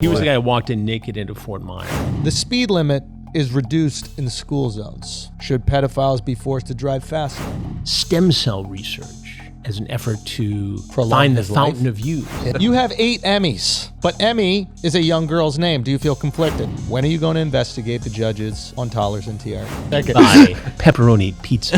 He was the guy who walked in naked into Fort Myers. The speed limit is reduced in the school zones. Should pedophiles be forced to drive faster? Stem cell research as an effort to Prolong find the his fountain life? of youth. You have 8 Emmys, but Emmy is a young girl's name. Do you feel conflicted? When are you going to investigate the judges on Tollers and TR? By pepperoni pizza.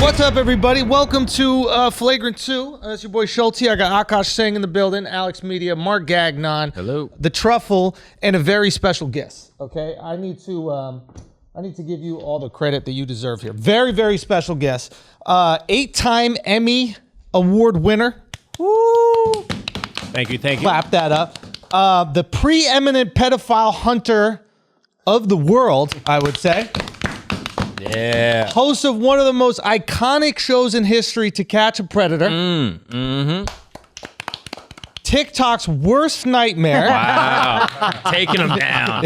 What's up, everybody? Welcome to Flagrant 2. That's your boy Schulz. I got Akaash Singh in the building, AlexxMedia, Mark Gagnon, Hello. the Truffle, and a very special guest. Okay, I need to give you all the credit that you deserve here. Very, very special guest. 8-time Emmy Award winner. Woo! Thank you. Clap that up. The preeminent pedophile hunter of the world, I would say. Yeah. Host of one of the most iconic shows in history, To Catch a Predator. TikTok's worst nightmare. Wow. Taking him down.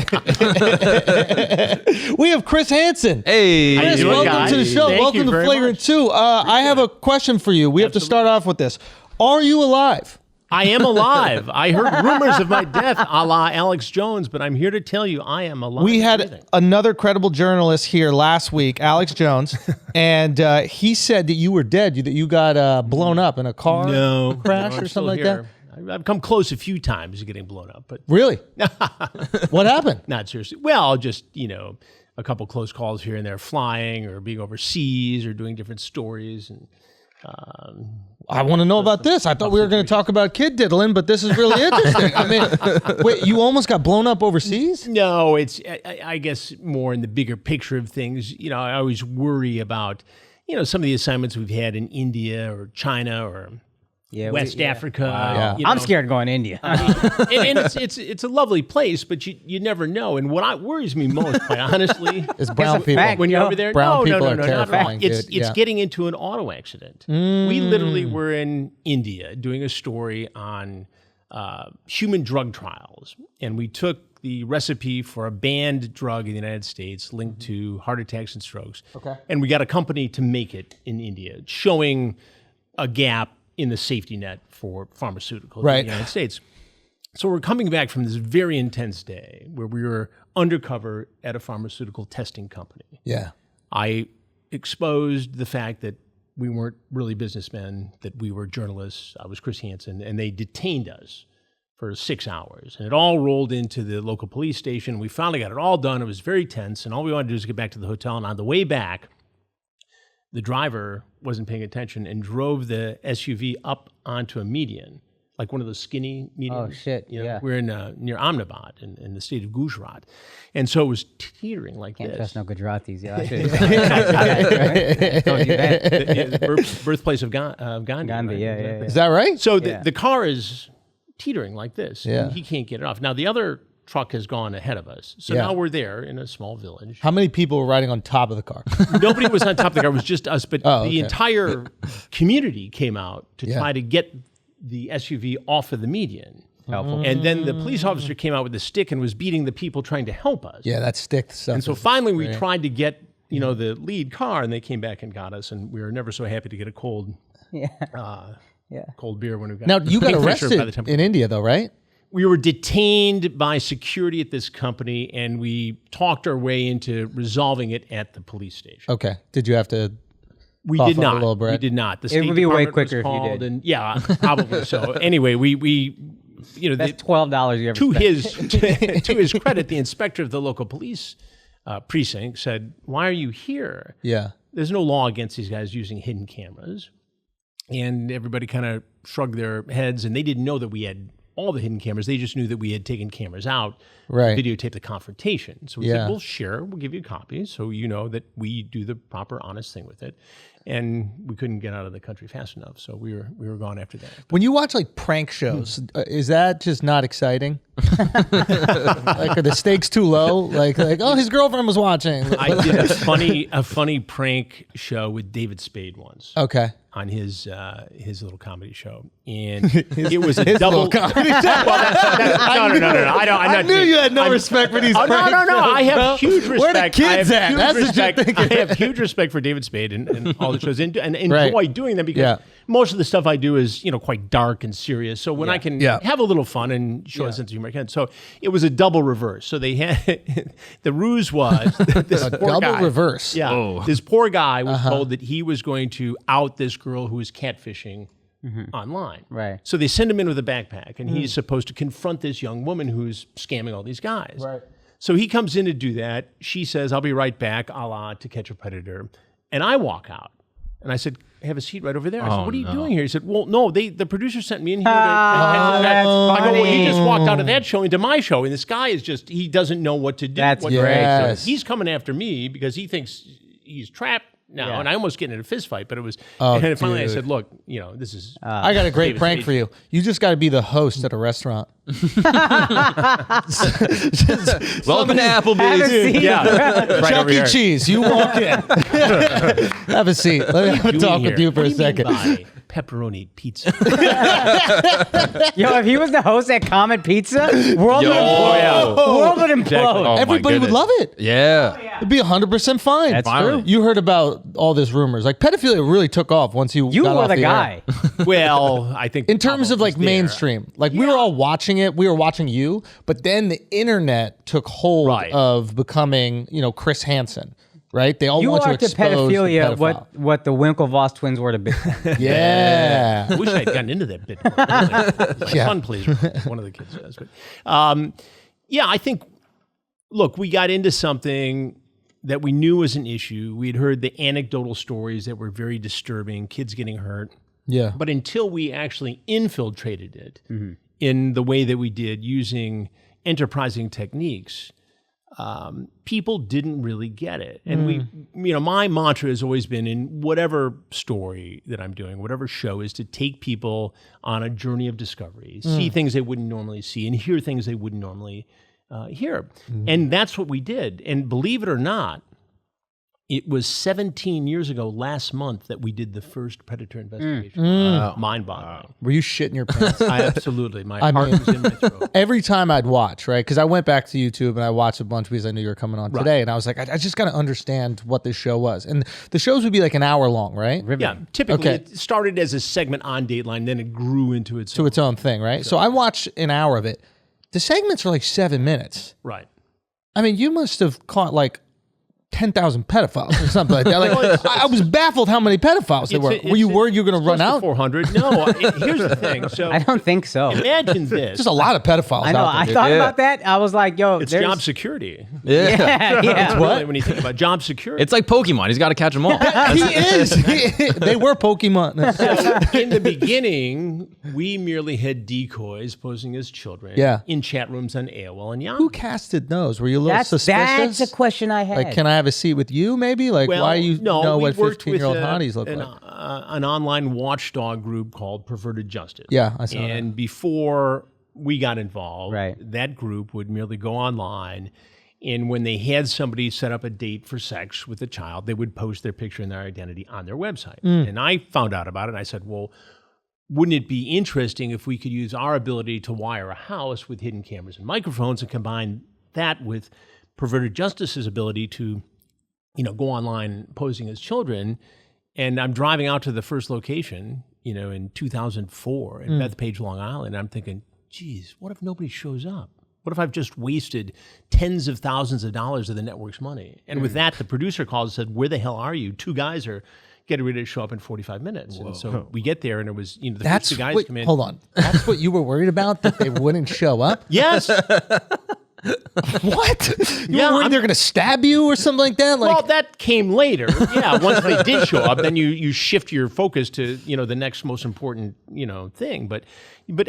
We have Chris Hansen. Hey, Chris, welcome to the show. Thank Welcome you to very Flagrant much. 2. I have a question for you. We have to start off with this. Are you alive? I am alive. I heard rumors of my death, a la Alex Jones, but I'm here to tell you I am alive. We had Everything. another credible journalist here last week, Alex Jones, and he said that you were dead, that you got blown up in a car crash I'm or still something like here. that. I've come close a few times to getting blown up, but Really? What happened? not seriously. Well, just, a couple close calls here and there, flying or being overseas or doing different stories. And I want to know about this. I thought we were going to talk about kid diddling, but this is really interesting. I mean, wait, you almost got blown up overseas? no, it's, I guess, more in the bigger picture of things. I always worry about, some of the assignments we've had in India or China or West Africa. Wow. I'm scared of going to India. and it's a lovely place, but you never know. And what worries me most, quite honestly, It's brown people. fact. when you're No, over there, brown no, people are not at all. terrifying, It's dude. Yeah. getting into an auto accident. We literally were in India doing a story on human drug trials, and we took the recipe for a banned drug in the United States linked to heart attacks and strokes. Okay. And we got a company to make it in India, showing a gap in the safety net for pharmaceuticals Right. in the United States. So we're coming back from this very intense day where we were undercover at a pharmaceutical testing company. Yeah. I exposed the fact that we weren't really businessmen, that we were journalists. I was Chris Hansen, and they detained us for 6 hours. And it all rolled into the local police station. We finally got it all done. It was very tense, and all we wanted to do was get back to the hotel. And on the way back, the driver wasn't paying attention and drove the SUV up onto a median, like one of those skinny medians. Oh, shit, yeah. We're in near Ahmedabad in the state of Gujarat. And so it was teetering like Can't this. trust no Gujaratis. Yeah, I should. Don't do that. The birthplace of Gandhi. Gandhi, right? yeah. Is that right? So Yeah. the car is teetering like this. Yeah. And he can't get it off. Now, the other truck has gone ahead of us. So Yeah. now we're there in a small village. How many people were riding on top of the car? Nobody was on top of the car. It was just us. But Oh, the okay. entire community came out to Yeah. try to get the SUV off of the median. Helpful. And then the police officer came out with a stick and was beating the people trying to help us. Yeah, that stick stuff. And so finally we tried to get, the lead car, and they came back and got us. And we were never so happy to get a cold beer when we got Now, you got Kingfisher by the arrested time- in India, though, right? We were detained by security at this company, and we talked our way into resolving it at the police station. Okay. Did you have to? We Cough did up a not. little bread. We did not. The It State would be way Department was quicker if you called, did. and yeah, probably so. Anyway, we That's $12 you ever to spent. to his credit, the inspector of the local police precinct said, "Why are you here? Yeah. There's no law against these guys using hidden cameras." And everybody kind of shrugged their heads, and they didn't know that we had all the hidden cameras. They just knew that we had taken cameras out, Right. videotaped the confrontation. So we Yeah. said, "We'll share. We'll give you a copy, so you know that we do the proper, honest thing with it." And we couldn't get out of the country fast enough, so we were gone after that. When you watch like prank shows, is that just not exciting? Like, are the stakes too low? Like, oh, his girlfriend was watching. I did a funny prank show with David Spade once. Okay. On his little comedy show, and it was a double. little comedy no. I knew you had no respect for these Oh, prank no. I shows, bro. have huge respect. Where the kids I have at? huge That's what you're respect. thinking. I have huge respect for David Spade and all the shows and enjoy doing them because most of the stuff I do is, quite dark and serious. So when I can have a little fun and show a sense of humor, I can. So it was a double reverse. So they had, the ruse was this A poor double guy, reverse. Yeah. Oh. This poor guy was told that he was going to out this girl who was catfishing online. Right. So they send him in with a backpack, and he's supposed to confront this young woman who's scamming all these guys. Right. So he comes in to do that. She says, "I'll be right back, a la To Catch a Predator." And I walk out, and I said, "Have a seat right over there." I said, "What are you doing here?" He said, "Well, no, the producer sent me in here to that's I go, "Well, funny. he just walked out of that show into my show, and this guy is just, he doesn't know what to do." That's what to great. do. Yes. So he's coming after me because he thinks he's trapped now. Yeah. And I almost get in a fist fight, but it was, Oh, and finally I dude. said, "Look, this is..." I got a great David prank Spade. for you. You just got to be the host at a restaurant. Welcome to Have a Applebee's. seat. Yeah. Right Chuck over E. here. Cheese, you walk in. Have a seat. Let me have a Doing talk here. with you for What a do you mean second. by pepperoni pizza? Yo, if he was the host at Comet Pizza, world Yo. would implode. Oh, World would implode. Exactly. Oh, my Everybody would goodness. love it. Yeah. It'd be 100% fine. That's Finally. true. You heard about all this rumors. Like pedophilia really took off once you You got were off the air. guy. Well, I think In terms of Pablo like was there. mainstream, like we were all watching it. We were watching you, but then the internet took hold Right. of becoming, Chris Hansen, right? They all You want to are to expose pedophilia the what the Winklevoss twins were to Bitcoin. Yeah. I wish I'd gotten into that bit more. My Yeah. son plays one of the kids does. But I think, look, we got into something that we knew was an issue. We'd heard the anecdotal stories that were very disturbing, kids getting hurt. Yeah. But until we actually infiltrated it in the way that we did using enterprising techniques, people didn't really get it. And my mantra has always been in whatever story that I'm doing, whatever show, is to take people on a journey of discovery, see things they wouldn't normally see and hear things they wouldn't normally hear. And that's what we did. And believe it or not, it was 17 years ago last month that we did the first predator investigation. Mind-boggling. Were you shitting your pants? I absolutely. My I heart mean- was in my throat. Every time I'd watch, right? Because I went back to YouTube and I watched a bunch because I knew you were coming on today. And I was like, I just got to understand what this show was. And the shows would be like an hour long, right? Yeah, typically Okay. it started as a segment on Dateline, then it grew into its To its own thing, right? So I watched an hour of it. The segments are like 7 minutes. right. I mean, you must have caught like 10,000 pedophiles or something like that. Like, I was baffled how many pedophiles there were. Were you worried you were going to run out? 400. No, here's the thing. So I don't think so. imagine this. Just a lot of pedophiles I know. out there. I dude. thought Yeah. about that. I was like, yo, It's there's job security. Yeah. Yeah. Really, when you think about job security. It's like Pokemon. He's got to catch them all. He is. They were Pokemon. So in the beginning, we merely had decoys posing as children Yeah. in chat rooms on AOL and Yahoo. Who casted those? Were you a little That's suspicious? a question I had. Like, can I have a seat with you, maybe? Like, Well, why you no, know we what worked 15-year-old with hotties look an, like? an online watchdog group called Perverted Justice. Yeah, I saw that. And before we got involved, Right. that group would merely go online, and when they had somebody set up a date for sex with a child, they would post their picture and their identity on their website. And I found out about it, and I said, well, wouldn't it be interesting if we could use our ability to wire a house with hidden cameras and microphones and combine that with Perverted Justice's ability to go online posing as children? And I'm driving out to the first location, in 2004 in Bethpage, Long Island. And I'm thinking, geez, what if nobody shows up? What if I've just wasted tens of thousands of dollars of the network's money? And with that, the producer called and said, where the hell are you? 2 guys are getting ready to show up in 45 minutes. And so we get there, and it was, the That's first 2 guys what, come in. hold on. That's what you were worried about, that they wouldn't show up? Yes. What? You Yeah, were worried I'm- they're going to stab you or something like that? Like, Well, that came later. Yeah, once they did show up, then you shift your focus to the next most important thing. But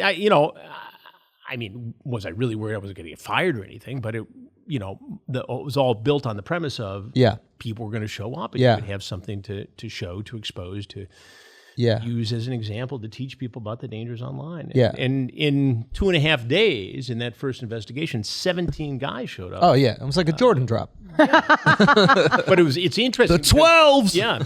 I mean, was I really worried I wasn't going to get fired or anything? But it was all built on the premise of yeah, people were going to show up and Yeah. you would have something to show, to expose, to yeah. use as an example to teach people about the dangers online. Yeah. And in 2.5 days in that first investigation, 17 guys showed up. Oh, yeah. It was like a Jordan drop. But it's interesting. The 12s! Yeah.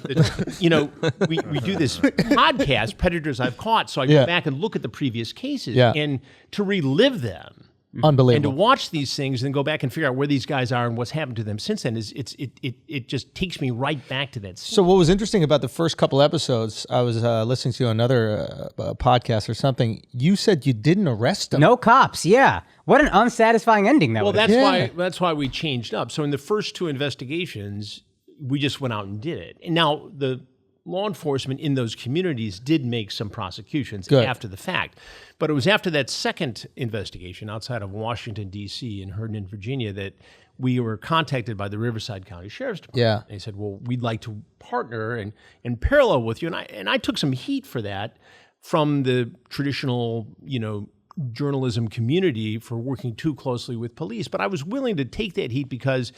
We do this podcast, Predators I've Caught, so I Yeah. go back and look at the previous cases. Yeah. And to relive them, And to Unbelievable. watch these things and go back and figure out where these guys are and what's happened to them since then it just takes me right back to that scene. So what was interesting about the first couple episodes, I was listening to another podcast or something. You said you didn't arrest them. No cops. Yeah. What an unsatisfying ending that was. That's why we changed up. So in the first 2 investigations, we just went out and did it. And now the law enforcement in those communities did make some prosecutions after the fact. But it was after that second investigation outside of Washington, D.C. in Herndon, Virginia, that we were contacted by the Riverside County Sheriff's Department. Yeah. They said, well, we'd like to partner and parallel with you. And I took some heat for that from the traditional, journalism community for working too closely with police. But I was willing to take that heat because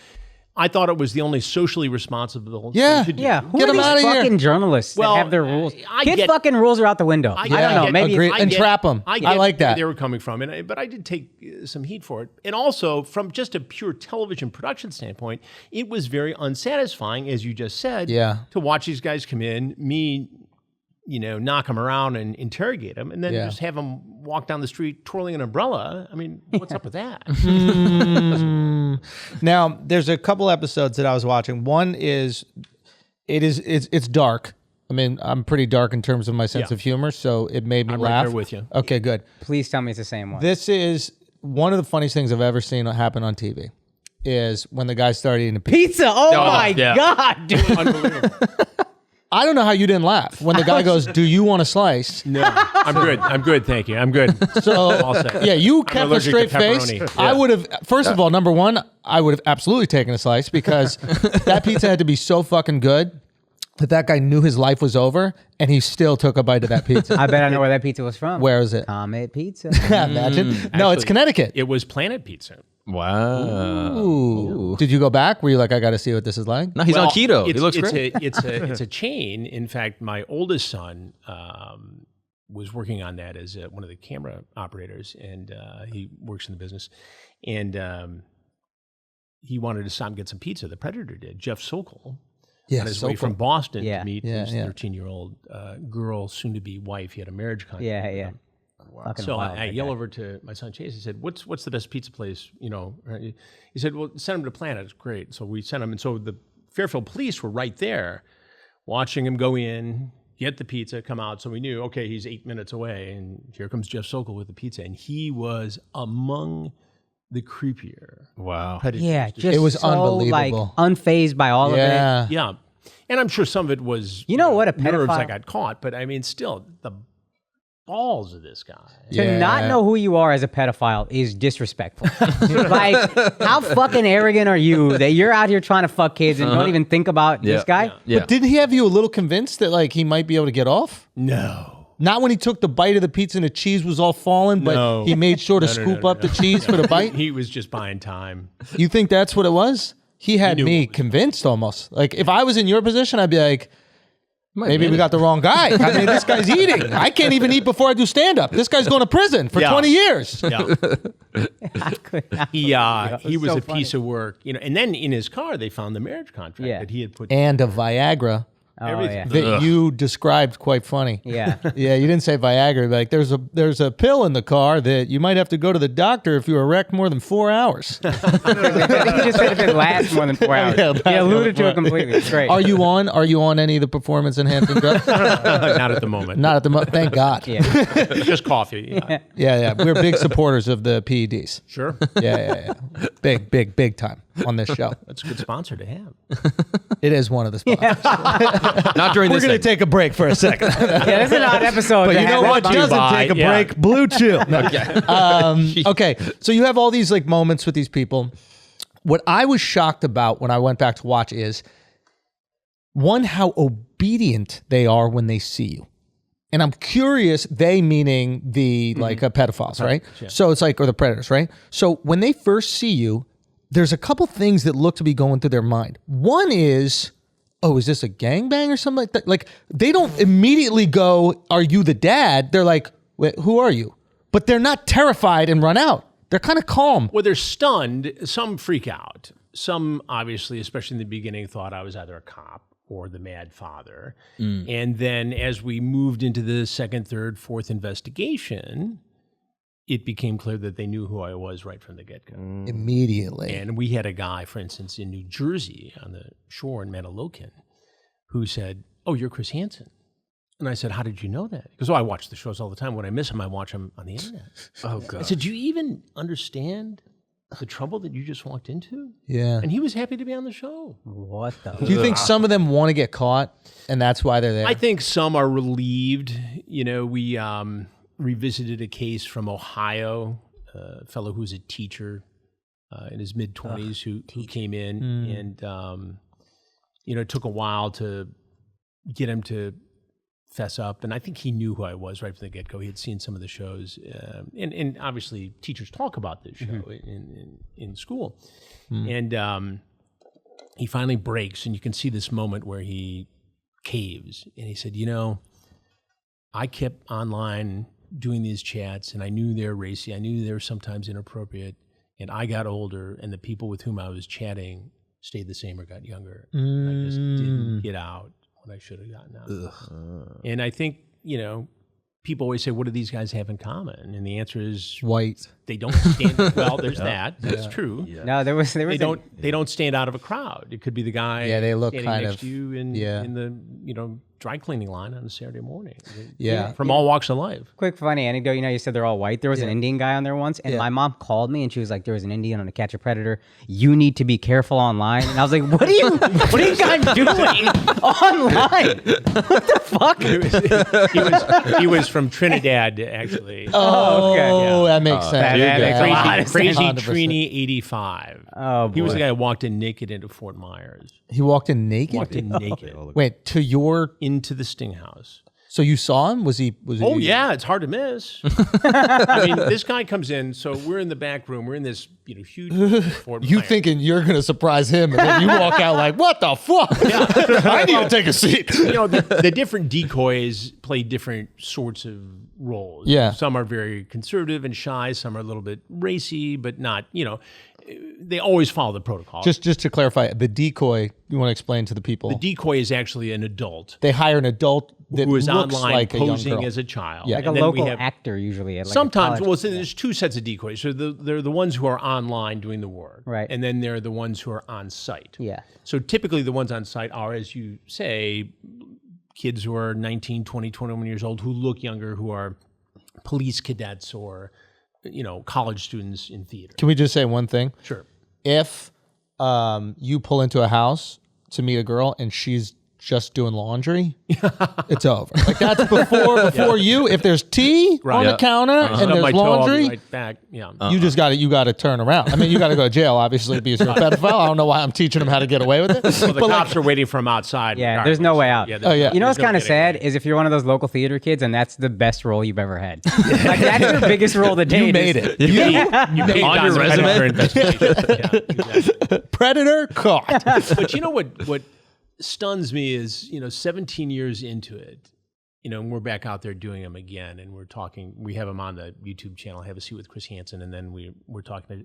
I thought it was the only socially responsible thing to do. Yeah, who Get are them these outta here. fucking journalists that have their rules? Get fucking rules are out the window. I don't know. Maybe Agreed. And trap them. I like that. Where they were coming from, but I did take some heat for it. And also, from just a pure television production standpoint, it was very unsatisfying, as you just said, to watch these guys come in, me, knock them around and interrogate them, and then just have them walk down the street twirling an umbrella. I mean, what's up with that? Now, there's a couple episodes that I was watching. One is, it's dark. I mean, I'm pretty dark in terms of my sense of humor, so it made me I'm laugh. right there with you. Okay, good. Please tell me it's the same one. This is one of the funniest things I've ever seen happen on TV. Is when the guy started eating a pizza. Pizza. Oh my God, dude. Unbelievable. I don't know how you didn't laugh when the guy goes, "Do you want a slice?" No, I'm good. I'm good. Thank you. I'm good. So All set. yeah, you I'm kept a allergic to straight face. pepperoni. I would have. First of all, number one, I would have absolutely taken a slice because that pizza had to be so fucking good that guy knew his life was over and he still took a bite of that pizza. I bet I know where that pizza was from. Where is it? Comet Pizza. Imagine. No, it's Actually, Connecticut. It was Planet Pizza. Wow. Ooh. Did you go back? Were you like, I got to see what this is like? No, he's on keto. He It's, looks it's great. it's a chain. In fact, my oldest son was working on that as one of the camera operators, and he works in the business. And he wanted to stop and get some pizza. The Predator did. Jeff Sokol. Yeah, On his way from Boston to meet his yeah. 13-year-old girl, soon-to-be wife. He had a marriage contract. Yeah. Fucking So wild, I that yell guy. over to my son Chase. He said, "What's the best pizza place?" He said, "Well, send him to Planet. It's great." So we sent him, and so the Fairfield police were right there, watching him go in, get the pizza, come out. So we knew, okay, he's 8 minutes away, and here comes Jeff Sokol with the pizza, and he was among the creepier. Wow. predators. Yeah, just It was so, unbelievable. like, unfazed by all of it. Yeah. Yeah, and I'm sure some of it was You know what a nerves pedophile- I got caught, but I mean, still the balls of this guy. To not know who you are as a pedophile is disrespectful. Like, how fucking arrogant are you that you're out here trying to fuck kids and don't even think about this guy? Yeah. But didn't he have you a little convinced that like he might be able to get off? No. Not when he took the bite of the pizza and the cheese was all falling, but No. he made sure to No, scoop no, up the cheese for the bite. He was just buying time. You think that's what it was? He had knew me what was convinced almost. Like if I was in your position, I'd be like, maybe we got the wrong guy. I mean, this guy's eating. I can't even eat before I do stand up. This guy's going to prison for Yeah. 20 years. Yeah. He It was so a funny. piece of work, and then in his car they found the marriage contract Yeah. that he had put. And a Viagra Oh, Everything. yeah. that you described quite funny. Yeah. Yeah, you didn't say Viagra. Like there's a pill in the car that you might have to go to the doctor if you erect more than 4 hours. I think you just said if it lasts more than 4 hours. Yeah, He alluded to it completely. It's great. Are you on any of the performance enhancing drugs? Not at the moment. Not at the moment. Thank God. Yeah. Just coffee. Yeah. We're big supporters of the PEDs. Sure. Yeah. Big time on this show. That's a good sponsor to have. It is one of the spots. Not during We're this going to thing. take a break for a second. Yeah, this is an odd episode. But to you know have what fun. doesn't by, take a yeah. break? Blue Chew. No. Okay, so you have all these like moments with these people. What I was shocked about when I went back to watch is one, how obedient they are when they see you. And I'm curious, they meaning the like pedophiles, right? yeah. So it's like, or the predators, right? So when they first see you, there's a couple things that look to be going through their mind. One is, oh, is this a gangbang or something like that? Like they don't immediately go, are you the dad? They're like, wait, who are you? But they're not terrified and run out. They're kind of calm. Well, they're stunned. Some freak out. Some, obviously, especially in the beginning, thought I was either a cop or the mad father. And then as we moved into the second, third, fourth investigation, it became clear that they knew who I was right from the get-go. Immediately. And we had a guy, for instance, in New Jersey on the shore in Mantolokin who said, "Oh, you're Chris Hansen." And I said, "How did you know that?" He goes, "Oh, I watch the shows all the time. When I miss them, I watch them on the internet." Oh, God. I said, "Do you even understand the trouble that you just walked into?" Yeah. And he was happy to be on the show. What the? Do you think some of them want to get caught and that's why they're there? I think some are relieved. You know, we revisited a case from Ohio, a fellow who's a teacher in his mid-20s who came in and, you know, it took a while to get him to fess up. And I think he knew who I was right from the get-go. He had seen some of the shows. And obviously teachers talk about this show in school. And he finally breaks, and you can see this moment where he caves. And he said, "You know, I kept online doing these chats, and I knew they're racy. I knew they were sometimes inappropriate. And I got older, and the people with whom I was chatting stayed the same or got younger. And I just didn't get out when I should have gotten out." And I think, you know, people always say, what do these guys have in common? And the answer is White. they don't stand. Well, there's that. That's true. Yeah. No, there was. They don't stand out of a crowd. It could be the guy Yeah, they look standing kind next of- to you in the, you know, dry cleaning line on a Saturday morning. Yeah. From all walks of life. Quick funny anecdote. You know, you said they're all white. There was an Indian guy on there once, and my mom called me and she was like, "There was an Indian on a Catch a Predator. You need to be careful online." And I was like, "What are you guys doing online? What the fuck?" He was from Trinidad, actually. Oh, okay. that makes sense. that makes a lot of Crazy sense. Trini 85. Oh, He was boy. the guy who walked in naked into Fort Myers. He walked in naked? Walked in naked Wait, to your... into the Sting House. So you saw him? Was he... Oh, yeah, it's hard to miss. I mean, this guy comes in, so we're in the back room. We're in this, you know, huge Fort You Myers. thinking you're going to surprise him, and then you walk out like, what the fuck? I need to take a seat. You know, the different decoys play different sorts of roles. Yeah. Some are very conservative and shy. Some are a little bit racy, but not, you know, they always follow the protocol. Just to clarify, the decoy, you want to explain to the people? The decoy is actually an adult They hire an adult that who is looks online like a young posing girl. as a child. Yeah. Like a And then we local have- actor usually. At like a Sometimes, college- well, so there's two sets of decoys. So they're the ones who are online doing the work. Right. And then there are the ones who are on site. Yeah. So typically the ones on site are, as you say, kids who are 19, 20, 21 years old who look younger, who are police cadets or, you know, college students in theater. Can we just say one thing? Sure. If you pull into a house to meet a girl and she's just doing laundry, it's over. Like that's before you. If there's tea on the counter and Stub my there's toe, I'll be laundry, right back. Yeah. you just got to turn around. I mean, you got to go to jail, obviously, because you're a pedophile. I don't know why I'm teaching them how to get away with it. Well, the But, cops are waiting for him outside. Yeah, there's no way out. there's- Oh, yeah. You know what's there's no kind of getting sad away. is if you're one of those local theater kids and that's the best role you've ever had. Like that's your biggest role to date. you made it. You made On your Don's resume? Predator investigation. Yeah, exactly. Predator caught. But you know what stuns me is, you know, 17 years into it, you know, and we're back out there doing them again, and we're talking. We have them on the YouTube channel, Have a Seat with Chris Hansen, and then we're talking to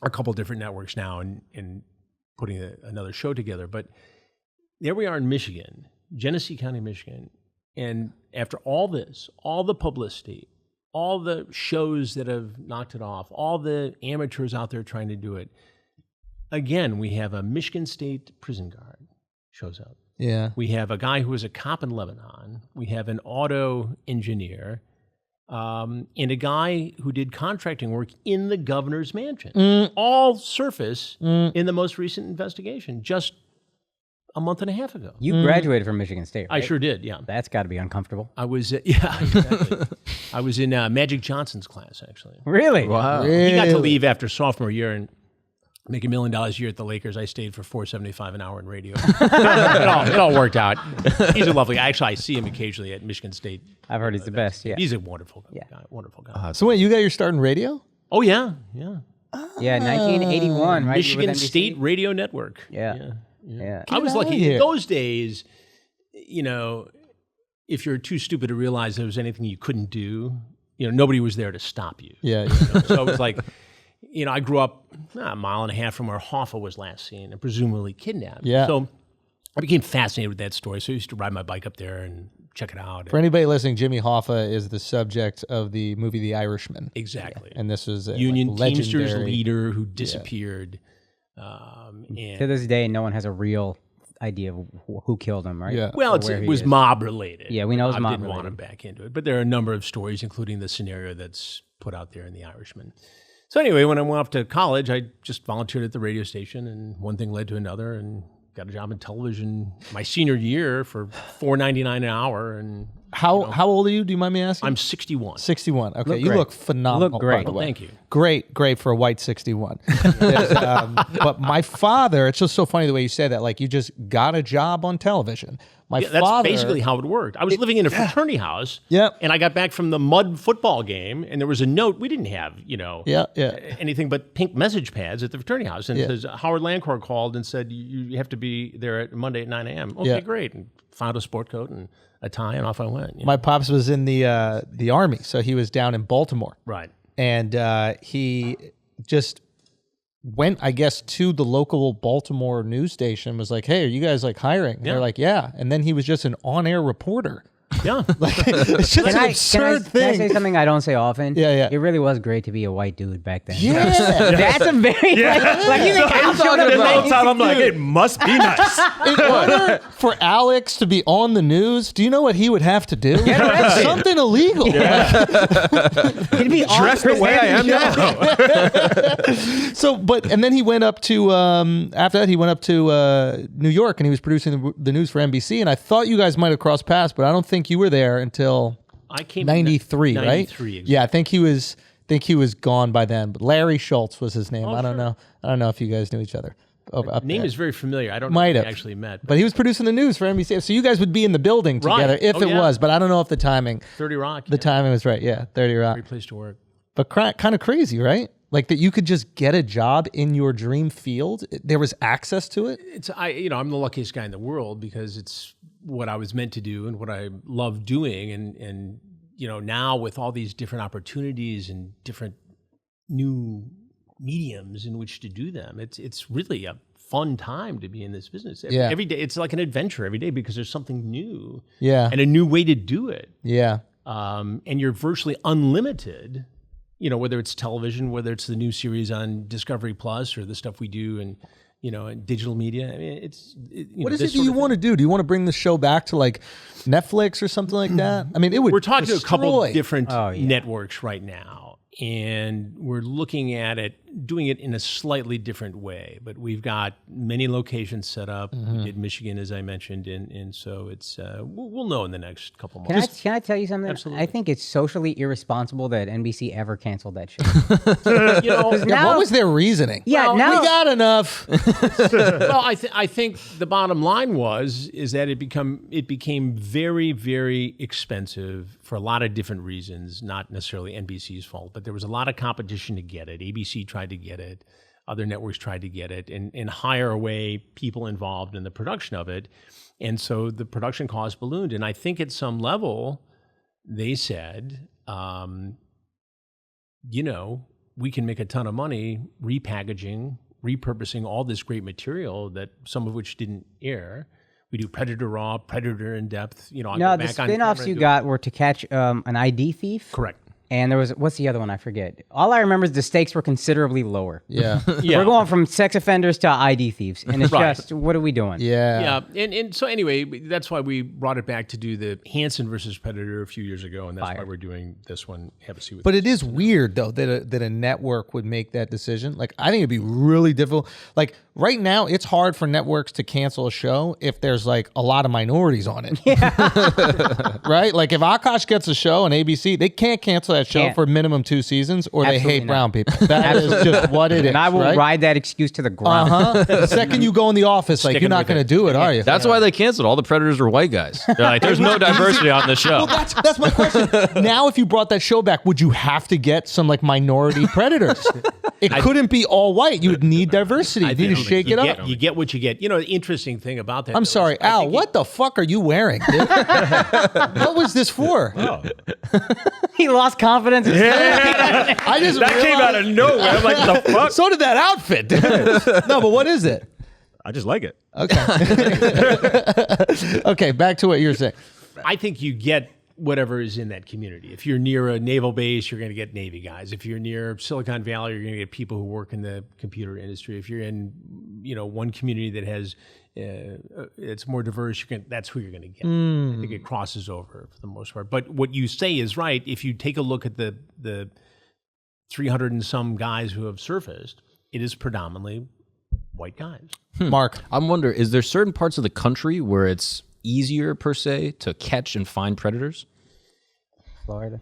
a couple different networks now and putting another show together. But there we are in Michigan, Genesee County, Michigan, and after all this, all the publicity, all the shows that have knocked it off, all the amateurs out there trying to do it, again, we have a Michigan State prison guard shows up. Yeah. We have a guy who was a cop in Lebanon. We have an auto engineer, and a guy who did contracting work in the governor's mansion. All surface in the most recent investigation, just a month and a half ago. You graduated from Michigan State, right? I sure did, yeah. That's got to be uncomfortable. I was, yeah, exactly. I was in Magic Johnson's class, actually. Really? Wow. He got to leave after sophomore year and make $1 million a year at the Lakers. I stayed for $4.75 an hour in radio. it all worked out. He's a lovely guy. Actually, I see him occasionally at Michigan State. I've heard he's the best. Yeah. He's a wonderful guy. Wonderful guy. So wait, you got your start in radio? Oh yeah, yeah. Yeah, 1981, right? You were Michigan with NBC? State Radio Network. Yeah. Yeah. I was outta lucky. here. In those days, you know, if you're too stupid to realize there was anything you couldn't do, you know, nobody was there to stop you. Yeah. You know? So it was like, you know, I grew up a mile and a half from where Hoffa was last seen and presumably kidnapped. Yeah. So I became fascinated with that story. So I used to ride my bike up there and check it out. For anybody listening, Jimmy Hoffa is the subject of the movie The Irishman. Exactly. And this was a Union Teamsters legendary leader who disappeared. To this day, no one has a real idea of who killed him, right? Yeah. Well, it was mob related. Yeah, we know it was mob didn't want him related. back into it, but there are a number of stories, including the scenario that's put out there in The Irishman. So anyway, when I went off to college, I just volunteered at the radio station, and one thing led to another, and got a job in television my senior year for $4.99 an hour. And How old are you? Do you mind me asking? I'm 61. 61. Okay, Look you great. look phenomenal. Look great. By the way. Thank you. Great for a white 61. But my father, it's just so funny the way you say that. Like you just got a job on television. My That's father, basically how it worked. I was living in a fraternity house, Yep. and I got back from the mud football game, and there was a note. We didn't have, Yeah. anything but pink message pads at the fraternity house. And it says, Howard Lancourt called and said, you have to be there at Monday at 9 a.m. Okay, Yeah. great. And found a sport coat and a tie, and off I went. My pops was in the Army, so he was down in Baltimore. Right. And he just went, I guess, to the local Baltimore news station, was like, hey, are you guys like hiring? And they're like, yeah. And then he was just an on-air reporter. Yeah. It's just an absurd Can I thing. say something I don't say often? Yeah. It really was great to be a white dude back then. Yeah. That's a very like you think I'm showing up The whole to time I'm like, it must be nice. In order for Alex to be on the news, do you know what he would have to do? arrested. Something illegal. He'd be Dressed the way I am now. So, and then he went up to, after that, he went up to New York, and he was producing the news for NBC. And I thought you guys might have crossed paths, but I don't think you were there until I came 93, in right? 93, exactly. Yeah, I think he was gone by then. But Larry Schultz was his name. I don't know. I don't know if you guys knew each other. Up Name there. is very familiar. I don't Might know if have. we actually met. But he was producing the news for NBC. So you guys would be in the building Right. together if Oh, it yeah. was. But I don't know if the timing 30 Rock. the timing was right. Yeah, 30 Rock. Great place to work. But kind of crazy, right? Like that you could just get a job in your dream field. There was access to it. I'm the luckiest guy in the world because it's what I was meant to do and what I love doing. And now with all these different opportunities and different new mediums in which to do them, it's really a fun time to be in this business. Every day, it's like an adventure every day because there's something new. Yeah. And a new way to do it. Yeah. And you're virtually unlimited, whether it's television, whether it's the new series on Discovery Plus or the stuff we do and, in digital media. I mean, What is it do you want to do? Do you want to bring the show back to like Netflix or something like that? I mean, it would We're talking to a couple destroy. different networks right now, and we're looking at doing it in a slightly different way. But we've got many locations set up. We did Michigan, as I mentioned, and so it's we'll know in the next couple months. Can I tell you something? Absolutely. I think it's socially irresponsible that NBC ever canceled that show. Yeah, what was their reasoning? Yeah, we now- got enough. Well, I think the bottom line is that it became very, very expensive for a lot of different reasons, not necessarily NBC's fault, but there was a lot of competition to get it. ABC tried to get it, other networks tried to get it, and hire away people involved in the production of it. And so the production cost ballooned. And I think at some level, they said, we can make a ton of money repackaging, repurposing all this great material that some of which didn't air. We do Predator Raw, Predator In Depth. I'll No, go the back on spin-offs camera you and do- got were to catch an ID thief. Correct. And there was, what's the other one? I forget. All I remember is the stakes were considerably lower. Yeah. Yeah. We're going from sex offenders to ID thieves. And it's Right. just, what are we doing? Yeah. Yeah, and so anyway, that's why we brought it back to do the Hansen versus Predator a few years ago, and that's why we're doing this one. Have a seat with But it is weird though that a network would make that decision. Like I think it'd be really difficult. Like right now, it's hard for networks to cancel a show if there's like a lot of minorities on it. Yeah. Right? Like if Akaash gets a show on ABC, they can't cancel that show Can't. for minimum 2 seasons, or they Absolutely hate not. brown people. That is just what it is. And I will right? ride that excuse to the ground. The second you go in the office, like you're Sticking not with going to it. do it, are you? That's why they canceled. All the Predators are white guys. They're like, there's no diversity on this show. Well, that's my question. Now, if you brought that show back, would you have to get some like minority predators? It couldn't be all white. You would need diversity. You need to shake it up. You get what you get. The interesting thing about that. I'm though, sorry, is I Al. think What the fuck are you wearing, dude? What was this for? He lost confidence. I just That came out of nowhere. I'm like, the fuck? So did that outfit, dude. No, but what is it? I just like it. Okay. Okay, back to what you were saying. I think you get whatever is in that community. If you're near a naval base, you're going to get Navy guys. If you're near Silicon Valley, you're going to get people who work in the computer industry. If you're in, one community that has, it's more diverse, that's who you're going to get. I think it crosses over for the most part. But what you say is right. If you take a look at the 300 and some guys who have surfaced, it is predominantly white guys. Mark, I'm wondering, is there certain parts of the country where it's easier per se to catch and find predators? Florida.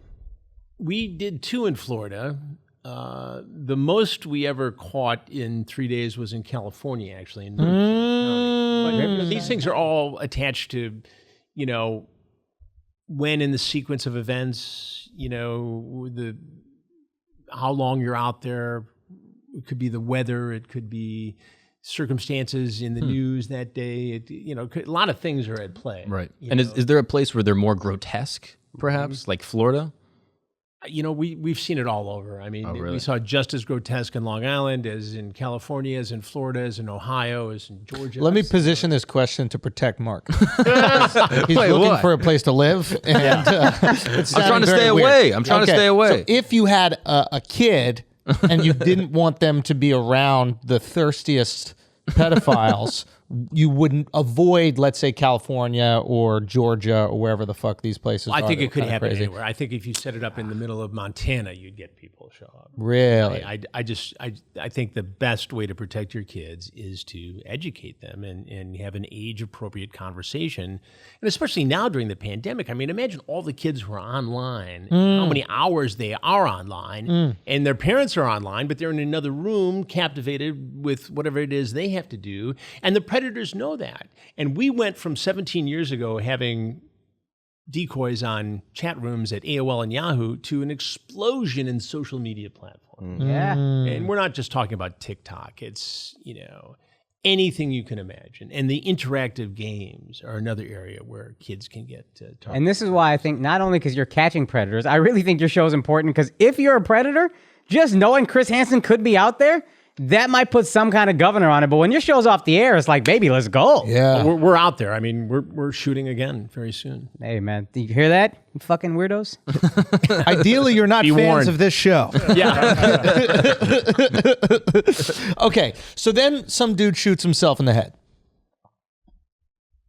We did 2 in Florida. The most we ever caught in 3 days was in California, actually. In But these things are all attached to, when in the sequence of events, how long you're out there. It could be the weather. It could be circumstances in the news that day. A lot of things are at play. Right. And is there a place where they're more grotesque, perhaps, like Florida? We've seen it all over. I mean, we saw just as grotesque in Long Island as in California, as in Florida, as in Ohio, as in Georgia. let me position this question to protect Mark. He's looking for a place to live. And, I'm trying to stay away. I'm trying to stay away. So if you had a kid and you didn't want them to be around the thirstiest pedophiles, you wouldn't avoid, let's say, California or Georgia or wherever the fuck these places are. I think it could happen crazy. anywhere. I think if you set it up in the middle of Montana, you'd get people show up. Really? I think the best way to protect your kids is to educate them and have an age-appropriate conversation. And especially now during the pandemic, I mean, imagine all the kids who are online, how many hours they are online, and their parents are online, but they're in another room captivated with whatever it is they have to do. And the predators know that. And we went from 17 years ago having decoys on chat rooms at AOL and Yahoo to an explosion in social media platforms. Yeah. And we're not just talking about TikTok. It's, anything you can imagine. And the interactive games are another area where kids can get targeted. And this is why I think not only because you're catching predators, I really think your show is important because if you're a predator, just knowing Chris Hansen could be out there, that might put some kind of governor on it. But when your show's off the air, it's like, baby, let's go. Yeah. We're out there. I mean, we're shooting again very soon. Hey, man, do you hear that? You fucking weirdos. Ideally, you're not fans warned. of this show. Yeah. Okay, so then some dude shoots himself in the head.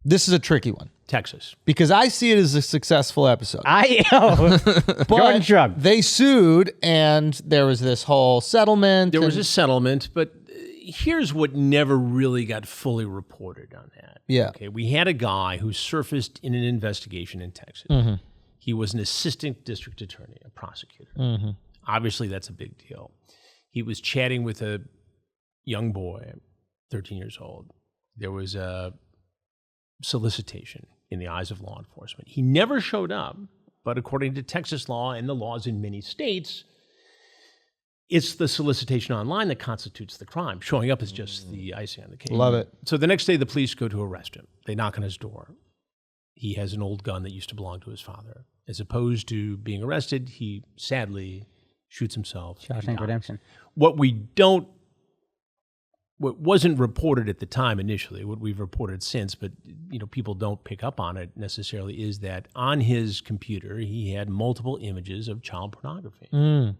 This is a tricky one. Texas. Because I see it as a successful episode. Jordan But Shrug. they sued, and there was this whole settlement. There was a settlement, but here's what never really got fully reported on that. Yeah. Okay, we had a guy who surfaced in an investigation in Texas. He was an assistant district attorney, a prosecutor. Obviously, that's a big deal. He was chatting with a young boy, 13 years old. There was a solicitation in the eyes of law enforcement. He never showed up, but according to Texas law and the laws in many states, it's the solicitation online that constitutes the crime. Showing up is just the icing on the cake. Love it. So the next day, the police go to arrest him. They knock on his door. He has an old gun that used to belong to his father. As opposed to being arrested, he sadly shoots himself. Shawshank Redemption. What wasn't reported at the time initially, what we've reported since, but people don't pick up on it necessarily, is that on his computer he had multiple images of child pornography.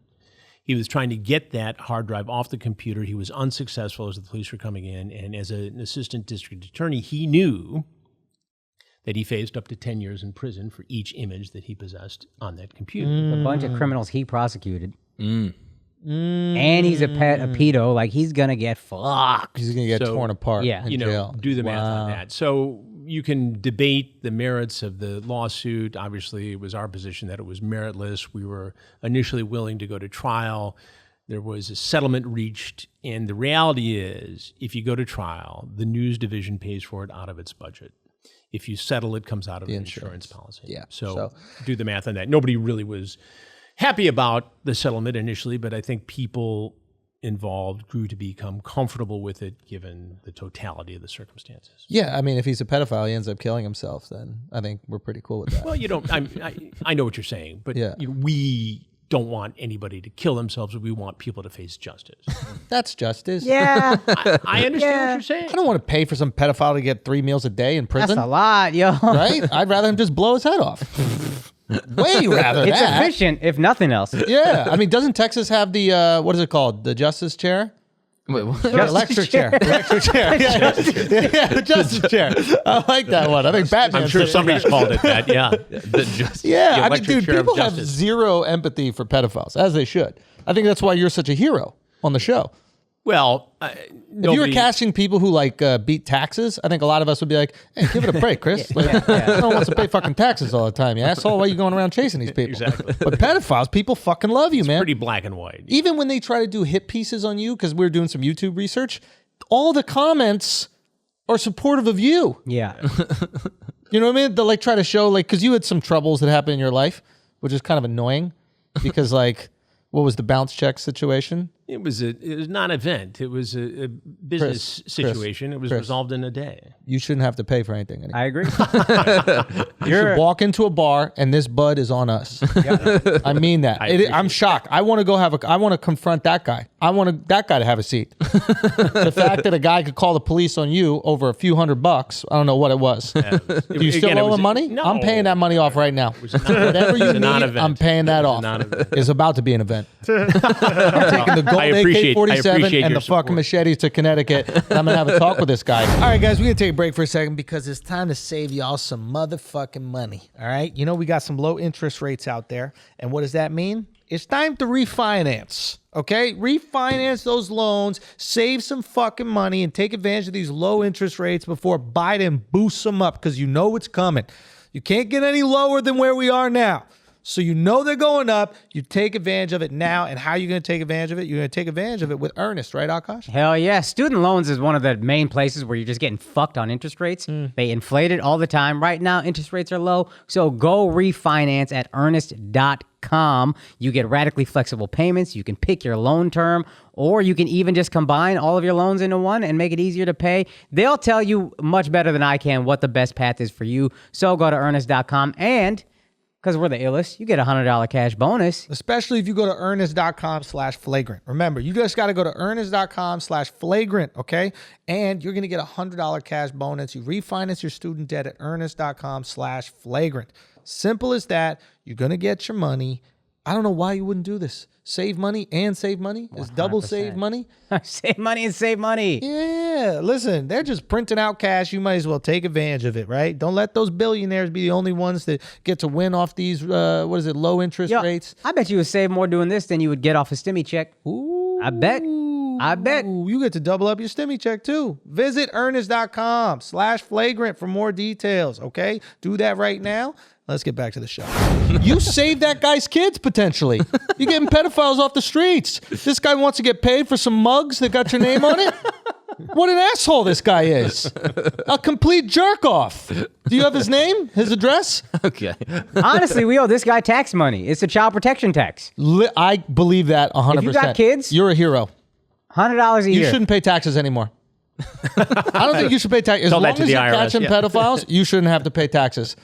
He was trying to get that hard drive off the computer. He was unsuccessful as the police were coming in, and as an assistant district attorney, he knew that he faced up to 10 years in prison for each image that he possessed on that computer. A bunch of criminals he prosecuted. And he's a pedo. Like, he's going to get fucked. He's going to get torn apart in jail. Do the math on that. So you can debate the merits of the lawsuit. Obviously, it was our position that it was meritless. We were initially willing to go to trial. There was a settlement reached. And the reality is, if you go to trial, the news division pays for it out of its budget. If you settle, it comes out of the insurance policy. Yeah. So do the math on that. Nobody really was happy about the settlement initially, but I think people involved grew to become comfortable with it given the totality of the circumstances. Yeah, I mean, if he's a pedophile, he ends up killing himself, then I think we're pretty cool with that. Well, I know what you're saying, but we don't want anybody to kill themselves. We want people to face justice. That's justice. Yeah, I understand what you're saying. I don't want to pay for some pedophile to get 3 meals a day in that's prison. a lot, yo. Right? I'd rather him just blow his head off. Way rather It's that. efficient, if nothing else. Yeah. I mean, doesn't Texas have the, what is it called? The justice chair? Wait, what? Electric chair. Electric chair. Yeah, the justice chair. I like that one. I think Batman. I'm sure somebody's called it that. Yeah. Yeah, The I mean, electric dude, chair of people have justice. zero empathy for pedophiles, as they should. I think that's why you're such a hero on the show. Well, If you were casting people who like beat taxes, I think a lot of us would be like, "Hey, give it a break, Chris. Like, no one wants to pay fucking taxes all the time, you asshole. Why are you going around chasing these people?" Exactly. But pedophiles, people fucking love you, man. pretty black and white. Even when they try to do hit pieces on you, because we're doing some YouTube research, all the comments are supportive of you. Yeah. You know what I mean? They'll like try to show like, because you had some troubles that happened in your life, which is kind of annoying because like, what was the bounce check situation? It was a non-event. It was a business situation. It was resolved in a day. You shouldn't have to pay for anything anymore. I agree. You should walk into a bar and this bud is on us. I mean that. I'm shocked. I want to go I want to confront that guy. I want that guy to have a seat. The fact that a guy could call the police on you over a few $100, I don't know what it was. Do you still owe him money? No. I'm paying that money off right now. Whatever you need, I'm paying that off. It's about to be an event. I'm taking the gold AK-47 and the fucking machetes to Connecticut. And I'm going to have a talk with this guy. All right, guys, we're going to take a break for a second because it's time to save y'all some motherfucking money. All right? You know, we got some low interest rates out there. And what does that mean? It's time to refinance. Okay? Refinance those loans, save some fucking money, and take advantage of these low interest rates before Biden boosts them up because you know it's coming. You can't get any lower than where we are now. So you know they're going up. You take advantage of it now. And how are you going to take advantage of it? You're going to take advantage of it with Earnest, right, Akaash? Hell yeah. Student loans is one of the main places where you're just getting fucked on interest rates. They inflate it all the time. Right now, interest rates are low. So go refinance at earnest.com. You get radically flexible payments. You can pick your loan term, or you can even just combine all of your loans into one and make it easier to pay. They'll tell you much better than I can what the best path is for you. So go to earnest.com, and because we're the illest, you get a $100 cash bonus. Especially if you go to earnest.com/flagrant. Remember, you just got to go to earnest.com/flagrant, okay? And you're going to get a $100 cash bonus. You refinance your student debt at earnest.com/flagrant. Simple as that. You're going to get your money. I don't know why you wouldn't do this. Save money and save money. Is double save money. Save money and save money. Yeah, listen, they're just printing out cash. You might as well take advantage of it, right? Don't let those billionaires be the only ones that get to win off these, low interest rates. I bet you would save more doing this than you would get off a stimmy check. Ooh. I bet. Ooh, you get to double up your stimmy check too. Visit earnest.com/flagrant for more details, okay? Do that right now. Let's get back to the show. You saved that guy's kids, potentially. You're getting pedophiles off the streets. This guy wants to get paid for some mugs that got your name on it? What an asshole this guy is. A complete jerk off. Do you have his name, his address? Okay. Honestly, we owe this guy tax money. It's a child protection tax. I believe that 100%. If you got kids, you're a hero. $100 a year. You shouldn't pay taxes anymore. I don't think you should pay taxes. As long as you're catching pedophiles, you shouldn't have to pay taxes.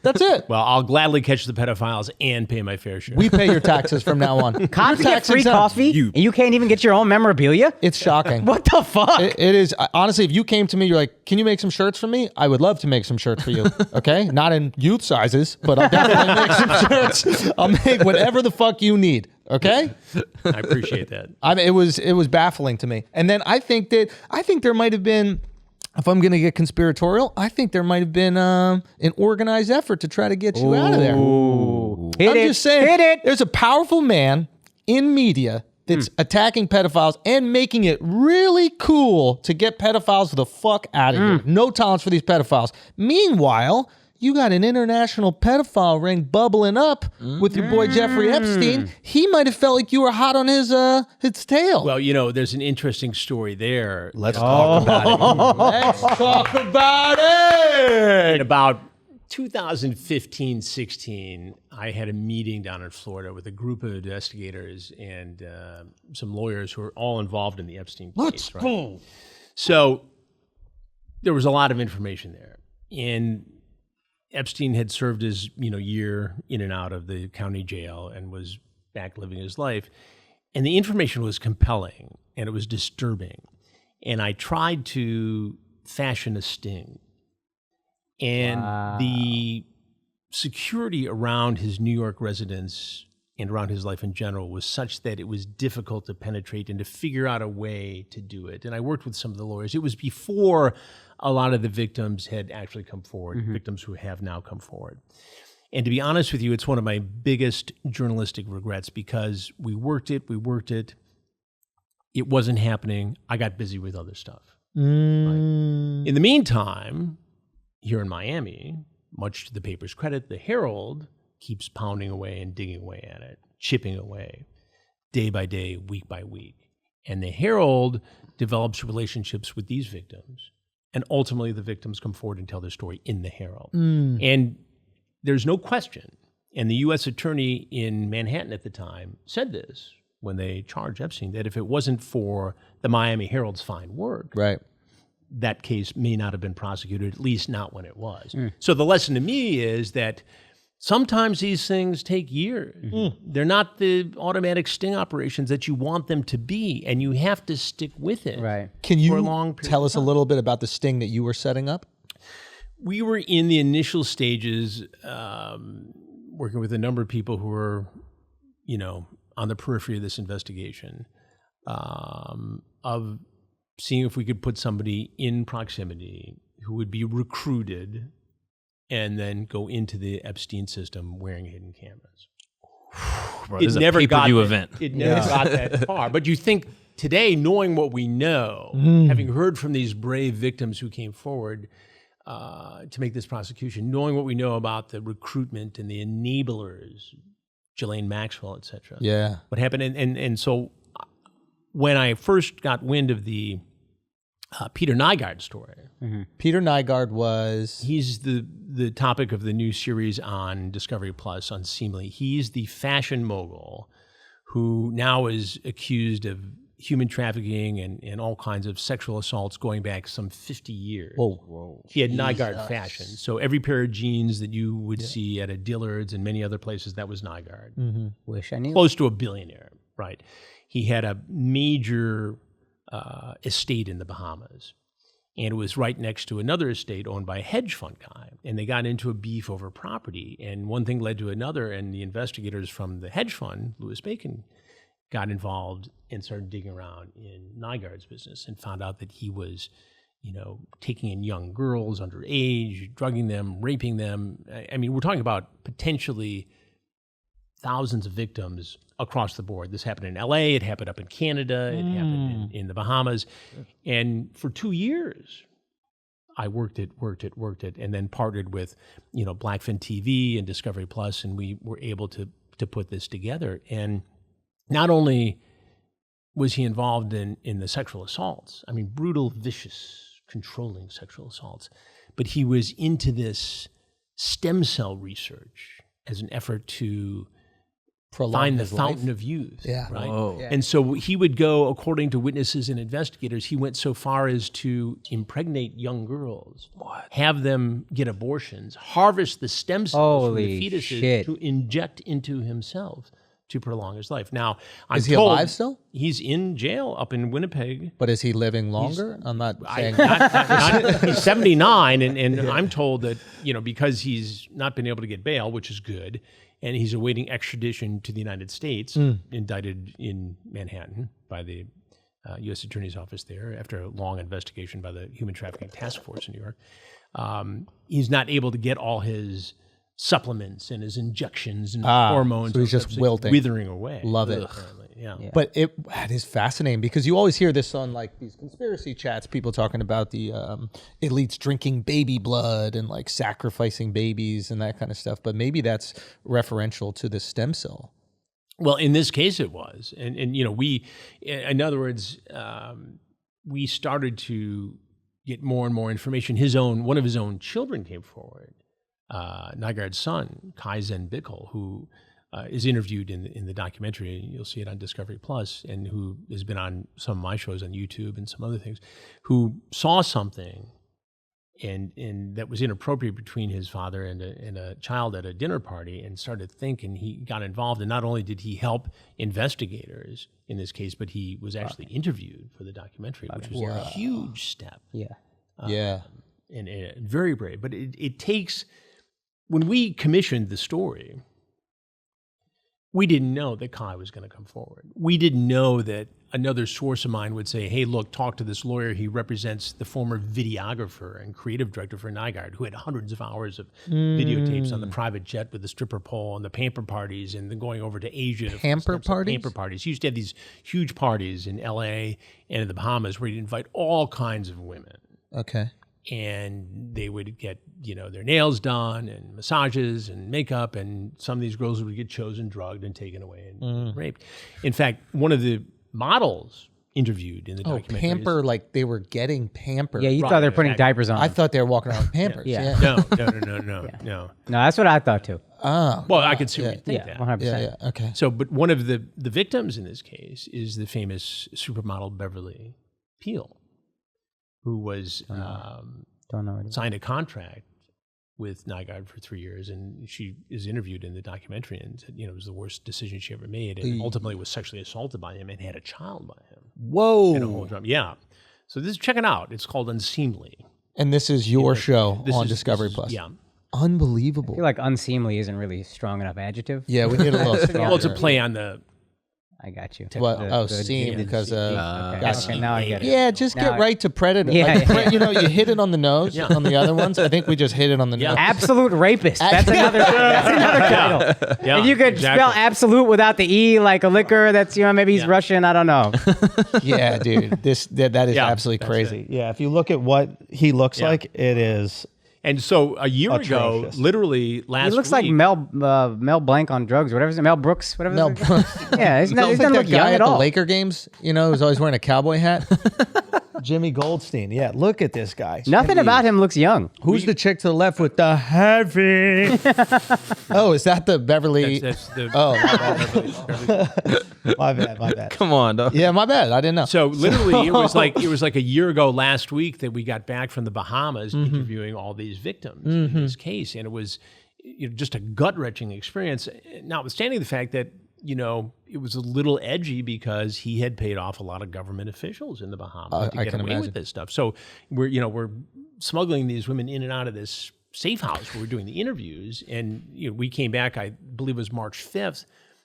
That's it. Well, I'll gladly catch the pedophiles and pay my fair share. We pay your taxes from now on. Cops You're get tax free exempt. coffee, and you can't even get your own memorabilia? It's shocking. What the fuck? It is. Honestly, if you came to me, you're like, can you make some shirts for me? I would love to make some shirts for you. Okay? Not in youth sizes, but I'll definitely make some shirts. I'll make whatever the fuck you need. Okay? I appreciate that. I mean, it was baffling to me. And then I think there might have been, if I'm going to get conspiratorial, I think there might have been an organized effort to try to get you out of there. I'm just saying, there's a powerful man in media that's attacking pedophiles and making it really cool to get pedophiles the fuck out of here. No tolerance for these pedophiles. Meanwhile, you got an international pedophile ring bubbling up with your boy Jeffrey Epstein. He might have felt like you were hot on his tail. Well, there's an interesting story there. Let's talk about it. Let's talk about it. In about 2015-16, I had a meeting down in Florida with a group of investigators and some lawyers who were all involved in the Epstein case. Let's go. So there was a lot of information there. And Epstein had served his year in and out of the county jail and was back living his life. And the information was compelling and it was disturbing. And I tried to fashion a sting. And the security around his New York residence and around his life in general was such that it was difficult to penetrate and to figure out a way to do it. And I worked with some of the lawyers. It was before a lot of the victims had actually come forward, victims who have now come forward. And to be honest with you, it's one of my biggest journalistic regrets because we worked it. It wasn't happening. I got busy with other stuff. Right? In the meantime, here in Miami, much to the paper's credit, the Herald keeps pounding away and digging away at it, chipping away, day by day, week by week. And the Herald develops relationships with these victims, and ultimately the victims come forward and tell their story in the Herald. And there's no question, and the U.S. attorney in Manhattan at the time said this when they charged Epstein, that if it wasn't for the Miami Herald's fine work, Right. that case may not have been prosecuted, at least not when it was. So the lesson to me is that sometimes these things take years. They're not the automatic sting operations that you want them to be, and you have to stick with it. Right. Can for a you long period tell of us a time. little bit about the sting that you were setting up? We were in the initial stages, working with a number of people who were, on the periphery of this investigation, of seeing if we could put somebody in proximity who would be recruited and then go into the Epstein system wearing hidden cameras. Bro, this is a pay-per-view event. It never got that far. But you think today, knowing what we know, having heard from these brave victims who came forward to make this prosecution, knowing what we know about the recruitment and the enablers, Ghislaine Maxwell, et cetera. Yeah. What happened? And so when I first got wind of the Peter Nygaard story, Peter Nygaard was... he's the topic of the new series on Discovery Plus, Unseemly. He's the fashion mogul who now is accused of human trafficking and all kinds of sexual assaults going back some 50 years. Whoa. He had Nygaard fashion. So every pair of jeans that you would see at a Dillard's and many other places, that was Nygaard. Wish I knew. Close to a billionaire, right? He had a major estate in the Bahamas. And it was right next to another estate owned by a hedge fund guy. And they got into a beef over property. And one thing led to another. And the investigators from the hedge fund, Louis Bacon, got involved and started digging around in Nygaard's business and found out that he was, taking in young girls underage, drugging them, raping them. I mean, we're talking about potentially thousands of victims across the board. This happened in LA, it happened up in Canada, it happened in the Bahamas. And for 2 years, I worked it, and then partnered with, Blackfin TV and Discovery Plus, and we were able to put this together. And not only was he involved in the sexual assaults, I mean, brutal, vicious, controlling sexual assaults, but he was into this stem cell research as an effort to find the fountain of youth. Yeah. Right. Whoa. Yeah. And so he would go, according to witnesses and investigators, he went so far as to impregnate young girls, have them get abortions, harvest the stem cells from the Holy fetuses shit. to inject into himself to prolong his life. Now, I'm Is he told alive still? He's in jail up in Winnipeg. But is he living longer? I'm not saying... He's 79, and I'm told that, because he's not been able to get bail, which is good, and he's awaiting extradition to the United States, indicted in Manhattan by the U.S. Attorney's Office there after a long investigation by the Human Trafficking Task Force in New York. He's not able to get all his supplements and his injections and hormones. so he's just wilting. Withering away. Love it. Apparently. Yeah. But it is fascinating because you always hear this on like these conspiracy chats, people talking about the elites drinking baby blood and like sacrificing babies and that kind of stuff. But maybe that's referential to the stem cell. Well, in this case, it was, and we, in other words, we started to get more and more information. One of his own children came forward, Nygaard's son, Kai Zen Bickel, who is interviewed in the documentary, and you'll see it on Discovery Plus, and who has been on some of my shows on YouTube and some other things, who saw something and that was inappropriate between his father and a child at a dinner party, and started to think, and he got involved. And not only did he help investigators in this case, but he was actually interviewed for the documentary, which was a huge step. Yeah. And very brave. But it takes, when we commissioned the story, we didn't know that Kai was going to come forward. We didn't know that another source of mine would say, hey, look, talk to this lawyer. He represents the former videographer and creative director for Nygaard, who had hundreds of hours of videotapes on the private jet with the stripper pole and the pamper parties, and then going over to Asia. Pamper parties? Pamper parties. He used to have these huge parties in L.A. and in the Bahamas where he'd invite all kinds of women. Okay. And they would get, their nails done and massages and makeup, and some of these girls would get chosen, drugged, and taken away and raped. In fact, one of the models interviewed in the documentary. Pamper, like they were getting pampered. Yeah, you thought they were putting diapers on. I thought they were walking around with Pampers. Yeah. No. No, that's what I thought too. Oh. Well, I could see what you think that. 100%. Yeah. Okay. So, but one of the victims in this case is the famous supermodel Beverly Peel, who was Don't know. signed a contract with Nygaard for 3 years, and she is interviewed in the documentary and said, it was the worst decision she ever made, and ultimately was sexually assaulted by him and had a child by him. Whoa. And a whole drum. Yeah. So check it out. It's called Unseemly. And this is your show on Discovery this is- Plus. Yeah. Unbelievable. I feel like unseemly isn't really strong enough adjective. Yeah, we need a little stronger. Well, it's a play on the I got you. What? Seam because okay, now I get it. yeah, just Now get right to Predator. Yeah, Like, yeah. you hit it on the nose on the other ones. I think we just hit it on the nose. Absolute rapist. That's another title. Yeah, And you could exactly. spell absolute without the E, like a liquor. That's maybe he's Russian. I don't know. Yeah, dude. That is Yeah, absolutely that's crazy. Yeah, if you look at what he looks like, it is. And so a year ago, Atrocious. literally last week. He looks like Mel Blanc on drugs. Whatever his name, Mel Brooks. Whatever. Mel his name is. Brooks. Yeah, he's He not. looks He like doesn't that look young guy at at the all. Laker games, who's always wearing a cowboy hat. Jimmy Goldstein. Yeah, look at this guy. Nothing about him looks young. Who's the chick to the left with the heavy? Oh, is that the Beverly? That's the, Oh, my bad. Come on, dog. Yeah, my bad. I didn't know. So literally, it was like a year ago last week that we got back from the Bahamas interviewing all these victims in this case, and it was just a gut-wrenching experience. Notwithstanding the fact that it was a little edgy because he had paid off a lot of government officials in the Bahamas to I get can away imagine. with this stuff. So we're smuggling these women in and out of this safe house where we're doing the interviews, and we came back. I believe it was March 5th,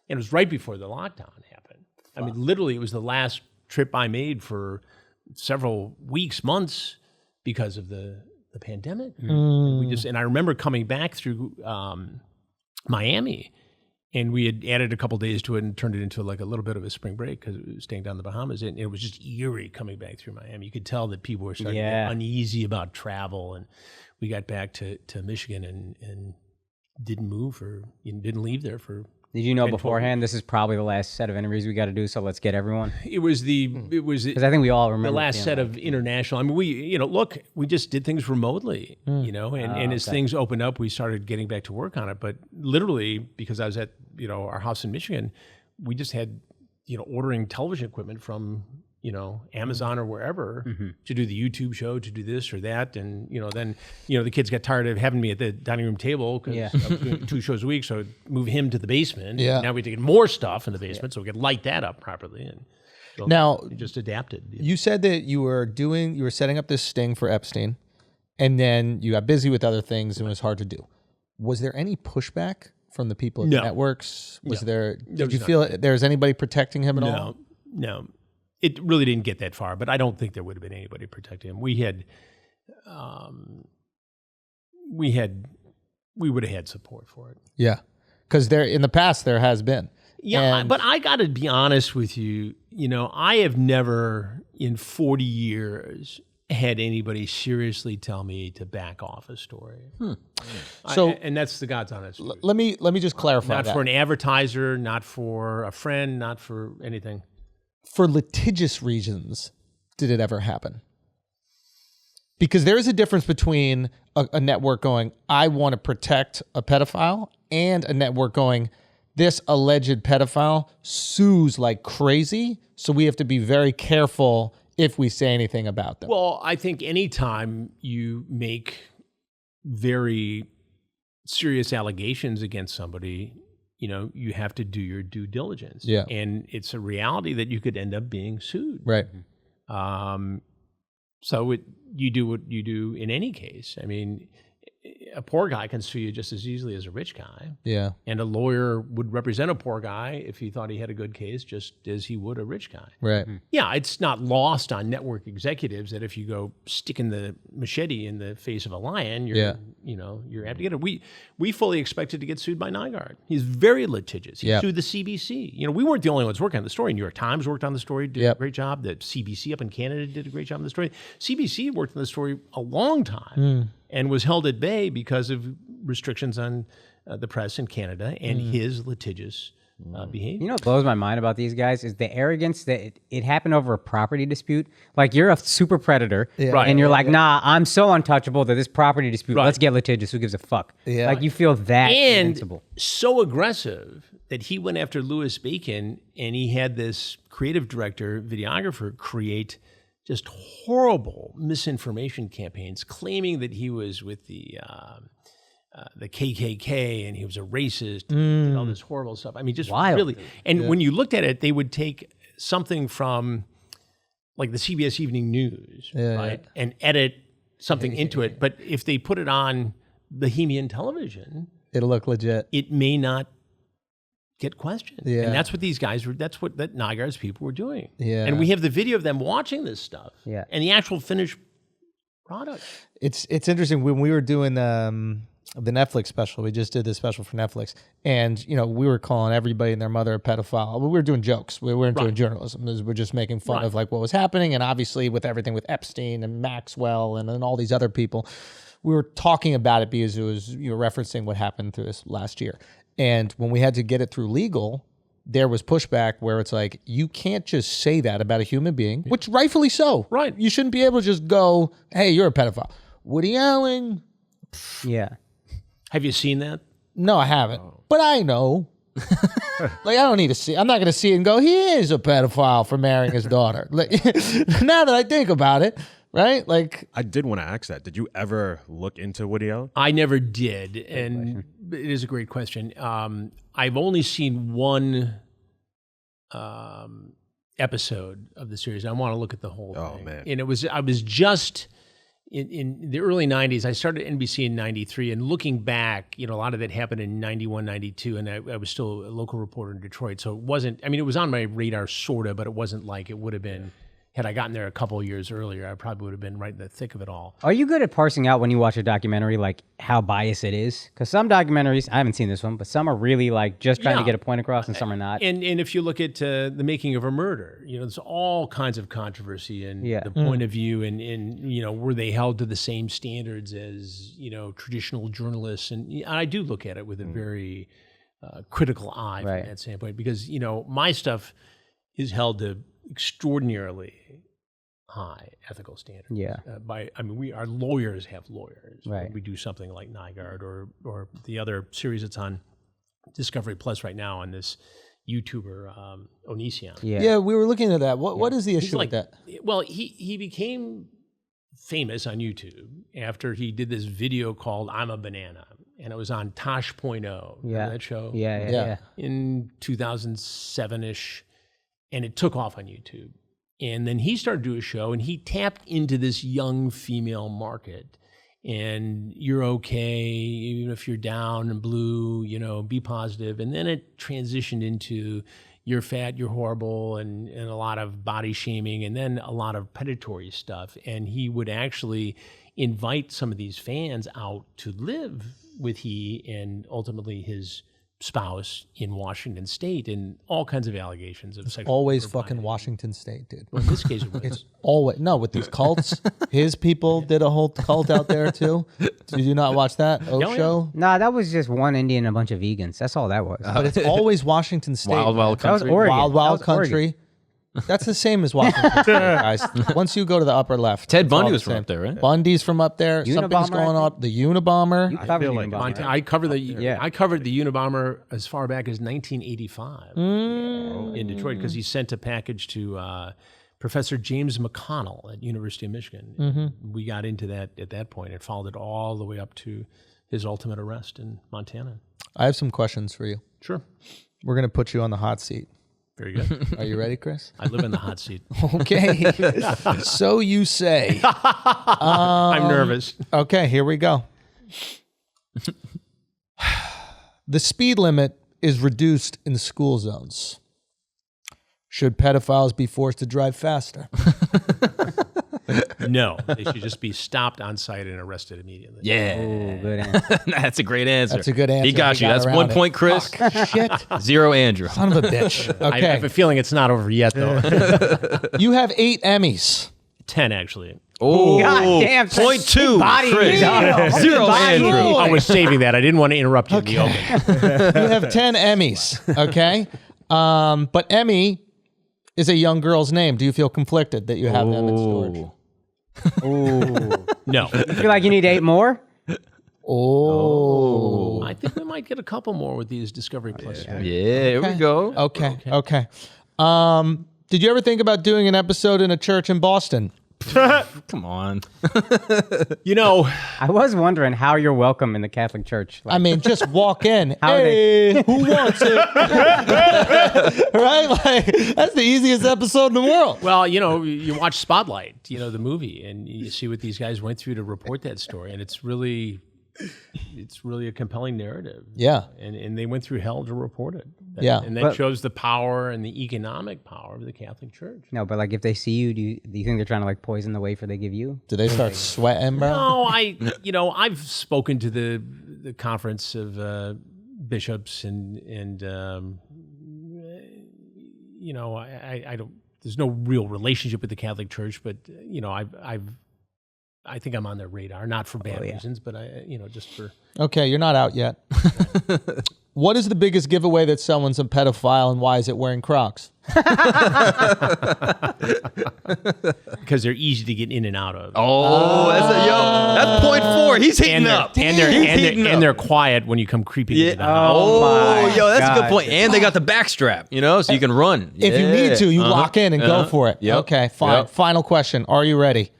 and it was right before the lockdown happened. I mean, literally, it was the last trip I made for several weeks, months, because of the pandemic. And I remember coming back through Miami, and we had added a couple days to it and turned it into like a little bit of a spring break because it was staying down in the Bahamas, and it was just eerie coming back through Miami. You could tell that people were starting to get uneasy about travel, and we got back to Michigan and didn't move or didn't leave there for. Did you know 10, 12 beforehand this is probably the last set of interviews we got to do? So let's get everyone. It was Because I think we all remember the last being set like, of international. I mean, we just did things remotely, and as things opened up, we started getting back to work on it. But literally, because I was at our house in Michigan, we just had ordering television equipment from Amazon or wherever to do the YouTube show, to do this or that, and then the kids got tired of having me at the dining room table because I was doing 2 shows a week, so I'd move him to the basement. Yeah. Now we had to get more stuff in the basement so we could light that up properly, and so Now, we just adapted. you said that you were setting up this sting for Epstein, and then you got busy with other things and it was hard to do. Was there any pushback from the people at the networks? Did you feel there's anybody protecting him at all? No. It really didn't get that far, but I don't think there would have been anybody protecting him. We would have had support for it. Yeah, because in the past there has been. Yeah, but I got to be honest with you. I have never in 40 years had anybody seriously tell me to back off a story. So, and that's the God's honest truth. let me just clarify Not that. for an advertiser, not for a friend, not for anything. For litigious reasons, did it ever happen? Because there is a difference between a network going, I want to protect a pedophile, and a network going, this alleged pedophile sues like crazy, so we have to be very careful if we say anything about them. Well, I think anytime you make very serious allegations against somebody, you have to do your due diligence. Yeah. And it's a reality that you could end up being sued. Right. So you do what you do in any case. I mean, a poor guy can sue you just as easily as a rich guy. Yeah. And a lawyer would represent a poor guy if he thought he had a good case, just as he would a rich guy. Right. Yeah, it's not lost on network executives that if you go sticking the machete in the face of a lion, you're apt to get it. We fully expected to get sued by Nygaard. He's very litigious. He sued the CBC. We weren't the only ones working on the story. New York Times worked on the story, did a great job. The CBC up in Canada did a great job on the story. CBC worked on the story a long time and was held at bay because of restrictions on the press in Canada and his litigious behavior. You know what blows my mind about these guys is the arrogance that it happened over a property dispute. Like, you're a super predator, and you're like, nah, I'm so untouchable that this property dispute, let's get litigious. Who gives a fuck? Yeah. Like, you feel that and invincible. so aggressive that he went after Louis Bacon, and he had this creative director, videographer, create just horrible misinformation campaigns, claiming that he was with the KKK and he was a racist and all this horrible stuff. I mean, just Wild. really. And when you looked at it, they would take something from like the CBS Evening News, right, and edit something into it. But if they put it on Bohemian television, It'll look legit. it may not get questioned. Yeah. And that's what these guys were, that Nygaard's people were doing. Yeah. And we have the video of them watching this stuff. Yeah. And the actual finished product. It's interesting when we were doing the Netflix special. We just did this special for Netflix, and we were calling everybody and their mother a pedophile. We were doing jokes. We weren't doing journalism. We're just making fun of like what was happening, and obviously with everything with Epstein and Maxwell and all these other people, we were talking about it because it was referencing what happened through this last year. And when we had to get it through legal, there was pushback where it's like, you can't just say that about a human being, which rightfully so. Right. You shouldn't be able to just go, hey, you're a pedophile. Woody Allen. Yeah. Have you seen that? No, I haven't. But I know. Like, I don't need to see. I'm not going to see it and go, he is a pedophile for marrying his daughter. Like, now that I think about it, right? Like, I did want to ask that. Did you ever look into Woody Allen? I never did. And it is a great question. I've only seen one episode of the series. I want to look at the whole thing. Man. And I was just in the early 90s. I started NBC in 93, and looking back, a lot of that happened in 91, 92, and I was still a local reporter in Detroit. So it wasn't, it was on my radar sort of, but it wasn't like it would have been. Had I gotten there a couple of years earlier, I probably would have been right in the thick of it all. Are you good at parsing out when you watch a documentary, like how biased it is? Because some documentaries, I haven't seen this one, but some are really like just trying to get a point across, and some are not. And if you look at The Making of a Murder, there's all kinds of controversy and the point of view, and were they held to the same standards as traditional journalists? And I do look at it with a very critical eye from that standpoint, because my stuff is held to extraordinarily high ethical standards. Yeah. Our lawyers have lawyers. Right. When we do something like Nygaard or the other series that's on Discovery Plus right now on this YouTuber Onision. yeah, we were looking at that. What is the issue with that? Well, he became famous on YouTube after he did this video called "I'm a Banana," and it was on Tosh.0. Remember that show? Yeah. In 2007-ish. And it took off on YouTube. And then he started to do a show, and he tapped into this young female market. And you're okay, even if you're down and blue, be positive. And then it transitioned into you're fat, you're horrible, and a lot of body shaming, and then a lot of predatory stuff. And he would actually invite some of these fans out to live with he and ultimately his spouse in Washington State, and all kinds of allegations of sexual Always propriety. fucking Washington State, dude. Well, in this case, it was. Always. No, with these cults. His people did a whole cult out there, too. Did you not watch that show? Nah, that was just one Indian and a bunch of vegans. That's all that was. But it's always Washington State. Wild, wild That was country. Oregon. Wild, That wild was country. Oregon. That's the same as Washington State, guys. Once you go to the upper left. Ted it's all Bundy the was from same. up there, right? Bundy's from up there. Something's Unabomber, going I on. The Unabomber. You covered feel the like Unabomber. I covered the Unabomber as far back as 1985 in Detroit, because he sent a package to Professor James McConnell at University of Michigan. We got into that at that point and followed it all the way up to his ultimate arrest in Montana. I have some questions for you. Sure. We're going to put you on the hot seat. Very good. Are you ready, Chris? I live in the hot seat. Okay. So you say. I'm nervous. Okay, here we go. The speed limit is reduced in school zones. Should pedophiles be forced to drive faster? No, they should just be stopped on site and arrested immediately. Yeah. Ooh, good answer. That's a great answer. That's a good answer. He got We you. got That's around 1 it. point, Chris. Fuck, shit. 0, Andrew. Son of a bitch. I Okay. have a feeling it's not over yet, though. You have 8 Emmys. 10, actually. Oh, God damn. 0.2, Body Chris. me. 0, Andrew. I was saving that. I didn't want to interrupt you in the open. You have 10 Emmys, okay? But Emmy is a young girl's name. Do you feel conflicted that you have Emmett George? No. You feel like you need 8 more? Oh. I think we might get a couple more with these Discovery Plus. Yeah, here we go. Okay. Did you ever think about doing an episode in a church in Boston? Come on. You know, I was wondering how you're welcome in the Catholic Church. I mean, just walk in. How Hey, who wants it? Right? Like, that's the easiest episode in the world. well, you know, you watch Spotlight, you know, the movie, and you see what these guys went through to report that story, and it's really a compelling narrative. Yeah. And they went through hell to report it. Yeah. And that shows the power and the economic power of the Catholic Church. no, but like if they see you, do you think they're trying to like poison the wafer they give you? Do they start sweating, bro? No, I've spoken to the conference of bishops and you know, I don't. There's no real relationship with the Catholic Church, but you know, I think I'm on their radar, not for bad reasons, but just for. Okay, you're not out yet. What is the biggest giveaway that someone's a pedophile, and why is it wearing Crocs? Because they're easy to get in and out of. Oh, that's 0.4. He's heating up. And they're quiet when you come creeping into the house. Oh, my yo, that's a God. good point. And they got the back strap, you know, so you can run. If you need to, you lock in and go for it. Yep. Okay, fine. Yep. Final question. Are you ready?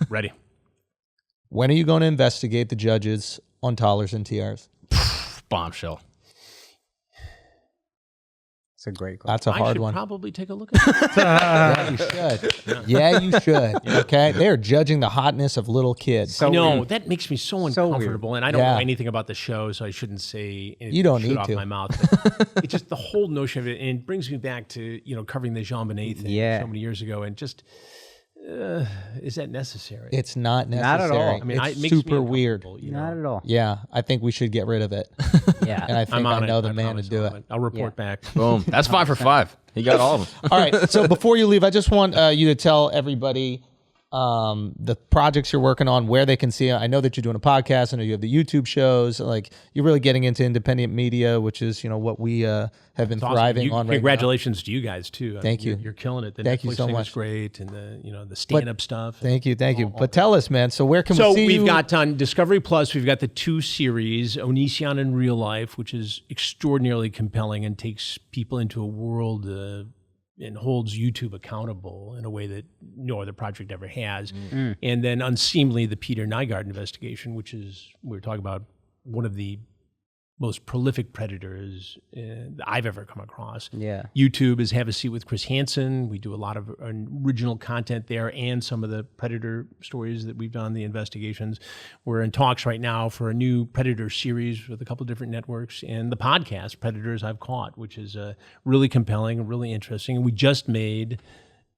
Ready. When are you going to investigate the judges on Tollers and TRs? Bombshell. It's a great question. That's a I hard should one. probably take a look at it. Yeah, you should. Yeah, you should. Okay, they're judging the hotness of little kids. So No, weird. that makes me so weird. uncomfortable, and I don't Yeah. know anything about the show, so I shouldn't say anything You don't shoot need off to. my mouth. But it's just the whole notion of it, and it brings me back to covering the Jean Bonnet thing Yeah. so many years ago, and just is that necessary? It's not Not at all. necessary. I mean, it's it makes me super weird. uncomfortable, Not at all. Yeah, I think we should get rid of it. Yeah. And I think I'm on I know it. the I man to promise do I'm on it. I'll report back. Boom. That's 5 for 5. He got all of them. All right. So before you leave, I just want you to tell everybody the projects you're working on, where they can see it. I know that you're doing a podcast. I know you have the YouTube shows. Like, you're really getting into independent media, which is what we have been Awesome. thriving on right now. Congratulations to you guys too. Thank you. You're killing it. The Thank Netflix you so thing much. was great, and the stand-up stuff. Thank you. But tell us, man. So where can we So see you? we've got on Discovery Plus, we've got the 2 series, Onision in Real Life, which is extraordinarily compelling and takes people into a world and holds YouTube accountable in a way that no other project ever has. And then Unseemly, the Peter Nygaard investigation, which is, we were talking about one of the most prolific predators I've ever come across. Yeah. YouTube is Have a Seat with Chris Hansen. We do a lot of original content there and some of the predator stories that we've done, the investigations. We're in talks right now for a new predator series with a couple of different networks, and the podcast, Predators I've Caught, which is really compelling and really interesting. And we just made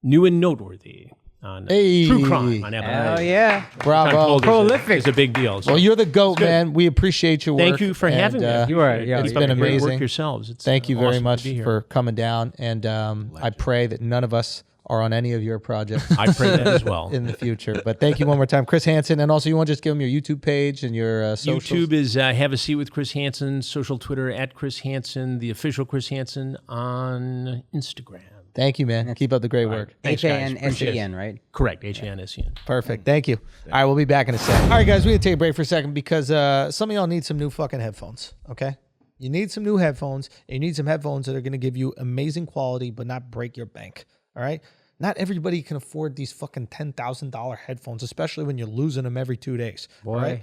New and Noteworthy on true crime on Apple. Oh yeah. Bravo. Prolific. It's a big deal. So Well, you're the GOAT, man. We appreciate your work. thank you for having me. You are. Yeah. It's Keep up been the great amazing. work yourselves. It's, Thank you very awesome to much be here. for coming down. And I pray that none of us are on any of your projects I pray that as well. in the future. But thank you one more time, Chris Hansen. And also, you want to just give them your YouTube page and your socials? YouTube is Have a Seat with Chris Hansen, social Twitter at Chris Hansen, the official Chris Hansen on Instagram. Thank you, man. Keep up the great work. Thanks, guys. Appreciate it. HANSEN, right? Correct, Hansen. Perfect. Thank you. All right, we'll be back in a second. All right, guys, we're going to take a break for a second because some of y'all need some new fucking headphones, okay? You need some new headphones, and you need some headphones that are going to give you amazing quality but not break your bank, all right? Not everybody can afford these fucking $10,000 headphones, especially when you're losing them every 2 days. Boy. Right?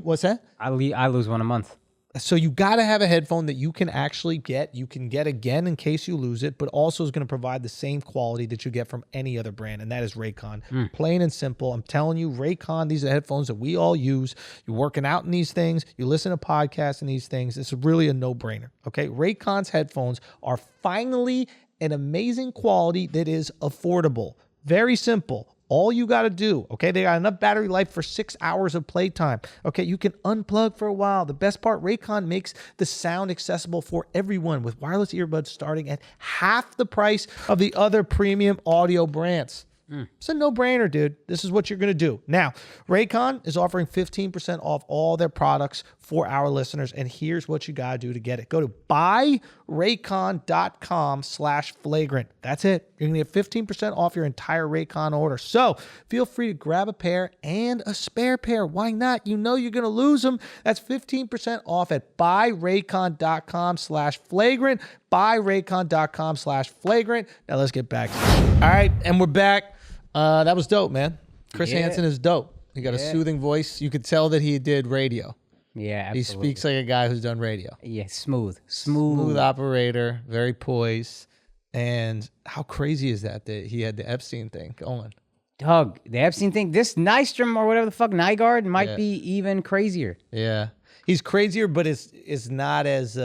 What's that? I lose one a month. So you got to have a headphone that you can actually get. You can get again in case you lose it, but also is going to provide the same quality that you get from any other brand, and that is Raycon. Plain and simple. I'm telling you, Raycon, these are headphones that we all use. You're working out in these things. You listen to podcasts in these things. It's really a no-brainer, okay? Raycon's headphones are finally an amazing quality that is affordable. Very simple. All you got to do, okay, they got enough battery life for 6 hours of playtime. Okay, you can unplug for a while. The best part, Raycon makes the sound accessible for everyone with wireless earbuds starting at half the price of the other premium audio brands. It's a no-brainer, dude. This is what you're going to do. Now, Raycon is offering 15% off all their products for our listeners, and here's what you got to do to get it. Go to buyraycon.com/flagrant. That's it. You're going to get 15% off your entire Raycon order. So feel free to grab a pair and a spare pair. Why not? You know you're going to lose them. That's 15% off at buyraycon.com/flagrant. Buyraycon.com/flagrant. Now let's get back to it. All right, and we're back. That was dope, man. Chris Hansen is dope. He got a soothing voice. You could tell that he did radio. Yeah, absolutely. He speaks like a guy who's done radio. Yeah, smooth. Smooth operator, very poised. And how crazy is that he had the Epstein thing going? Doug, the Epstein thing, this Nystrom or whatever the fuck, Nygaard might be even crazier. Yeah. He's crazier, but it's not as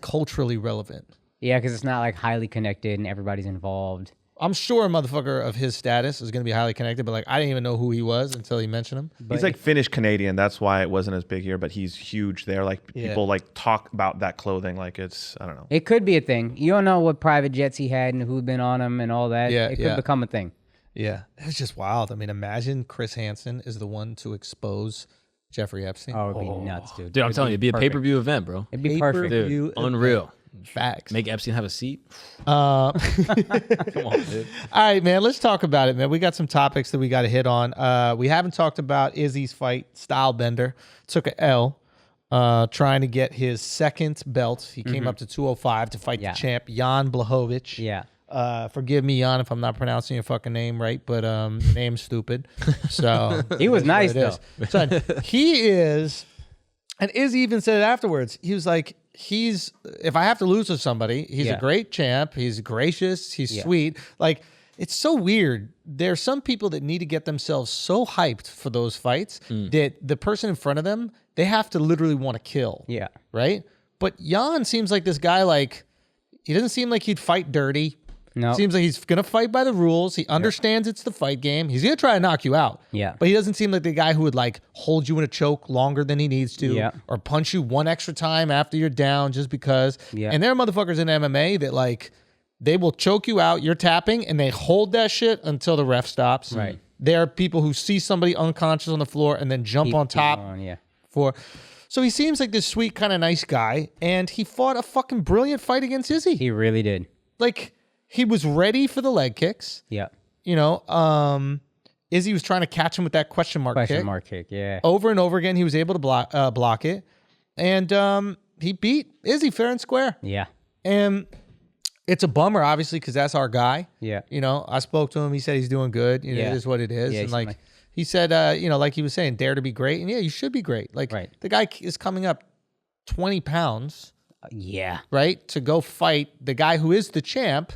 culturally relevant. Yeah, because it's not like highly connected and everybody's involved. I'm sure a motherfucker of his status is going to be highly connected, but like I didn't even know who he was until he mentioned him. He's like Finnish Canadian. That's why it wasn't as big here, but he's huge there. Like people like talk about that clothing like it's, I don't know. It could be a thing. You don't know what private jets he had and who'd been on them and all that. Yeah, it could become a thing. Yeah. It's just wild. I mean, imagine Chris Hansen is the one to expose Jeffrey Epstein. Oh, it'd be nuts, dude. Dude, I'm telling you, it'd be a pay-per-view event, bro. It'd be perfect. Dude, unreal. Facts. Make Epstein have a seat. Come on, dude. All right, man. Let's talk about it, man. We got some topics that we got to hit on. We haven't talked about Izzy's fight. Stylebender took a L, trying to get his second belt. He came up to 205 to fight the champ Jan Blachowicz. Yeah. Forgive me, Jan, if I'm not pronouncing your fucking name right, but name's stupid. So He was nice, though. Son, he is, and Izzy even said it afterwards. He was like, if I have to lose to somebody, he's a great champ. He's gracious. He's sweet. Like, it's so weird. There's some people that need to get themselves so hyped for those fights that the person in front of them, they have to literally want to kill. Yeah. Right? But Jan seems like this guy, like, he doesn't seem like he'd fight dirty. No. Seems like he's going to fight by the rules. He understands it's the fight game. He's going to try to knock you out. Yeah. But he doesn't seem like the guy who would like hold you in a choke longer than he needs to or punch you one extra time after you're down just because. Yeah. And there are motherfuckers in MMA that like, they will choke you out. You're tapping and they hold that shit until the ref stops. Right. There are people who see somebody unconscious on the floor and then jump on top So he seems like this sweet kind of nice guy, and he fought a fucking brilliant fight against Izzy. He really did. Like, he was ready for the leg kicks. Yeah. You know, Izzy was trying to catch him with that question mark kick. Yeah. Over and over again, he was able to block it. And he beat Izzy fair and square. Yeah. And it's a bummer, obviously, because that's our guy. Yeah. You know, I spoke to him. He said he's doing good. You know, it is what it is. Yeah, and like he said, you know, like he was saying, dare to be great. And yeah, you should be great. Like the guy is coming up 20 pounds. Yeah. Right? To go fight the guy who is the champ,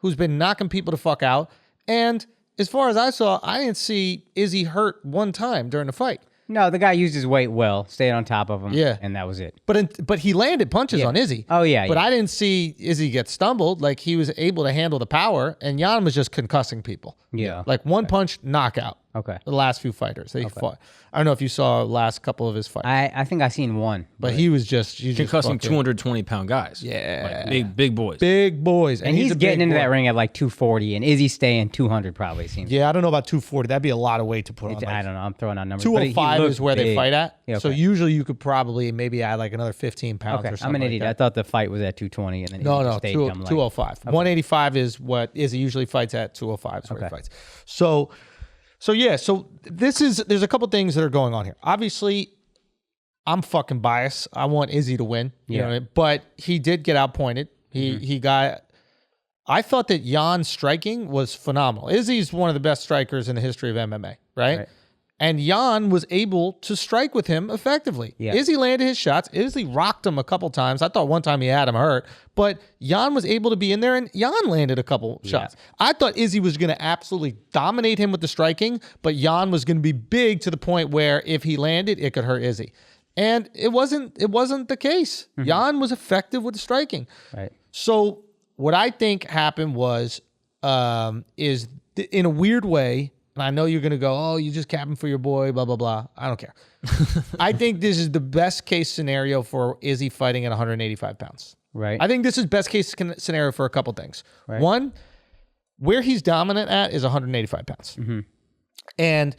who's been knocking people the fuck out. And as far as I saw, I didn't see Izzy hurt one time during the fight. No, the guy used his weight well, stayed on top of him, Yeah. and that was it. But he landed punches on Izzy. Oh, yeah. But I didn't see Izzy get stumbled. Like, he was able to handle the power, and Jan was just concussing people. Yeah. Like, one punch, knockout. Okay. The last few fighters they fought. I don't know if you saw the last couple of his fights. I think I seen one. But he was just... Concussing 220-pound guys. Yeah. Like big boys. Big boys. And he's a getting big into boy. that ring at like 240, and Izzy's staying 200 probably. Seems. Yeah, I don't know about 240. That'd be a lot of weight to put on. Like, I don't know. I'm throwing out numbers. 205 is where they fight at. Yeah, okay. So usually you could probably maybe add like another 15 pounds or something. I'm an idiot. Like I thought the fight was at 220, and then No, stayed 205. 185 is what Izzy usually fights at. 205 is where he fights. So there's a couple things that are going on here. Obviously, I'm fucking biased. I want Izzy to win. You know what I mean? But he did get outpointed. He got I thought that Jan's striking was phenomenal. Izzy's one of the best strikers in the history of MMA, right? And Jan was able to strike with him effectively. Yeah. Izzy landed his shots. Izzy rocked him a couple times. I thought one time he had him hurt, but Jan was able to be in there, and Jan landed a couple shots. I thought Izzy was going to absolutely dominate him with the striking, but Jan was going to be big to the point where if he landed, it could hurt Izzy. And it wasn't the case. Jan was effective with the striking. Right. So what I think happened was, is in a weird way, and I know you're going to go, oh, you just capping for your boy, blah, blah, blah. I don't care. I think this is the best case scenario for Izzy fighting at 185 pounds. Right. I think this is best case scenario for a couple things. Right. One, where he's dominant at is 185 pounds. And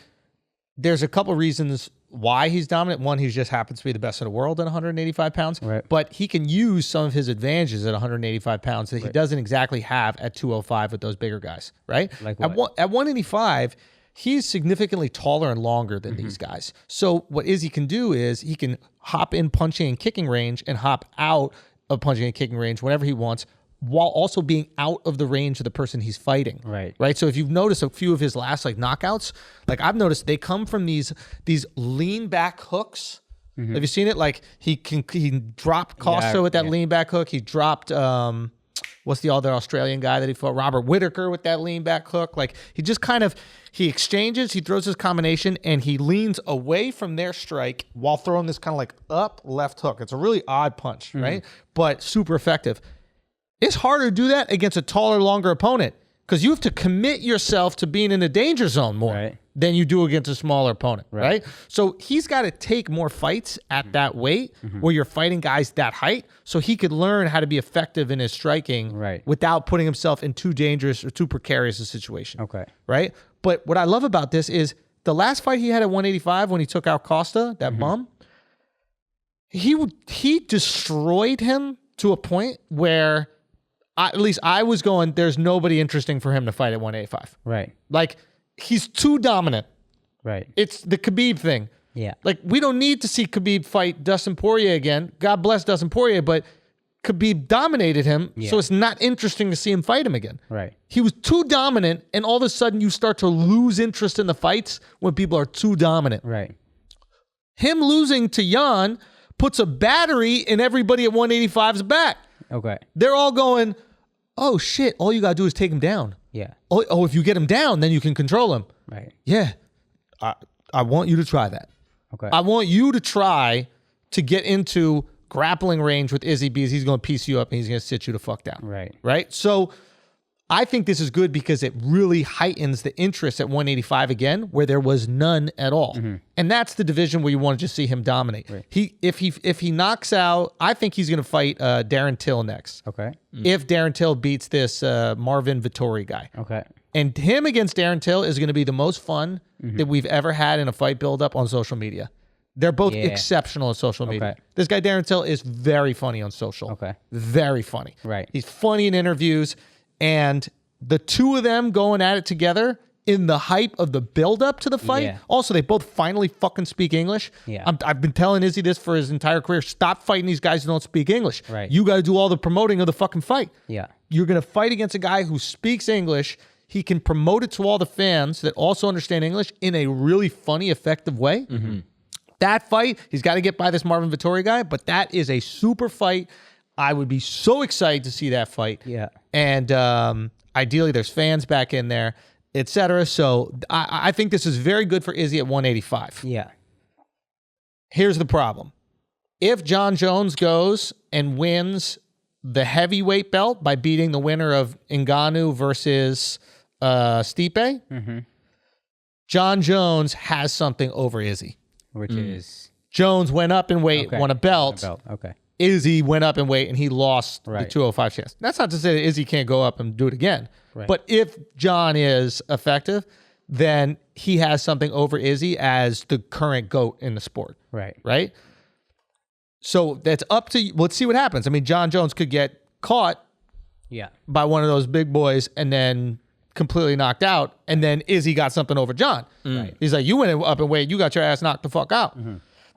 there's a couple reasons why he's dominant. One, he just happens to be the best in the world at 185 pounds. Right. But he can use some of his advantages at 185 pounds that he doesn't exactly have at 205 with those bigger guys, right? Like at 185, he's significantly taller and longer than these guys. So what Izzy can do is he can hop in punching and kicking range and hop out of punching and kicking range whenever he wants, while also being out of the range of the person he's fighting. Right. So if you've noticed a few of his last knockouts, I've noticed they come from these lean back hooks. Have you seen it? Like he dropped Costa with that lean back hook. He dropped what's the other Australian guy that he fought? Robert Whittaker with that lean back hook. Like he just he exchanges, he throws his combination, and he leans away from their strike while throwing this kind of up left hook. It's a really odd punch, right? But super effective. It's harder to do that against a taller, longer opponent because you have to commit yourself to being in a danger zone more than you do against a smaller opponent, right? So he's got to take more fights at that weight where you're fighting guys that height so he could learn how to be effective in his striking without putting himself in too dangerous or too precarious a situation. Right? But what I love about this is the last fight he had at 185 when he took out Costa, that bum, he destroyed him to a point where at least I was going, there's nobody interesting for him to fight at 185. Right. Like, he's too dominant. Right. It's the Khabib thing. Yeah. Like, we don't need to see Khabib fight Dustin Poirier again. God bless Dustin Poirier, but Khabib dominated him, so it's not interesting to see him fight him again. Right. He was too dominant, and all of a sudden you start to lose interest in the fights when people are too dominant. Right. Him losing to Jan puts a battery in everybody at 185's back. Okay. They're all going, oh shit, all you gotta do is take him down. Yeah. Oh, if you get him down, then you can control him. Right. Yeah. I want you to try that. Okay. I want you to try to get into grappling range with Izzy because he's going to piece you up and he's going to sit you the fuck down. Right. Right? So I think this is good because it really heightens the interest at 185 again, where there was none at all. And that's the division where you want to just see him dominate. Right. If he knocks out, I think he's going to fight Darren Till next. Okay. If Darren Till beats this Marvin Vittori guy. Okay. And him against Darren Till is going to be the most fun that we've ever had in a fight build-up on social media. They're both exceptional on social media. This guy, Darren Till, is very funny on social. Okay. Very funny. Right. He's funny in interviews. And the two of them going at it together in the hype of the build-up to the fight. Yeah. Also, they both finally fucking speak English. Yeah. I've been telling Izzy this for his entire career. Stop fighting these guys who don't speak English. Right. You got to do all the promoting of the fucking fight. Yeah. You're going to fight against a guy who speaks English. He can promote it to all the fans that also understand English in a really funny, effective way. That fight, he's got to get by this Marvin Vittori guy, but that is a super fight. I would be so excited to see that fight. Yeah. And ideally, there's fans back in there, etc. So I think this is very good for Izzy at 185. Yeah. Here's the problem. If John Jones goes and wins the heavyweight belt by beating the winner of Ngannou versus Stipe, John Jones has something over Izzy. Which is Jones went up in weight, won a belt. Okay. Izzy went up in weight and he lost the Right. 205 chance. That's not to say that Izzy can't go up and do it again. Right. But if John is effective, then he has something over Izzy as the current GOAT in the sport. Right. Right? So that's up to you. Let's see what happens. I mean, John Jones could get caught Yeah. by one of those big boys and then completely knocked out, and then Izzy got something over John. Right. He's like, you went up in weight, you got your ass knocked the fuck out.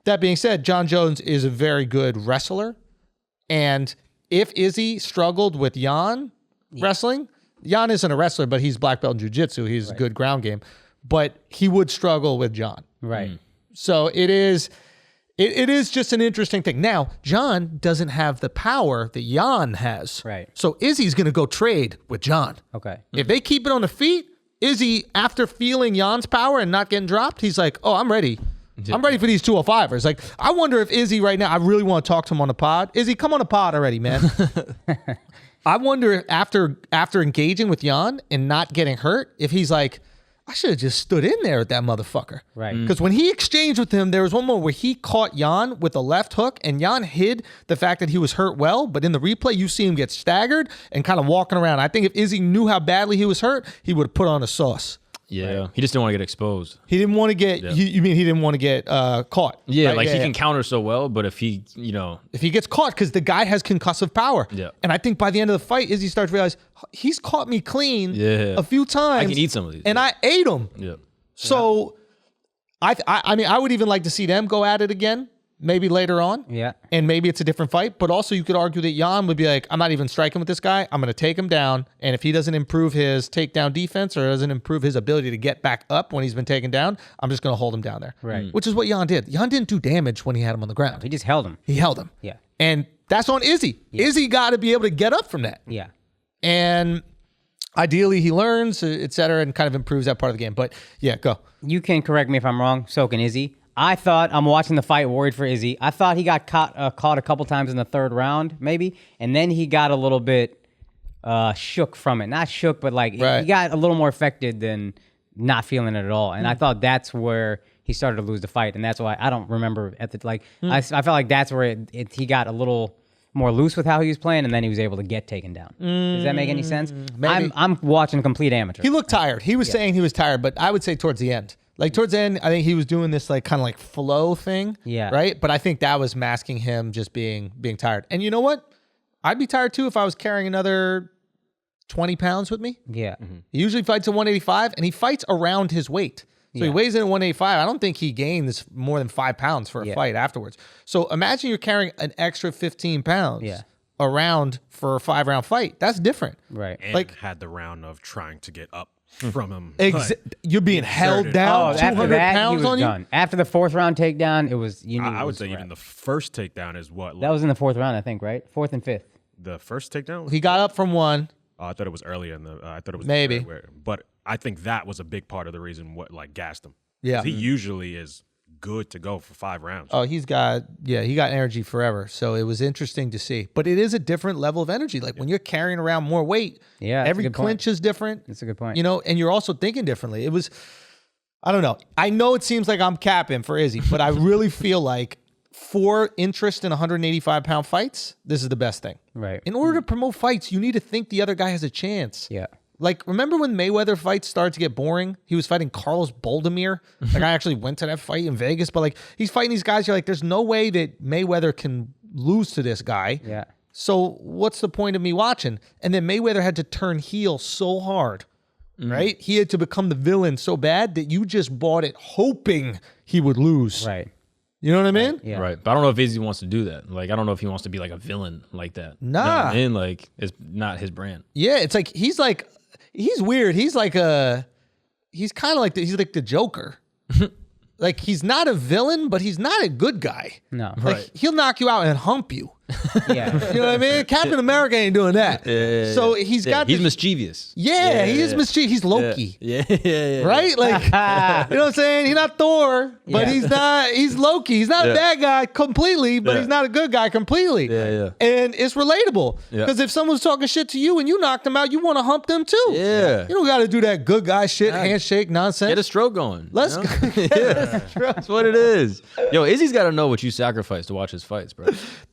That being said, John Jones is a very good wrestler, and if Izzy struggled with Jan, wrestling. Jan isn't a wrestler, but he's black belt in jiu-jitsu. He's a good ground game. But he would struggle with John. Right. So it is just an interesting thing. Now, John doesn't have the power that Jan has. Right. So Izzy's going to go trade with John. Okay. If they keep it on the feet, Izzy, after feeling Jan's power and not getting dropped, he's like, oh, I'm ready. I'm ready for these 205ers. Like, I wonder if Izzy right now, I really want to talk to him on the pod. Izzy, come on the pod already, man. I wonder if after engaging with Jan and not getting hurt, if he's like, I should have just stood in there with that motherfucker. Right. Because when he exchanged with him, there was one moment where he caught Jan with a left hook, and Jan hid the fact that he was hurt well, but in the replay, you see him get staggered and kind of walking around. I think if Izzy knew how badly he was hurt, he would have put on a sauce. Yeah, right. He just didn't want to get exposed. He didn't want to get. Yeah. You mean he didn't want to get caught? Yeah, right? like he can counter so well, but if he, if he gets caught, because the guy has concussive power. Yeah. And I think by the end of the fight, Izzy starts to realize he's caught me clean. a few times. I can eat some of these, and I ate them. Yeah. So, I mean, I would even like to see them go at it again. Maybe later on. Yeah. And maybe it's a different fight. But also you could argue that Jan would be like, I'm not even striking with this guy. I'm going to take him down. And if he doesn't improve his takedown defense or doesn't improve his ability to get back up when he's been taken down, I'm just going to hold him down there. Right. Which is what Jan did. Jan didn't do damage when he had him on the ground. He just held him. He held him. Yeah. And that's on Izzy. Yeah. Izzy got to be able to get up from that. Yeah. And ideally he learns, et cetera, and kind of improves that part of the game. But yeah, go. You can correct me if I'm wrong. So can Izzy. I thought, I'm watching the fight, worried for Izzy. I thought he got caught a couple times in the third round, maybe, and then he got a little bit shook from it. Not shook, but like he got a little more affected than not feeling it at all. And I thought that's where he started to lose the fight, and that's why I don't remember at the I felt like that's where he got a little more loose with how he was playing, and then he was able to get taken down. Does that make any sense? I'm watching complete amateur. He looked tired. He was saying he was tired, but I would say towards the end. Like towards the end, I think he was doing this like kind of like flow thing. Yeah. Right. But I think that was masking him just being tired. And you know what? I'd be tired too if I was carrying another 20 pounds with me. Yeah. Mm-hmm. He usually fights at 185 and he fights around his weight. So he weighs in at 185. I don't think he gains more than 5 pounds for a fight afterwards. So imagine you're carrying an extra 15 pounds around for a 5-round fight. That's different. Right. And like had the round of trying to get up from him. You're being held down. 200 pounds he was on done. you. After the fourth round takedown, it was. I would say even the first takedown is what. That was in the fourth round, I think, right? Fourth and fifth. The first takedown. He got up from one. I thought it was earlier in the. I thought it was maybe, but I think that was a big part of the reason what like gassed him. Yeah, he usually is good to go for 5 rounds. Oh, he got energy forever. So it was interesting to see. But it is a different level of energy. Like when you're carrying around more weight, every clinch is different. That's a good point. And you're also thinking differently. It was, I don't know. I know it seems like I'm capping for Izzy, but I really feel like for interest in 185-pound fights, this is the best thing. Right. In order to promote fights, you need to think the other guy has a chance. Yeah. Like, remember when Mayweather fights started to get boring? He was fighting Carlos Boldemir. Like, I actually went to that fight in Vegas, but like, he's fighting these guys. You're like, there's no way that Mayweather can lose to this guy. Yeah. So what's the point of me watching? And then Mayweather had to turn heel so hard, right? He had to become the villain so bad that you just bought it hoping he would lose. Right. You know what I mean? Yeah. Right. But I don't know if Izzy wants to do that. Like, I don't know if he wants to be like a villain like that. Nah. You know what I mean? Like, it's not his brand. Yeah, it's like he's weird. He's like he's the Joker. Like he's not a villain, but he's not a good guy. No. Like he'll knock you out and hump you. Yeah. You know what I mean? Captain America ain't doing that. So he's got he's mischievous. Yeah, he is mischievous. He's Loki. Yeah. Right? Like, you know what I'm saying? He's not Thor, but he's Loki. He's not a bad guy completely, but he's not a good guy completely. Yeah. And it's relatable. Because if someone's talking shit to you and you knock them out, you want to hump them too. Yeah. You don't got to do that good guy shit, handshake nonsense. Get a stroke going. Let's go. That's what it is. Yo, Izzy's got to know what you sacrifice to watch his fights, bro.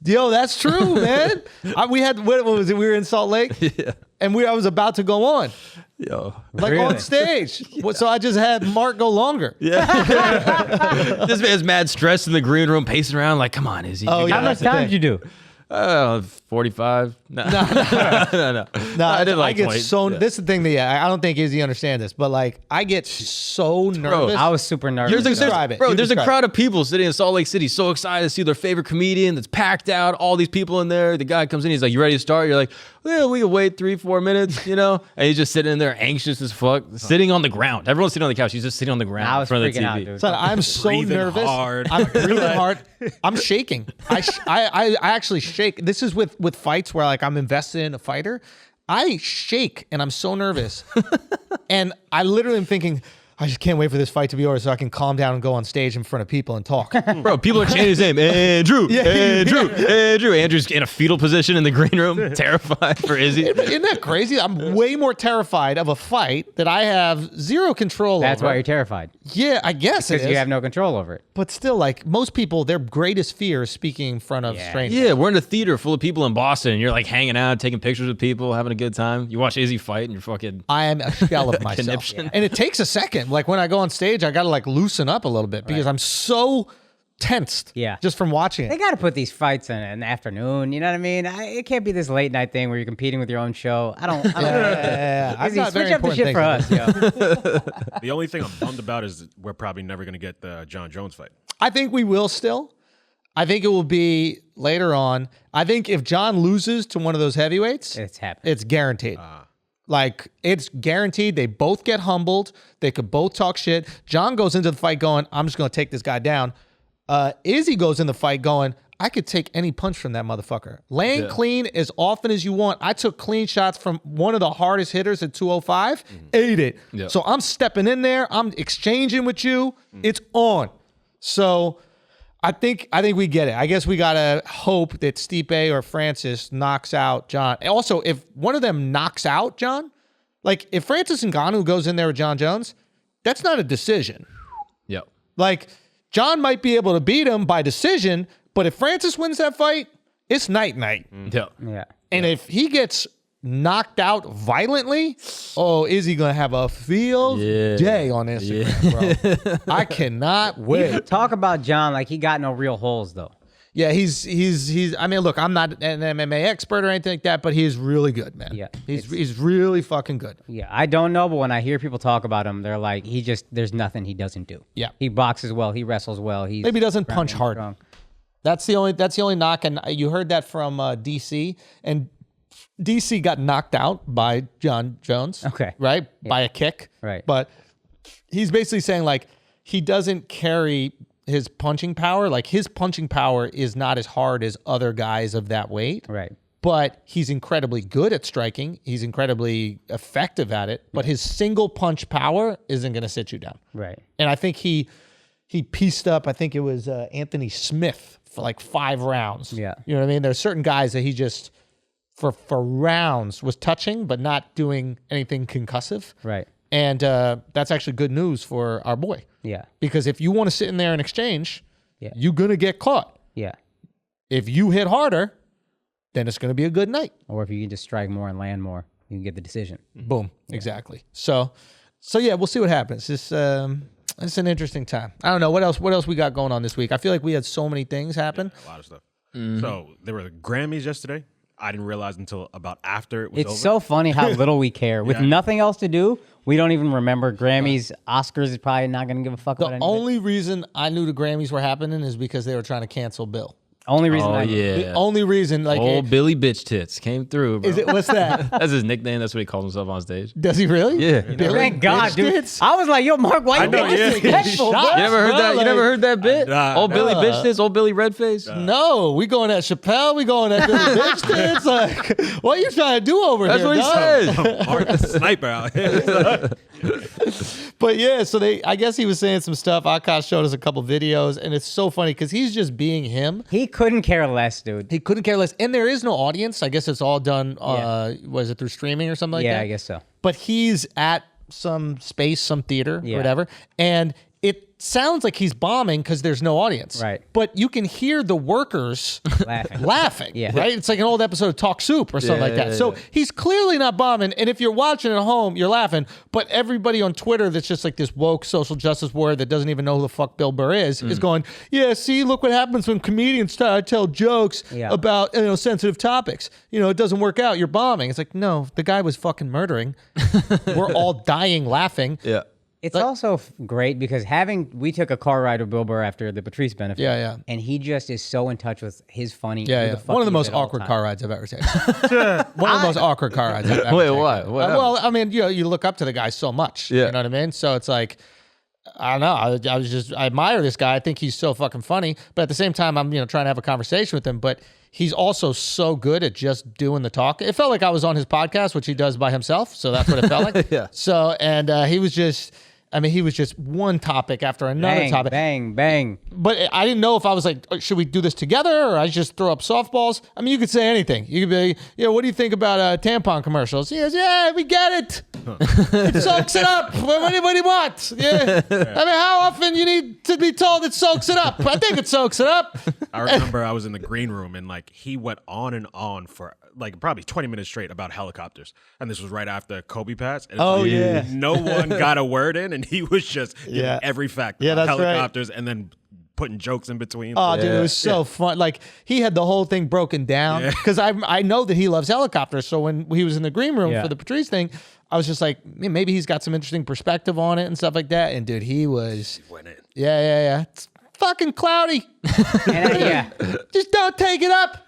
Yo, that's true, man. We had, what was it? We were in Salt Lake, and I was about to go on, Yo, like on stage. So I just had Mark go longer. This man's mad stressed in the green room, pacing around like, come on, Izzy. Oh, yeah. How much time did you do? 45. No. No. I did like get 20. so. Yeah. This is the thing that I don't think Izzy understands this, but like I get so nervous. I was super nervous. Describe it. You There's a describe crowd of people sitting in Salt Lake City, so excited to see their favorite comedian that's packed out, all these people in there. The guy comes in, he's like, "You ready to start?" You're like, "Well, we can wait 3-4 minutes," you know? And he's just sitting in there anxious as fuck, sitting on the ground. Everyone's sitting on the couch. He's just sitting on the ground I in was front of the freaking TV. out, dude. Son, I'm so Breathing nervous. hard. I'm breathing hard. I'm shaking. I actually shake. This is with fights where like I'm invested in a fighter. I shake and I'm so nervous. And I literally am thinking, I just can't wait for this fight to be over so I can calm down and go on stage in front of people and talk. Bro, people are chanting his name. Andrew. Andrew's in a fetal position in the green room, terrified for Izzy. Isn't that crazy? I'm way more terrified of a fight that I have zero control over. That's why you're terrified. Yeah, I guess it Because is. you have no control over it. But still, like most people, their greatest fear is speaking in front of strangers. Yeah, we're in a theater full of people in Boston, and you're like hanging out, taking pictures with people, having a good time. You watch Izzy fight, and you're fucking... I am a shell of myself. Conniption. And it takes a second. Like when I go on stage, I got to like loosen up a little bit because I'm so tensed just from watching They it. got to put these fights in the afternoon. You know what I mean? It can't be this late night thing where you're competing with your own show. I don't. I've Izzy, got switch very up the important shit things for to us, do. yo. The only thing I'm bummed about is we're probably never going to get the John Jones fight. I think we will still. I think it will be later on. I think if John loses to one of those heavyweights, It's happening. it's guaranteed. Like, it's guaranteed. They both get humbled. They could both talk shit. John goes into the fight going, I'm just going to take this guy down. Izzy goes in the fight going, I could take any punch from that motherfucker. Laying clean as often as you want. I took clean shots from one of the hardest hitters at 205, ate it. Yeah. So I'm stepping in there. I'm exchanging with you. It's on. So I think we get it. I guess we got to hope that Stipe or Francis knocks out John. Also, if one of them knocks out John, like if Francis Ngannou goes in there with John Jones, that's not a decision. Yep. Like John might be able to beat him by decision, but if Francis wins that fight, it's night-night. Yep. Yeah. And if he gets knocked out violently, oh, is he gonna have a field day on Instagram, bro? I cannot wait. Talk about John like he got no real holes though. Yeah, he's. I mean, look, I'm not an MMA expert or anything like that, but he's really good, man. Yeah, he's really fucking good. Yeah, I don't know, but when I hear people talk about him, they're like, there's nothing he doesn't do. Yeah. He boxes well, he wrestles well. He's Maybe he doesn't punch grounded hard. strong. That's the only knock, and you heard that from DC, and DC got knocked out by John Jones. Okay. Right? By a kick. Right. But he's basically saying like he doesn't carry his punching power. Like his punching power is not as hard as other guys of that weight. Right. But he's incredibly good at striking. He's incredibly effective at it. But his single punch power isn't going to sit you down. Right. And I think he pieced up, I think it was Anthony Smith for like 5 rounds. Yeah. You know what I mean? There's certain guys that he just, for rounds, was touching, but not doing anything concussive. Right. And that's actually good news for our boy. Yeah. Because if you want to sit in there and exchange, Yeah. you're going to get caught. Yeah. If you hit harder, then it's going to be a good night. Or if you can just strike more and land more, you can get the decision. Boom. Exactly. So yeah, we'll see what happens. It's an interesting time. I don't know what else we got going on this week. I feel like we had so many things happen. A lot of stuff. So there were the Grammys yesterday. I didn't realize until about after it was It's over. so funny how little we care. With nothing else to do, we don't even remember Grammys. Oscars is probably not going to give a fuck about The anything. only reason I knew the Grammys were happening is because they were trying to cancel Bill. Only reason Oh, I knew. The yeah. only reason, like, Old Billy Bitch Tits came through, bro. is it? What's that? That's his nickname. That's what he calls himself on stage. Does he really? Yeah. Billy Thank God, Bitch dude. Tits? I was like, yo, Mark, why you know, being yeah. disrespectful, Shots, bro? You never heard bro, that? You never heard that bit? Old Billy nah. Bitch Tits, old Billy Redface. No, we going at Chappelle. We going at Billy Bitch Tits. Like, what are you trying to do over That's here? what he dog? said. Mark the sniper out here. But yeah, so I guess he was saying some stuff. Akaash showed us a couple videos, and it's so funny because he's just being him. He couldn't care less, dude. He couldn't care less, and there is no audience. I guess it's all done. Was it through streaming or something like that? Yeah, I guess so. But he's at some space, some theater, Yeah. whatever, and it sounds like he's bombing because there's no audience. Right. But you can hear the workers laughing. Yeah. Right? It's like an old episode of Talk Soup or something like that. So he's clearly not bombing. And if you're watching at home, you're laughing. But everybody on Twitter that's just like this woke social justice warrior that doesn't even know who the fuck Bill Burr is going, yeah, see, look what happens when comedians tell jokes about sensitive topics. It doesn't work out. You're bombing. It's like, no, the guy was fucking murdering. We're all dying laughing. Yeah. It's also great because we took a car ride with Bill Burr after the Patrice benefit. Yeah. And he just is so in touch with his funny. Yeah. One of the most awkward car rides I've ever taken. One of the most awkward car rides I've ever taken. Wait, what? Well, I mean, you look up to the guy so much. Yeah. You know what I mean? So it's like, I don't know. I admire this guy. I think he's so fucking funny. But at the same time, I'm trying to have a conversation with him. But he's also so good at just doing the talk. It felt like I was on his podcast, which he does by himself. So that's what it felt like. Yeah. So, and he was just one topic after another topic. Bang, bang. But I didn't know if I was like, should we do this together or I just throw up softballs? I mean, you could say anything. You could be, what do you think about tampon commercials? He goes, yeah, we get it. It soaks it up. What do you want? Yeah. I mean, how often you need to be told it soaks it up? I think it soaks it up. I remember I was in the green room and he went on and on for probably 20 minutes straight about helicopters. And this was right after Kobe passed. And no one got a word in, and he was just giving every fact about helicopters and then putting jokes in between. Oh, dude, it was so fun. Like, he had the whole thing broken down because I know that he loves helicopters. So when he was in the green room for the Patrice thing, I was just like, maybe he's got some interesting perspective on it and stuff like that. And dude, he went in. Yeah. It's fucking cloudy. Just don't take it up.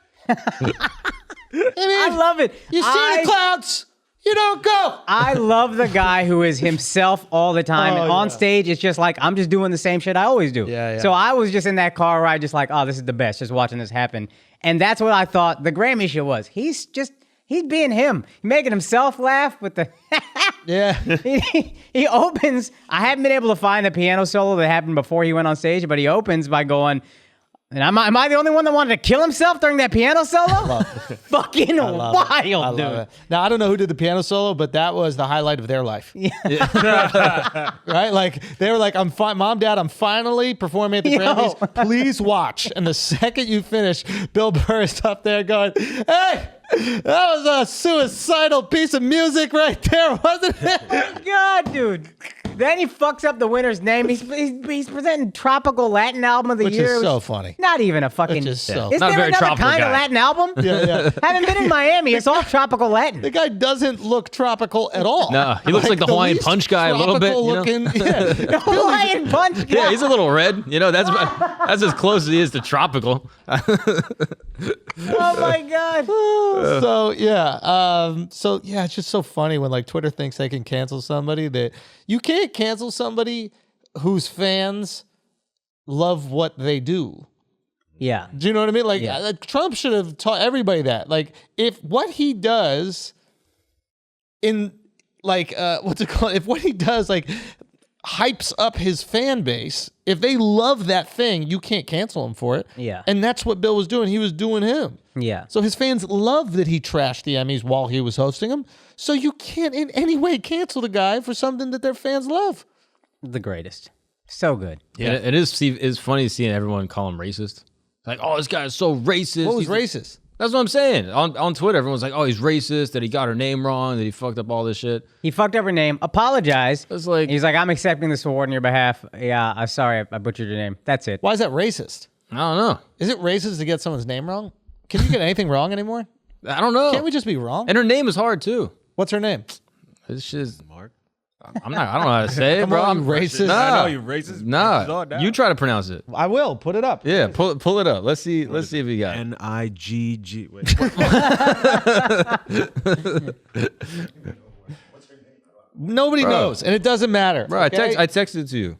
I love it. You see the clouds. You don't go. I love the guy who is himself all the time. And on stage, it's just like, I'm just doing the same shit I always do. Yeah. So I was just in that car ride, just like, oh, this is the best, just watching this happen. And that's what I thought the Grammy shit was. He's being him. He's making himself laugh with the... Yeah. He opens... I haven't been able to find the piano solo that happened before he went on stage, but he opens by going... And am I the only one that wanted to kill himself during that piano solo? Fucking wild, dude. It. Now, I don't know who did the piano solo, but that was the highlight of their life. Yeah. Right? Like, they were like, Mom, Dad, I'm finally performing at the Grammys. Please watch. And the second you finish, Bill Burr is up there going, hey, that was a suicidal piece of music right there, wasn't it? Oh my God, dude. Then he fucks up the winner's name. He's presenting Tropical Latin Album of the Which Year. Is so funny. Not even a fucking... Which is so... Is Not there a very another tropical kind guy. of Latin album? Yeah. Haven't been in Miami. It's all tropical Latin. The guy doesn't look tropical at all. No, he looks like the Hawaiian least Punch guy a little bit. Looking, The Hawaiian Punch guy. Yeah, he's a little red. That's as close as he is to tropical. Oh my God. It's just so funny when Twitter thinks they can cancel somebody that you can't cancel somebody whose fans love what they do. Yeah. Do you know what I mean? Trump should have taught everybody that. If what he does if what he does hypes up his fan base, if they love that thing, you can't cancel him for it. Yeah. And that's what Bill was doing. He was doing him. Yeah. So his fans love that he trashed the Emmys while he was hosting them. So you can't in any way cancel the guy for something that their fans love. The greatest. So good. Yeah, it is funny seeing everyone call him racist. Like, oh, this guy is so racist. What was racist? That's what I'm saying. On Twitter, everyone's like, oh, he's racist, that he got her name wrong, that he fucked up all this shit. He fucked up her name, apologized. It's like... He's like, I'm accepting this award on your behalf. Yeah, I'm sorry, I butchered your name. That's it. Why is that racist? I don't know. Is it racist to get someone's name wrong? Can you get anything wrong anymore? I don't know. Can't we just be wrong? And her name is hard, too. What's her name? This shit is... Mark. I don't know how to say it, Come bro. on, you racist. Nah. I know you racist. Nah. You try to pronounce it. I will. Put it up. Yeah, pull it up. Let's see if you got it. Nigg. Wait. Nobody knows, and it doesn't matter. Bro, okay? I texted it to you.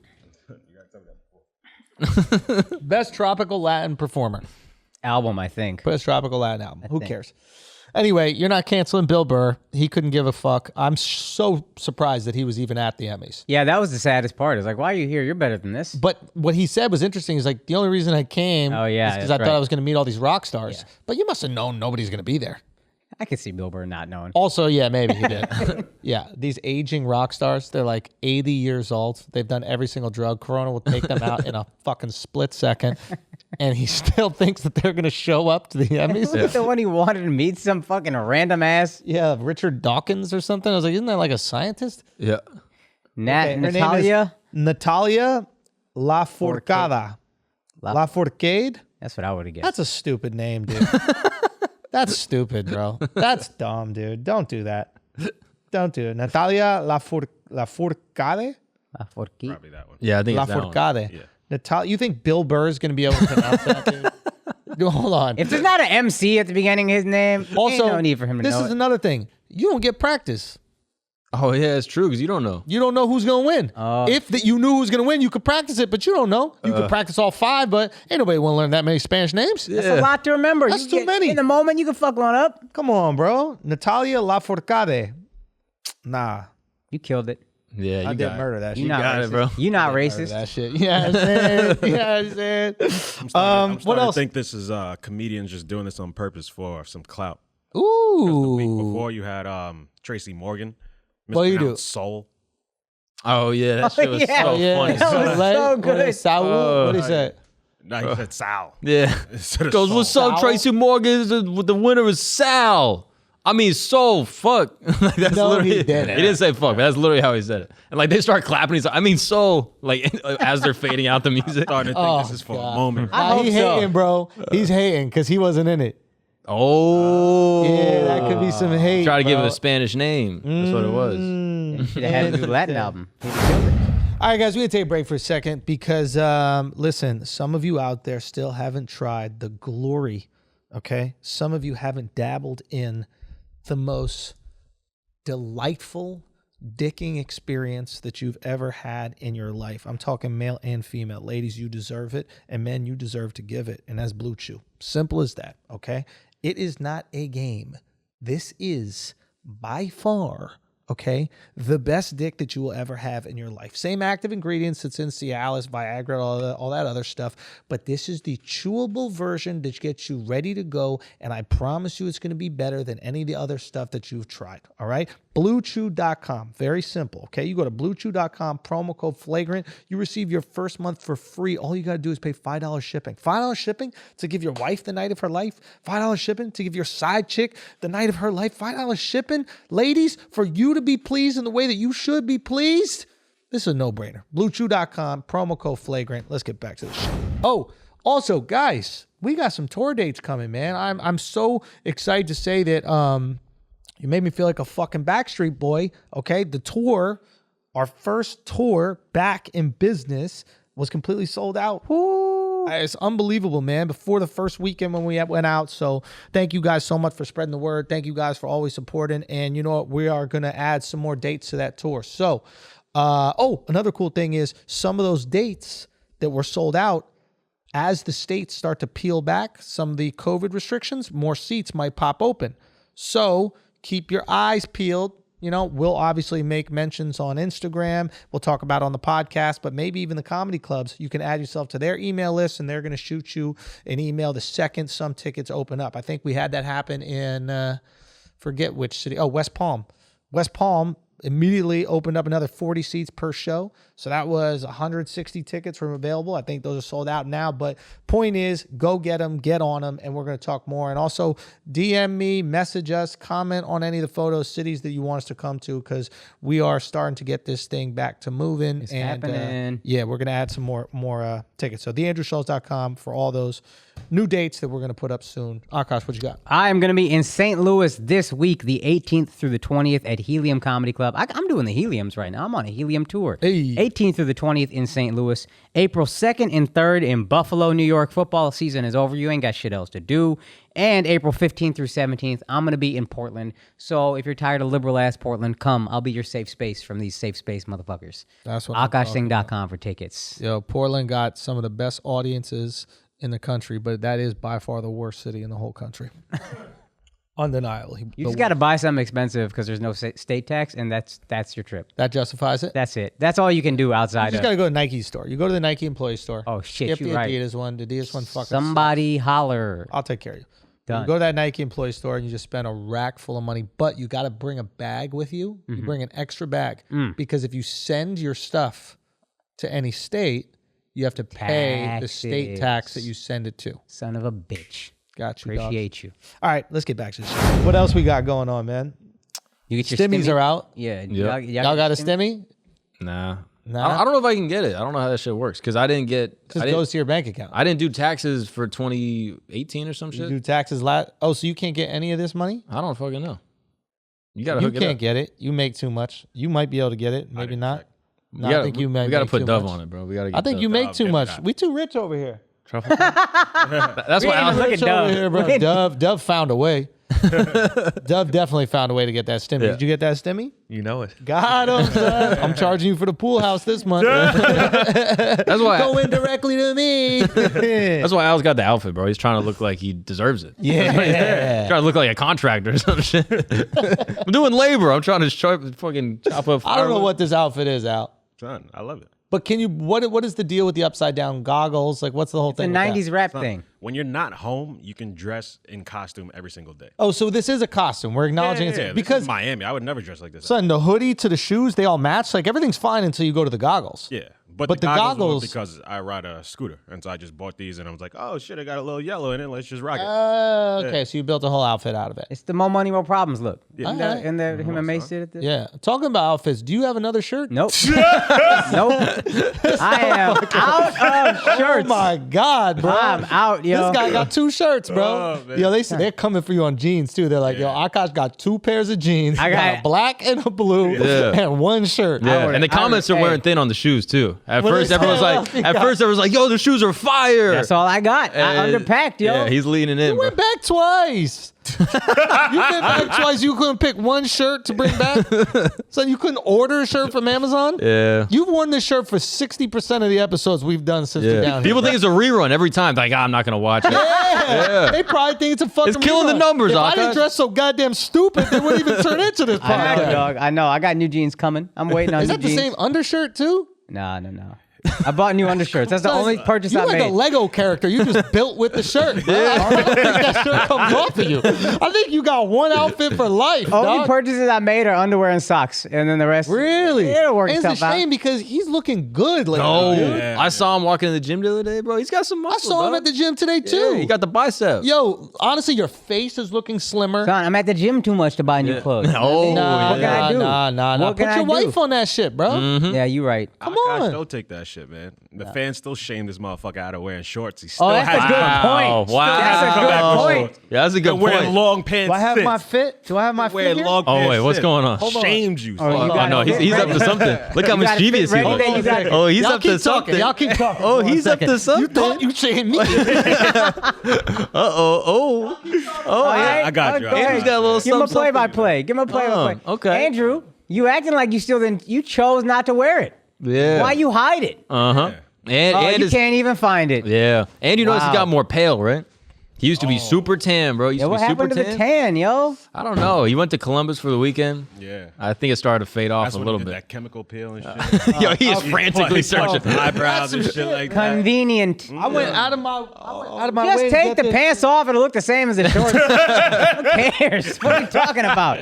Best tropical Latin performer. Album, I think. Best tropical Latin album. Who cares? Anyway, you're not canceling Bill Burr. He couldn't give a fuck. I'm so surprised that he was even at the Emmys. Yeah, that was the saddest part. It's like, why are you here? You're better than this. But what he said was interesting. He's like, the only reason I came Oh, yeah, is because that's I thought right. I was going to meet all these rock stars. Yeah. But you must have known nobody's going to be there. I could see Bill Burr not knowing. Also, yeah, maybe he did. Yeah, these aging rock stars, they're like 80 years old. They've done every single drug. Corona will take them out in a fucking split second. And he still thinks that they're going to show up to the Emmys. The one he wanted to meet some fucking random ass. Yeah, Richard Dawkins or something. I was like, isn't that like a scientist? Yeah. Her name is Natalia. Natalia Lafourcade. Lafourcade? That's what I would have guessed. That's a stupid name, dude. That's stupid, bro. That's dumb, dude. Don't do that. Don't do it. Natalia Lafourcade? Probably that one. Yeah, I think it's that one. Lafourcade. Yeah. Natalia, you think Bill Burr is going to be able to pronounce that, dude? Dude, hold on. If there's not an MC at the beginning of his name, Also, ain't no need for him to this know is it. another thing. You don't get practice. Oh, yeah, it's true because you don't know. You don't know who's going to win. Oh. If you knew who was going to win, you could practice it, but you don't know. You could practice all 5, but ain't nobody want to learn that many Spanish names. That's a lot to remember. That's You too get- many. In the moment, you can fuck one up. Come on, bro. Natalia Lafourcade. Nah. You killed it. Yeah, you I did got murder that You shit. not got racist. it, bro. You not Murder racist. that shit. Yeah, I said. Yeah, I said. I'm starting what else? to think this is comedians just doing this on purpose for some clout. Ooh. The week before you had Tracy Morgan, What do you do? mispronounced Soul. Oh, yeah, that shit was yeah. so Yeah. funny. That was so good. Saul, what he said? No, he said Sal. Yeah. Instead of Goes, Soul. what's up, Sal? Tracy Morgan? The winner is Sal. I mean, Soul, fuck. Like, that's No, literally, he didn't. He didn't say fuck, but that's literally how he said it. And like they start clapping. He's like, I mean, Soul. Like as they're fading out the music. Starting to think this is for a moment. Nah, he hope so. hating, bro. He's hating because he wasn't in it. Oh. Yeah, that could be some hate. Try to give it bro. a Spanish name. That's what it was. Should have had a new Latin album. All right, guys, we're going to take a break for a second because, listen, some of you out there still haven't tried the glory, okay? Some of you haven't dabbled in the most delightful dicking experience that you've ever had in your life. I'm talking male and female. Ladies, you deserve it, and men, you deserve to give it, and that's Blue Chew. Simple as that, okay? It is not a game. This is, by far, okay, the best dick that you will ever have in your life. Same active ingredients that's in Cialis, Viagra, all that other stuff, but this is the chewable version that gets you ready to go, and I promise you it's going to be better than any of the other stuff that you've tried, all right? BlueChew.com, very simple, okay? You go to BlueChew.com, promo code Flagrant, you receive your first month for free. All you got to do is pay $5 shipping. $5 shipping to give your wife the night of her life, $5 shipping to give your side chick the night of her life, $5 shipping, ladies, for you to be pleased in the way that you should be pleased. This is a no-brainer. BlueChew.com, promo code Flagrant. Let's get back to the show. Oh, also, guys, we got some tour dates coming, man. I'm so excited to say that you made me feel like a fucking Backstreet Boy, okay? The tour, our first tour back in business, was completely sold out. Woo! It's unbelievable, man. Before the first weekend when we went out. So thank you guys so much for spreading the word. Thank you guys for always supporting. And you know what? We are going to add some more dates to that tour. So, another cool thing is some of those dates that were sold out, as the states start to peel back some of the COVID restrictions, more seats might pop open. So keep your eyes peeled. You know, we'll obviously make mentions on Instagram. We'll talk about it on the podcast, but maybe even the comedy clubs, you can add yourself to their email list and they're going to shoot you an email the second some tickets open up. I think we had that happen in, forget which city. Oh, West Palm. West Palm immediately opened up another 40 seats per show. So that was 160 tickets from available. I think those are sold out now. But point is, go get them, get on them, and we're going to talk more. And also DM me, message us, comment on any of the photos, cities that you want us to come to, because we are starting to get this thing back to moving. It's happening. Yeah, we're going to add some more tickets. So theandrewschultz.com for all those new dates that we're going to put up soon. Akaash, what you got? I am going to be in St. Louis this week, the 18th through the 20th at Helium Comedy Club. I'm doing the Heliums right now. I'm on a Helium tour. Hey. 18th through the 20th in St. Louis. April 2nd and 3rd in Buffalo, New York. Football season is over. You ain't got shit else to do. And April 15th through 17th, I'm going to be in Portland. So if you're tired of liberal-ass Portland, come. I'll be your safe space from these safe space motherfuckers. That's what I'm AlexxMedia.com for tickets. Yo, Portland got some of the best audiences in the country, but that is by far the worst city in the whole country. Undeniably. You just got to buy something expensive because there's no state tax, and that's your trip. That justifies it? That's it. That's all you can do You outside just of... got to go to Nike's store. You go to the Nike employee store. Oh, shit, Skip you're the right. Adidas one. The Adidas one fucking Somebody holler. I'll take care of you. You go to that Nike employee store and you just spend a rack full of money, but you got to bring a bag with you. You bring an extra bag because if you send your stuff to any state, you have to pay the state tax that you send it to. Son of a bitch. Got you. Appreciate you. All right, let's get back to this. What else we got going on, man? You get your Stimmies are out. Yeah. Y'all got a stimmy? Nah. Nah. I don't know if I can get it. I don't know how that shit works because I didn't get. Just goes to your bank account. I didn't do taxes for 2018 or some shit. You do taxes last. Oh, so you can't get any of this money? I don't fucking know. You gotta. You hook it can't up. get it. You make too much. You might be able to get it. Maybe not. No, I think you may. We gotta make put too Dove much. on it, bro. We gotta. Get I think Dove. you make too give me much. that. We too rich over here. Truffle. That's why I was Look Rich at over Dove. here, bro. Dove found a way. Dove definitely found a way to get that stimmy. Yeah. Did you get that stimmy? You know it. Got him, son. I'm charging you for the pool house this month. That's why. Go in directly to me. That's why Al's got the outfit, bro. He's trying to look like he deserves it. Yeah. Trying to look like a contractor or some shit. I'm doing labor. I'm trying to fucking chop up. I don't know firewood. what this outfit is, Al. Son, I love it. But can you? What is the deal with the upside down goggles? Like, what's the whole The thing? with that? 90s rap thing. When you're not home, you can dress in costume every single day. Oh, so this is a costume. We're acknowledging Yeah, it's because because Miami, I would never dress like this. son, the hoodie to the shoes, they all match. Like everything's fine until you go to the goggles. Yeah, but the the goggles goggles- were because I ride a scooter, and so I just bought these, and I was like, oh shit, I got a little yellow in it. Let's just rock it. Okay, so you built a whole outfit out of it. It's the more money, more problems look. Yeah. And Alright. him and Mace did it. Yeah. Talking about outfits, do you have another shirt? Nope. Nope. I am out of shirts. Oh my God, bro. I'm out, yo. This guy got 2 shirts, bro. Oh, man. Yo, they're coming for you on jeans too. They're like, yo, Akash got 2 pairs of jeans. I He got got- a black and a blue Yeah. and 1 shirt. Yeah, would- and the I would- comments are hey. wearing thin on the shoes too. At What first, they everyone's say? like, yo, the shoes are fire. That's all I got. I And- underpacked, yo. Yeah, he's leaning in. You Bro. went back twice. You went back twice. You couldn't pick 1 shirt to bring back. So you couldn't order a shirt from Amazon. Yeah. You've worn this shirt for 60% of the episodes we've done since you're Yeah. down People here. think it's a rerun every time. Like, I'm not gonna watch it. Yeah. They probably think it's a fucking. It's killing the rerun. numbers, If I Akash. didn't dress so goddamn stupid, they wouldn't even turn into this I know, podcast. dog. I know. I got new jeans coming. I'm waiting on Is new that the jeans. same undershirt too? No. I bought new undershirts. That's the only purchase You I like made. a Lego character. You just built with the shirt. I don't think that shirt comes off of you. I think you got one outfit for life. Only dog. purchases I made are underwear and socks, and then the rest. Really? Yeah, it works And it's a itself out. shame because he's looking good. Like, No, dude. Yeah. I saw him walking in the gym the other day, bro. He's got some I muscle. saw him dog. at the gym today too. Yeah, he got the bicep. Yo, honestly, your face is looking slimmer. Son, I'm at the gym too much to buy new clothes. Oh, Nah, What can I do? nah. What Put can your I wife do? on that shit, bro. Yeah, you right. Come Akash, on. don't take that shit, man. The fans still shame this motherfucker out of wearing shorts. He still Oh, that's has a good Wow, point. wow. That's a Come back good with point. shorts. Yeah, that's a good Been wearing point. long pants. Do I have since. my fit? Do I have my fit Wearing here? long Oh, pants. wait, what's since. going on? Shamed you. you son. got no, it. he's up to something. Look how You got it mischievous fit he ready, looks. then you got it. Oh, he's Y'all up to keep talking. something. Y'all keep talking. Oh, for one he's up second. to something. You thought you shamed me. Oh, yeah. I got you. Go ahead. Andrew's got a little Give him a something, play-by-play. Give him a play-by-play. okay. Andrew, you acting like you still didn't. You chose not to wear it. Yeah. Why you hide it? Uh-huh. And Oh, you his- can't even find it. Yeah. And you notice he Wow. got more pale, right? He used to be super tan, bro. He used Yeah, to what be super happened to the tan. tan, yo? I don't know. He went to Columbus for the weekend. Yeah. I think it started to fade off That's a when little he did bit. that chemical peel and shit. Yo, he is frantically searching. Eyebrows and shit like that. Convenient. I went out of my way. Just to take get the this. pants off. It'll look the same as the shorts. Who cares? What are you talking about?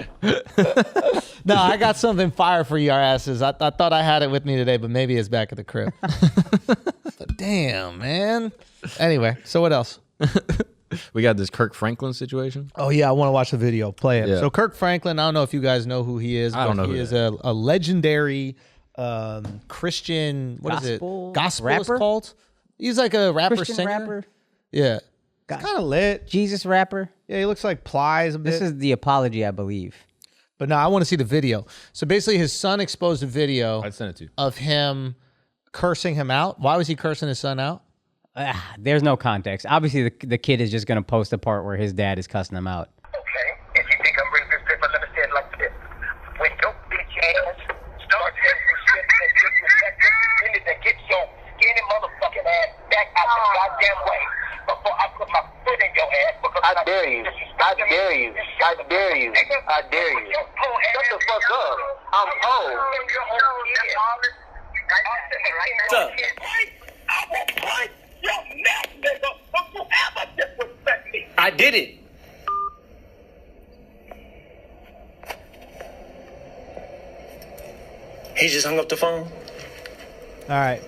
No, I got something fire for your asses. I thought I had it with me today, but maybe it's back at the crib. But damn, man. Anyway, so what else? We got this Kirk Franklin situation. Oh yeah, I want to watch the video. Play it. Yeah. So Kirk Franklin, I don't know if you guys know who he is. I don't but know He who is that a legendary Christian. What is it? Gospel Gospel rapper? is called. He's like a rapper Christian singer. rapper, Yeah. It's kind of lit. Jesus rapper. Yeah, he looks like Plies a bit. This is the apology, I believe. But no, I want to see the video. So basically, his son exposed a video I'd send it to you. of him cursing him out. Why was he cursing his son out? There's no context. Obviously, the kid is just gonna post a part where his dad is cussing him out. Okay, if you think I'm bringing this paper, let me say it like this. When your bitch ass starts getting some shit that's disrespectful, you need to get your skinny motherfucking ass back out the goddamn way before I put my foot in your ass. Because I dare you. I dare you. I dare you. I dare you. Shut the fuck up. I'm old. I will fight your mouth, nigga. Don't you ever disrespect me. I did it. He just hung up the phone. All right.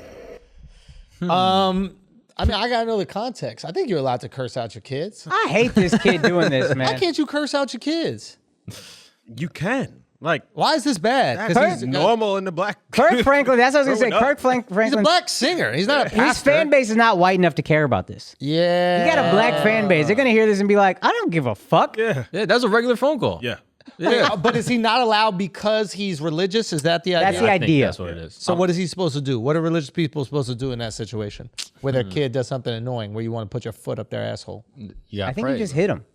I mean, I gotta know the context. I think you're allowed to curse out your kids. I hate this kid doing this, man. Why can't you curse out your kids? You can. Like, Why is this bad? because he's normal in the black. Kirk Franklin, that's what I was going to say. Growing Kirk Franklin. He's a black singer. He's not a pastor. His fan base is not white enough to care about this. Yeah. You got a black fan base. They're going to hear this and be like, I don't give a fuck. Yeah. Yeah, that's a regular phone call. Yeah. Yeah. But is he not allowed because he's religious? Is that the idea? That's the I think idea. that's what it is. So what is he supposed to do? What are religious people supposed to do in that situation where their kid does something annoying where you want to put your foot up their asshole? You gotta I think pray. you just hit him.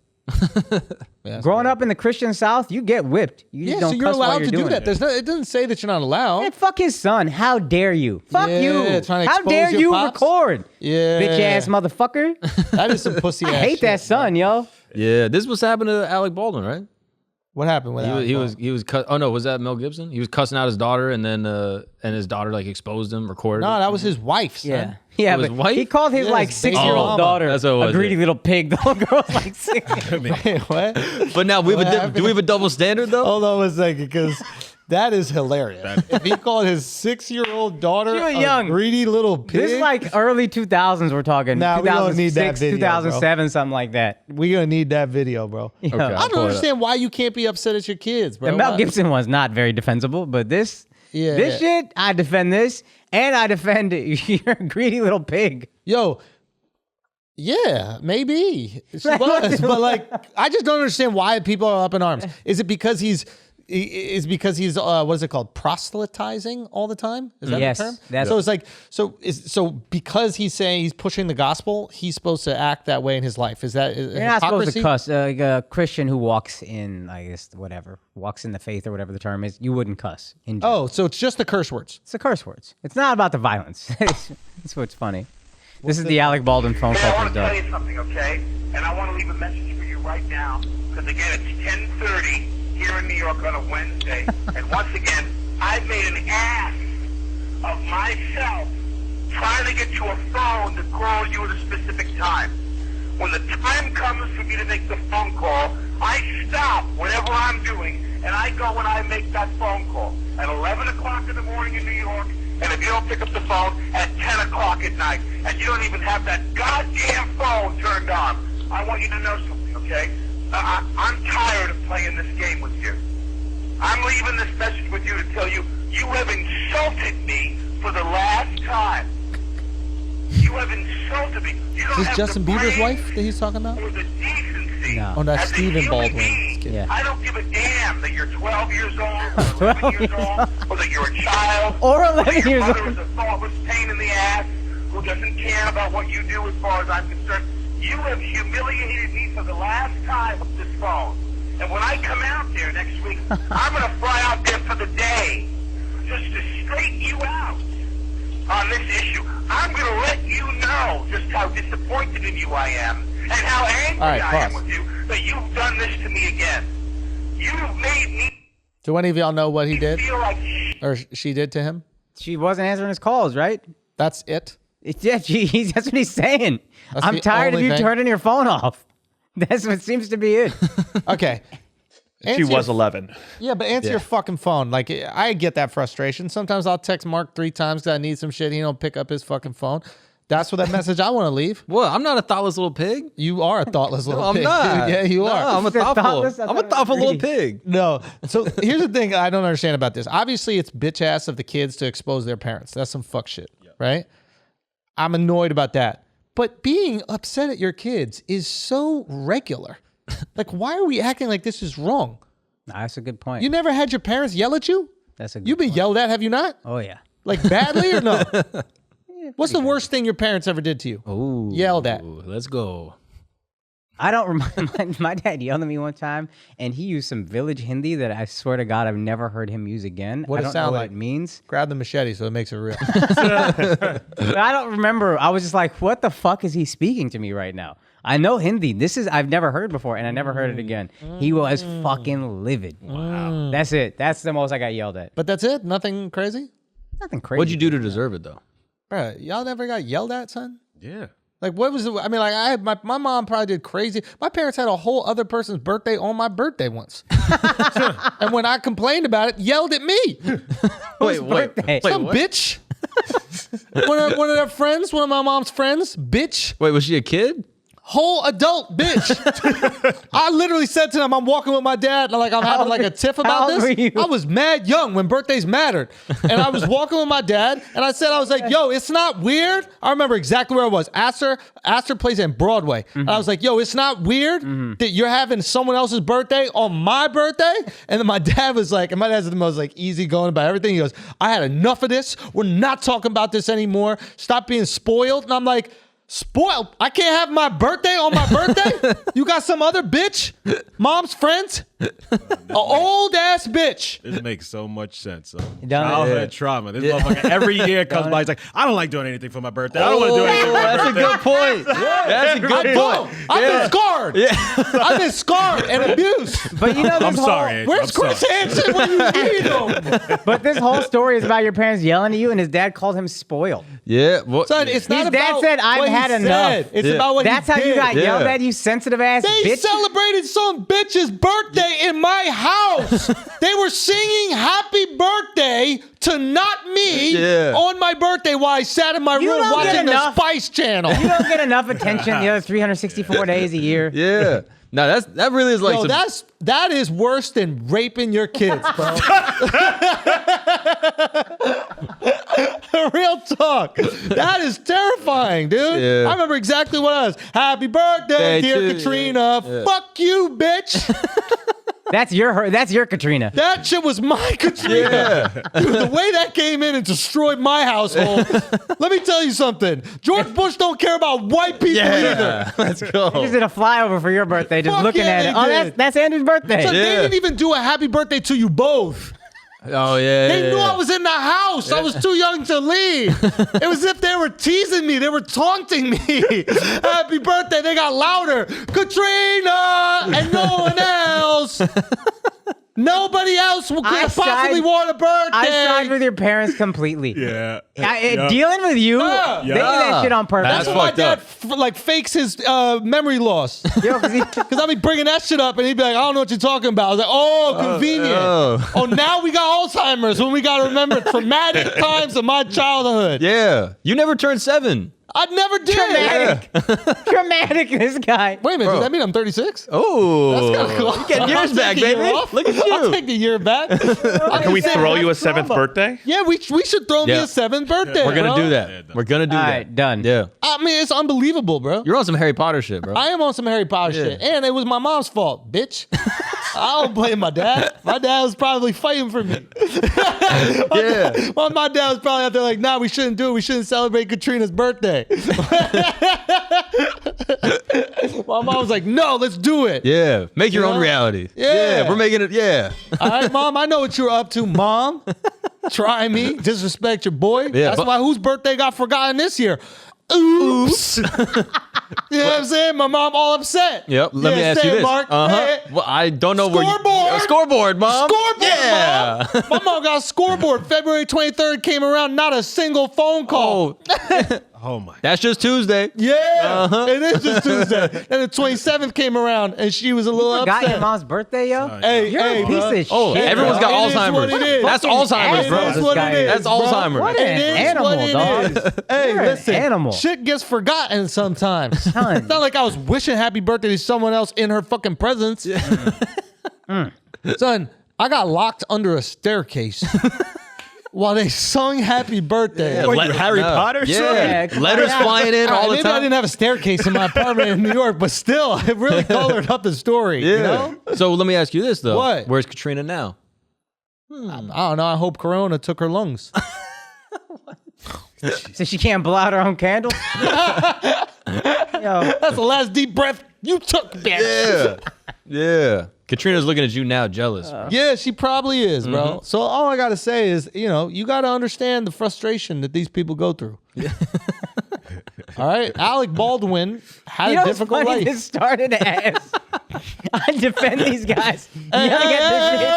Yeah, Growing up in the Christian South, you get whipped. You just yeah, don't so you're cuss while allowed you're to do doing that. it. There's no, it doesn't say that you're not allowed. Man, fuck his son. How dare you? Fuck Yeah, you. trying to How expose dare your you pops? record? Yeah. Bitch ass motherfucker. That is some pussy ass I hate that shit, son, yo. Yeah, this was happening to Alec Baldwin, right? What happened with that? He was cut. Oh no, was that Mel Gibson? He was cussing out his daughter, and then and his daughter like exposed him, recorded. No, it. that was his wife, son. Yeah. Yeah, Was but white? he called his Yeah, like his baby 6-year-old mama. daughter That's what it was, a greedy yeah. little pig. The little girl's like 6. Wait, what? But now we have happened? do we have a double standard though? Hold on 1 second, because that is hilarious. If he called his 6-year-old daughter She was a young. greedy little pig, This is like early 2000s we're talking. Nah, we don't need that 2006, video, 2007, something like that. we're gonna need that video, bro. Yeah. Okay. I don't understand why you can't be upset at your kids, bro. The Mel Why- Gibson was not very defensible, but this shit, I defend this, and I defend you're a greedy little pig. Yo, yeah, maybe she Like, was, but like, I just don't understand why people are up in arms. Is it because he's what is it called, proselytizing all the time? Is that Yes, the term? that's- So it's like so because he's saying he's pushing the gospel, he's supposed to act that way in his life. Is that You're not supposed to hypocrisy? cuss. Like a Christian who walks in, I guess, walks in the faith or whatever the term is, you wouldn't cuss. In general. Oh, so it's just the curse words. It's the curse words. It's not about the violence. That's what's funny. This is the Alec Baldwin phone Hey, I call want for to tell Doug. you something, okay? And I want to leave a message for you right now, because again, it's 10:30 here in New York on a Wednesday, and once again, I've made an ass of myself trying to get you a phone to call you at a specific time. When the time comes for me to make the phone call, I stop whatever I'm doing, and I go and I make that phone call at 11 o'clock in the morning in New York, and if you don't pick up the phone at 10 o'clock at night, and you don't even have that goddamn phone turned on, I want you to know something, okay? I'm tired of playing this game with you. I'm leaving this message with you to tell you, you have insulted me for the last time. You have insulted me. You don't Is this have Justin the Bieber's brains wife that he's talking about? or the decency. No. Oh, that's as a Stephen human Baldwin. being. Yeah. I don't give a damn that you're 12 years old, or 11 years old, or that you're a child, Or that 11 your years mother old. is a thoughtless pain in the ass who doesn't care about what you do as far as I'm concerned. You have humiliated me for the last time with this phone. And when I come out there next week, I'm going to fly out there for the day just to straighten you out on this issue. I'm going to let you know just how disappointed in you I am and how angry All right, I am pause. with you that you've done this to me again. You've made me Do any of y'all know what he did feel like shit. or she did to him? She wasn't answering his calls, right? That's it. Yeah, that's what he's saying. That's I'm the tired of only you thing? turning your phone off. That's what seems to be it. Okay. She Answer was your- 11. Yeah, but answer your fucking phone. Like, I get that frustration. Sometimes I'll text Mark 3 times because I need some shit. He don't pick up his fucking phone. That's what that message I want to leave. What? I'm not a thoughtless little pig. You are a thoughtless little I'm pig. not. Dude. Yeah, you No, are. I'm a You're thoughtful. thoughtless? I I'm a thought it was thoughtful little greedy. pig. No. So here's the thing I don't understand about this. Obviously, it's bitch ass of the kids to expose their parents. That's some fuck shit, right? I'm annoyed about that. But being upset at your kids is so regular. Like, why are we acting like this is wrong? Nah, that's a good point. You never had your parents yell at you? That's a good You've been point. yelled at, have you not? Oh, yeah. Like, badly or no? What's the worst thing your parents ever did to you? Ooh, Yelled at. Let's go. I don't remember. My dad yelled at me one time, and he used some village Hindi that I swear to God I've never heard him use again. What I it don't sound know what like? it means. Grab the machete so it makes it real. But I don't remember. I was just like, what the fuck is he speaking to me right now? I know Hindi. I've never heard before, and I never heard it again. He was fucking livid. Wow. That's it. That's the most I got yelled at. But that's it? Nothing crazy? Nothing crazy. What'd you do to deserve it though? Bruh, y'all never got yelled at, son? Yeah. Like, what was it? I mean, like, I had my mom probably did crazy. My parents had a whole other person's birthday on my birthday once. And when I complained about it, yelled at me. Wait, Some what? bitch. One of their friends, one of my mom's friends, bitch. Wait, was she a kid? Whole adult bitch. I literally said to them, I'm walking with my dad, and I'm having like a tiff about old were this. you? I was mad young when birthdays mattered. And I was walking with my dad, and I was like, yo, it's not weird. I remember exactly where I was. Astor plays in Broadway. And I was like, yo, it's not weird that you're having someone else's birthday on my birthday. And then my dad was like, and my dad's the most like easygoing about everything. He goes, I had enough of this. We're not talking about this anymore. Stop being spoiled. And I'm like, spoiled? I can't have my birthday on my birthday? You got some other bitch? Mom's friends? An old ass bitch. This makes so much sense. Done. Childhood trauma. This motherfucker every year comes by. He's like, I don't like doing anything for my birthday. I don't want to do anything for my That's a birthday. good point. That's a good point. I've been scarred. I've been scarred and abused. But you know, this I'm whole, sorry, Andrew. Where's I'm Chris sorry. Hansen when you need him? But this whole story is about your parents yelling at you, and his dad called him spoiled. Yeah. Well, Son, it's not His dad about said, "I've what he had enough." said. It's about what That's he how you did. got yelled at, you sensitive ass They bitch. celebrated some bitch's birthday in my house. They were singing happy birthday to not me on my birthday while I sat in my You room don't get watching the enough. Spice Channel. You don't get enough attention the other 364 days a year. yeah. No, that really is like Yo, some, that is worse than raping your kids, bro. Real talk. That is terrifying, dude. Yeah. I remember exactly what I was. Happy birthday, Day dear to- Katrina. yeah. Fuck you, bitch. That's your Katrina. That shit was my Katrina. Dude, the way that came in and destroyed my household. Let me tell you something. George Bush don't care about white people either. Let's go. He just did a flyover for your birthday, just Fuck looking yeah, at they it. Oh, did. that's Andrew's birthday. So they didn't even do a happy birthday to you both. Oh yeah. They knew I was in the house. I was too young to leave. It was as if they were teasing me. They were taunting me. Happy birthday. They got louder. Katrina and no one else. Nobody else could have possibly want a birthday. I side with your parents completely. Yeah. Dealing with you, they do that shit on purpose. That's That's why my fucked dad up. fakes his memory loss. Yo, 'cause he- Because I'll be bringing that shit up and he'd be like, I don't know what you're talking about. I was like, oh, convenient. Oh, now we got Alzheimer's when we got to remember traumatic times of my childhood. Yeah. You never turned 7. I never did. Dramatic. Dramatic, this guy. Wait a minute, does that mean I'm 36? Oh. That's kind of cool. You get years I'll back, take a year baby. off. Look at you. I'll take the year back. Can we throw you a 7th birthday? Yeah, we should throw me Yeah. a 7th birthday. We're gonna bro. do that. We're gonna do All that. right, done. Yeah. I mean, it's unbelievable, bro. You're on some Harry Potter shit, bro. I am on some Harry Potter shit. And it was my mom's fault, bitch. I don't blame my dad. My dad was probably fighting for me. Yeah. Well, my dad was probably out there like, nah, we shouldn't do it. We shouldn't celebrate Katrina's birthday. My mom was like, no, let's do it. Yeah. Make your You own know? reality. Yeah. We're making it. Yeah. All right, Mom, I know what you're up to, Mom. Try me. Disrespect your boy. Yeah, That's but- why whose birthday got forgotten this year? Oops. You know what I'm saying? My mom all upset. Yep. Let me Yeah, ask say you it, this. Mark. Say it. Well, I don't know where. Scoreboard. Scoreboard, mom. Scoreboard, Yeah. Mom. My mom got a scoreboard. February 23rd came around, not a single phone call. Oh, Oh my. that's just Tuesday. Yeah, it is just Tuesday. And the 27th came around, and she was a little Forgot upset. your mom's birthday, yo? Hey, You're hey, a piece bro. of shit. Oh, everyone's bro. got It is what Alzheimer's. it is. That's Fucking Alzheimer's, It bro. is what it is, That's bro. Alzheimer's. What It an is animal, what it dog. is. Hey, You're an listen. animal. Shit gets forgotten sometimes. It's Son. not like I was wishing happy birthday to someone else in her fucking presence. Son, I got locked under a staircase while they sung happy birthday. What, you Harry Potter? Yeah. Yeah, Letters flying in all the Maybe I time. didn't have a staircase in my apartment in New York, but still, it really colored up the story. Yeah. You know? So let me ask you this though. What? Where's Katrina now? I don't know. I hope Corona took her lungs. So she can't blow out her own candle? Yo, That's the last deep breath you took, bitch. Yeah. Yeah. Katrina's looking at you now, jealous. bro. Yeah, she probably is, bro. So all I gotta say is, you gotta understand the frustration that these people go through. All right, Alec Baldwin had you know a what's difficult funny? life. This started as I defend these guys. Hey, Yelling hey, at this hey, shit.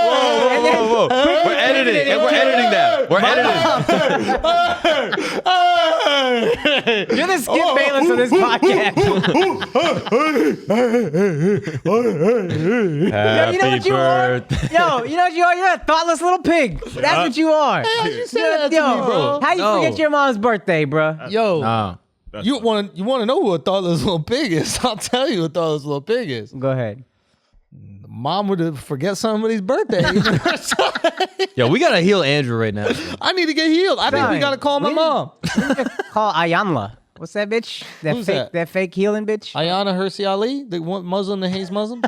whoa, And then- We're editing. And we're editing that. We're editing. You're the Skip Bayless of this podcast. Yo, you know what you are? Yo, you know what you are? You're a thoughtless little pig. That's what you are. How'd you say that to me, bro? How you forget your mom's birthday, bro? Yo, Nah. you want to know who a thoughtless little pig is? I'll tell you who a thoughtless little pig is. Go ahead. Mom would forget somebody's birthday. Yo, we gotta heal Andrew right now. I need to get healed. I think we got to call my mom. Call Ayanla. What's that bitch? Who's that? Fake healing bitch? Ayana Hirsi Ali, the one Muslim that hates Muslim.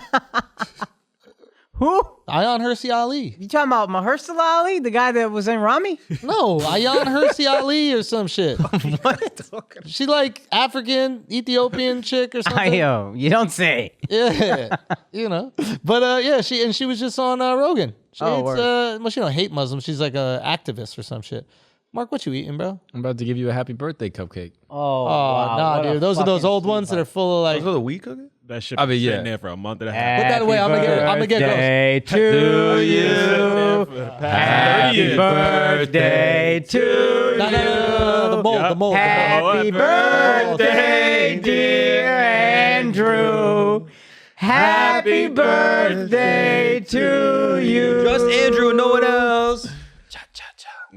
Who? Ayan Hirsi Ali. You talking about Mahershala Ali, the guy that was in Rami? No, Ayan Hirsi Ali or some shit. What? She like African, Ethiopian chick or something. Yo, you don't say. Yeah, you know. But yeah, she was just on Rogan. She hates, well, she don't hate Muslims. She's like a activist or some shit. Mark, what you eating, bro? I'm about to give you a happy birthday cupcake. Oh, wow, nah, dude. Those are those old ones that are full of like. Those are the wheat cookies? That shit been sitting there for a month and a half. Put that away. I'm gonna get birthday to you. Happy birthday to you. No, the mold. Happy birthday, dear Andrew. Happy birthday to you. Just Andrew and no one else.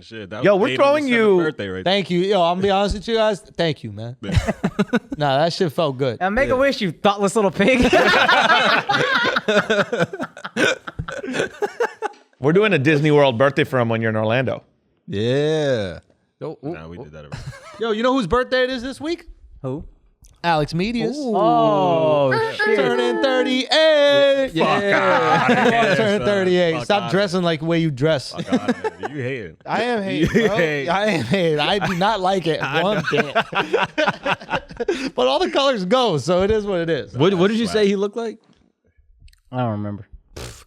Shit, that Yo, was we're Pedo's throwing 7th you- birthday right Thank you. Yo, I'm gonna be honest with you guys. Thank you, man. Nah, that shit felt good. Now make a wish, you thoughtless little pig. We're doing a Disney World birthday for him when you're in Orlando. Yeah. Nah, we did that already. Yo, you know whose birthday it is this week? Who? AlexxMedia's. Oh, shit. Turning 38. Yeah. Turning 38. Fuck Stop outta dressing like the way you dress. here. God, man, you hate it. I am hating, bro. I am hating. I do not like it one bit. But all the colors go, so it is what it is. What did you say he looked like? I don't remember.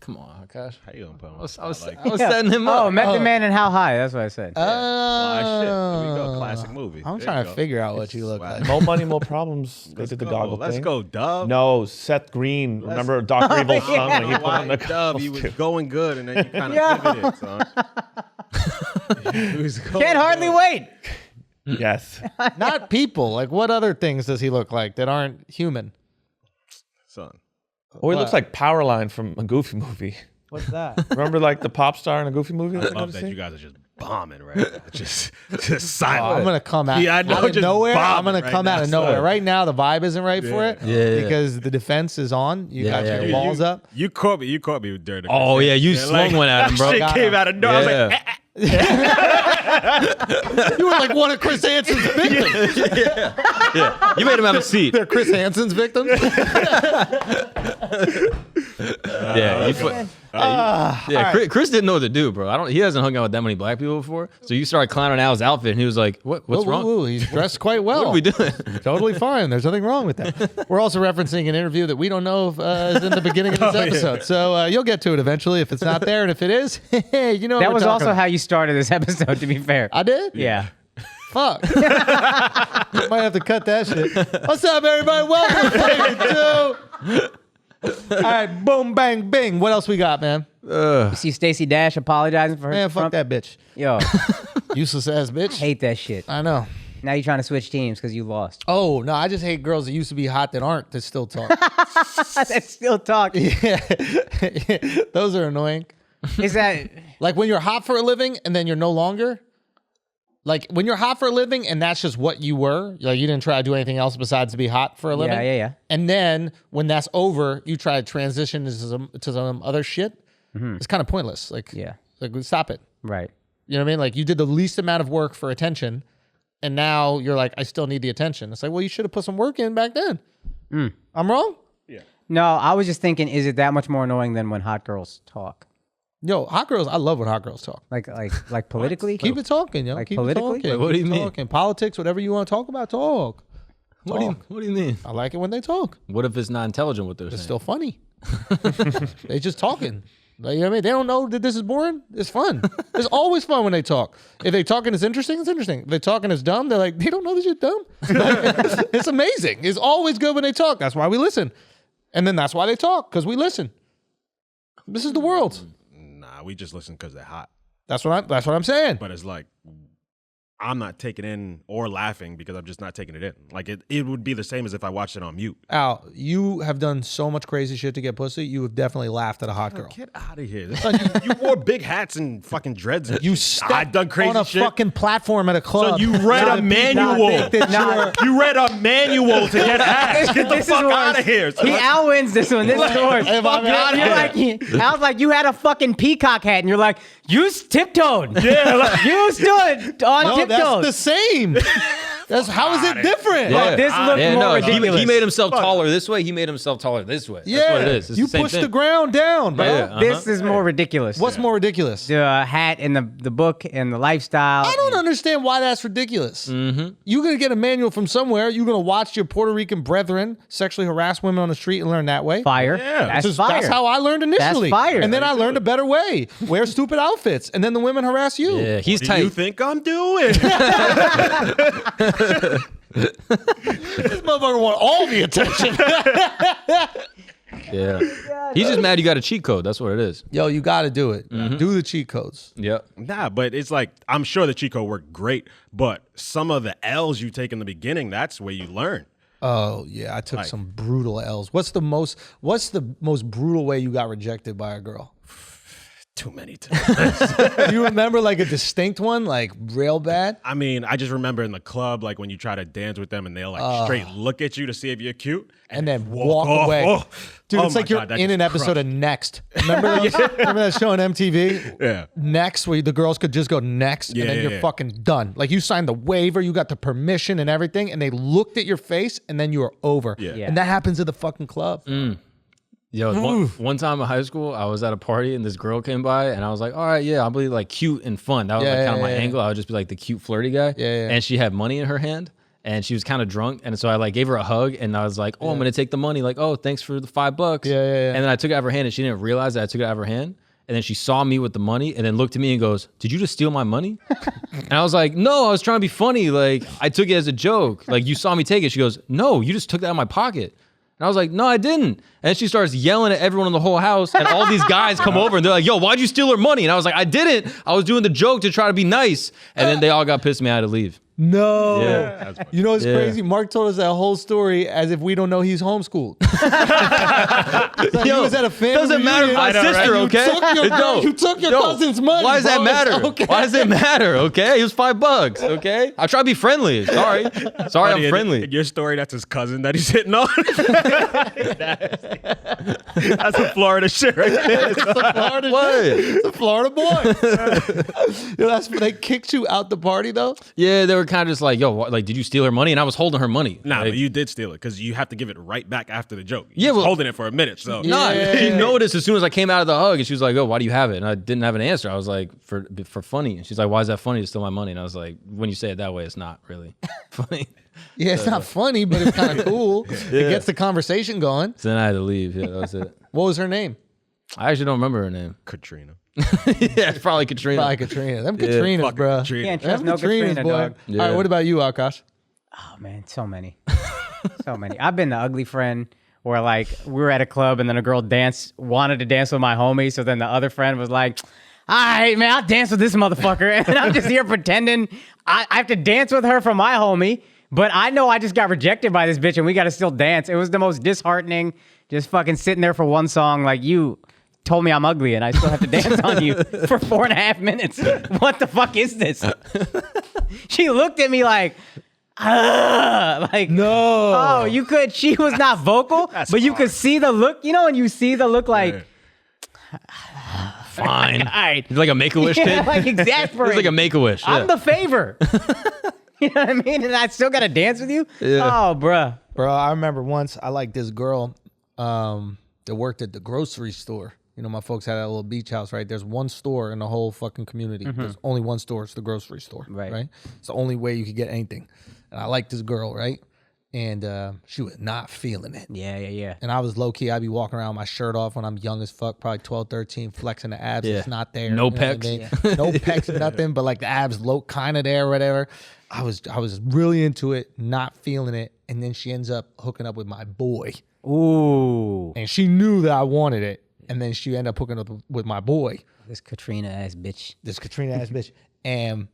Come on, Akash. How you gonna put him? I was like, setting him up. Oh, Met the Man in How High. That's what I said. shit. There we go. Classic movie. I'm There trying you to go. figure out what you look like. No money, no problems. They did the goggle Let's thing. go, Dove. No, Seth Green. Remember Dr. Evil's son when he put on the Dove, goggles he was too. going good, and then you kind of pivoted, son. He was going Can't hardly good. wait. Yes. Not people. Like, what other things does he look like that aren't human? Son. Oh, he looks like Powerline from a Goofy movie. What's that? Remember like the pop star in a Goofy movie? I love that you guys are just bombing right now. Just silent. I'm gonna come out, Yeah, I know, out of just nowhere. I'm bombing gonna right come out now, of nowhere. son. Right now, the vibe isn't right for it. Yeah. Because the defense is on. You got your yeah. balls up. You caught me during the Oh, yeah, you swung one at him, bro. That shit came out of nowhere. I was like, You were like one of Chris Hansen's victims. Yeah. You made him have a seat. They're Chris Hansen's victims. Yeah. Chris didn't know what to do, bro. He hasn't hung out with that many black people before. So you started clowning out his outfit, and he was like, "What's wrong? Ooh, he's dressed quite well. What are we doing?" Totally fine. There's nothing wrong with that. We're also referencing an interview that we don't know if is in the beginning of this episode. So you'll get to it eventually if it's not there. And if it is, you know what That we're was talking also about. how you started this episode, to be fair. I did? Yeah. Fuck. Might have to cut that shit. What's up, everybody? Welcome to Flagrant 2. All right, boom, bang, bing. What else we got, man? You see Stacey Dash apologizing for her. Man, fuck that bitch. Yo, Useless ass bitch. hate that shit. I know. Now you're trying to switch teams because you lost. Oh, no, I just hate girls that used to be hot that aren't, that still talk. That's still talking. Yeah. Those are annoying. Is that... Like when you're hot for a living and then you're no longer. Like when you're hot for a living and that's just what you were. Like you didn't try to do anything else besides to be hot for a living. Yeah. And then when that's over, you try to transition to some other shit. It's kind of pointless. Like, Yeah. like stop it. Right. You know what I mean? Like you did the least amount of work for attention, and now you're like, I still need the attention. It's like, well, you should have put some work in back then. I'm wrong? No, I was just thinking, is it that much more annoying than when hot girls talk? Yo, hot girls, I love when hot girls talk. Like politically? Keep it talking, yo. Like Keep politically? it talking. What do you Keep mean? talking. Politics, whatever you want to talk about, talk. What do you mean? I like it when they talk. What if it's not intelligent what they're It's saying? still funny. They just talking. Like, you know what I mean? They don't know that this is boring. It's fun. It's always fun when they talk. If they talking is interesting, it's interesting. If they talking is dumb, they're like, they don't know this shit dumb. It's amazing. It's always good when they talk. That's why we listen. And then that's why they talk, because we listen. This is the world. Nah, we just listen because they're hot. That's what I'm saying. But it's like, I'm not taking in or laughing because I'm just not taking it in. Like it would be the same as if I watched it on mute. Al, you have done so much crazy shit to get pussy. You have definitely laughed at a hot girl. Get out of here! You wore big hats and fucking dreads. And You shit. stepped I've done crazy on a shit. fucking platform at a club. So you read a manual. You read a manual to get ass. Get the This is fuck worse. out of here. He Al wins this one. This is worse. If I'm out of here. Al's like, you had a fucking peacock hat, and you're like, you tiptoed. Yeah, you stood on No, that's tiptoes. the same. That's how is it different? Look, this looked more ridiculous. He made himself taller this way. He made himself taller this way. Yeah, That's what it is. It's you the same push thing. the ground down, bro. Yeah. This is more ridiculous. What's more ridiculous? The hat and the book and the lifestyle? I don't understand why that's ridiculous. Mm-hmm. You're going to get a manual from somewhere. You're going to watch your Puerto Rican brethren sexually harass women on the street and learn that way. Fire. Yeah. That's fire. That's how I learned initially. That's fire. And then I learned a better way. Wear stupid outfits. And then the women harass you. Yeah, he's What do you tight. think I'm doing? This motherfucker want all the attention. Yeah. He's just mad you got a cheat code. That's what it is. Yo, you got to do it. Mm-hmm. Do the cheat codes. Yeah. Nah, but it's like I'm sure the cheat code worked great, but some of the L's you take in the beginning, that's where you learn. Oh, yeah. I took some brutal L's. What's the most brutal way you got rejected by a girl? Too many times. Do you remember like a distinct one, like real bad? I mean, I just remember in the club, like when you try to dance with them and they'll like straight look at you to see if you're cute And then walk off. away. Oh. Dude, Oh it's my like you're God, that in just an episode of Next. Remember, remember that show on MTV? Yeah. Next, where the girls could just go next and then you're fucking done. Like you signed the waiver, you got the permission and everything, and they looked at your face and then you were over. Yeah. And that happens at the fucking club. Yo, one time in high school, I was at a party and this girl came by and I was like, all right, yeah, I'll be like cute and fun. That was like kind of my angle. I would just be like the cute flirty guy. Yeah. And she had money in her hand and she was kind of drunk. And so I like gave her a hug and I was like, oh, I'm going to take the money. Like, oh, thanks for the $5. Yeah. And then I took it out of her hand and she didn't realize that I took it out of her hand. And then she saw me with the money and then looked at me and goes, did you just steal my money? And I was like, no, I was trying to be funny. Like I took it as a joke. Like you saw me take it. She goes, no, you just took that out of my pocket. And I was like, no, I didn't. And she starts yelling at everyone in the whole house. And all these guys come over and they're like, yo, why'd you steal her money? And I was like, I didn't. I was doing the joke to try to be nice. And then they all got pissed at me. I had to leave. No. Yeah. You know what's crazy? Mark told us that whole story as if we don't know he's homeschooled. Like he was at a family doesn't matter if my reunion. sister, okay? You took your cousin's money. Why does that bro. matter? It's okay. Why does it matter? Okay, it was $5. Okay, I try to be friendly. Sorry, I'm friendly. In your story, that's his cousin that he's hitting on. That's a Florida shit right there. It's a Florida What? shit. It's a Florida boy. Yo, they kicked you out the party though? Yeah, they were kind of just like, yo, like, did you steal her money? And I was holding her money. Nah, like, but you did steal it because you have to give it right back after the joke. Yeah, You was well- holding it for a minute. So Nah, Yeah. she noticed as soon as I came out of the hug, and she was like, "Oh, why do you have it?" And I didn't have an answer. I was like, "For funny." And she's like, "Why is that funny to steal my money?" And I was like, "When you say it that way, it's not really funny." Yeah, it's not funny, but it's kind of cool. It gets the conversation going. So then I had to leave. Yeah, that was it. What was her name? I actually don't remember her name. Katrina. Yeah, it's probably Katrina. Probably Katrina. Them Katrinas, Fucking bro. Katrina. Can't Them trust no Katrina, boy. dog. All right, what about you, Akaash? Oh man, so many. So many. I've been the ugly friend where like we were at a club and then a girl wanted to dance with my homie. So then the other friend was like, all right, man, I'll dance with this motherfucker. And I'm just here pretending I have to dance with her for my homie. But I know I just got rejected by this bitch and we got to still dance. It was the most disheartening, just fucking sitting there for one song. Like you told me I'm ugly and I still have to dance on you for 4.5 minutes. What the fuck is this? She looked at me like, like No. oh, you could. She was not vocal, but you could see the look. You know, when you see the look, like Fine. all right, He's like a Make-A-Wish yeah, kid. like He's exasperated. like a Make-A-Wish. I'm Yeah. the favor. You know what I mean? And I still got to dance with you. Oh, bruh. Bro, I remember once I liked this girl that worked at the grocery store. You know, my folks had that little beach house, right? There's one store in the whole fucking community. There's only one store. It's the grocery store, right? It's the only way you could get anything. And I liked this girl, right? And she was not feeling it. Yeah. And I was low-key. I'd be walking around with my shirt off when I'm young as fuck, probably 12, 13, flexing the abs. Yeah. It's not there. No you know what I pecs. mean? No pecs, nothing, but like the abs low kind of there or whatever. I was really into it, not feeling it. And then she ends up hooking up with my boy. Ooh, And she knew that I wanted it. And then she ended up hooking up with my boy, this Katrina ass bitch. this Katrina ass bitch. And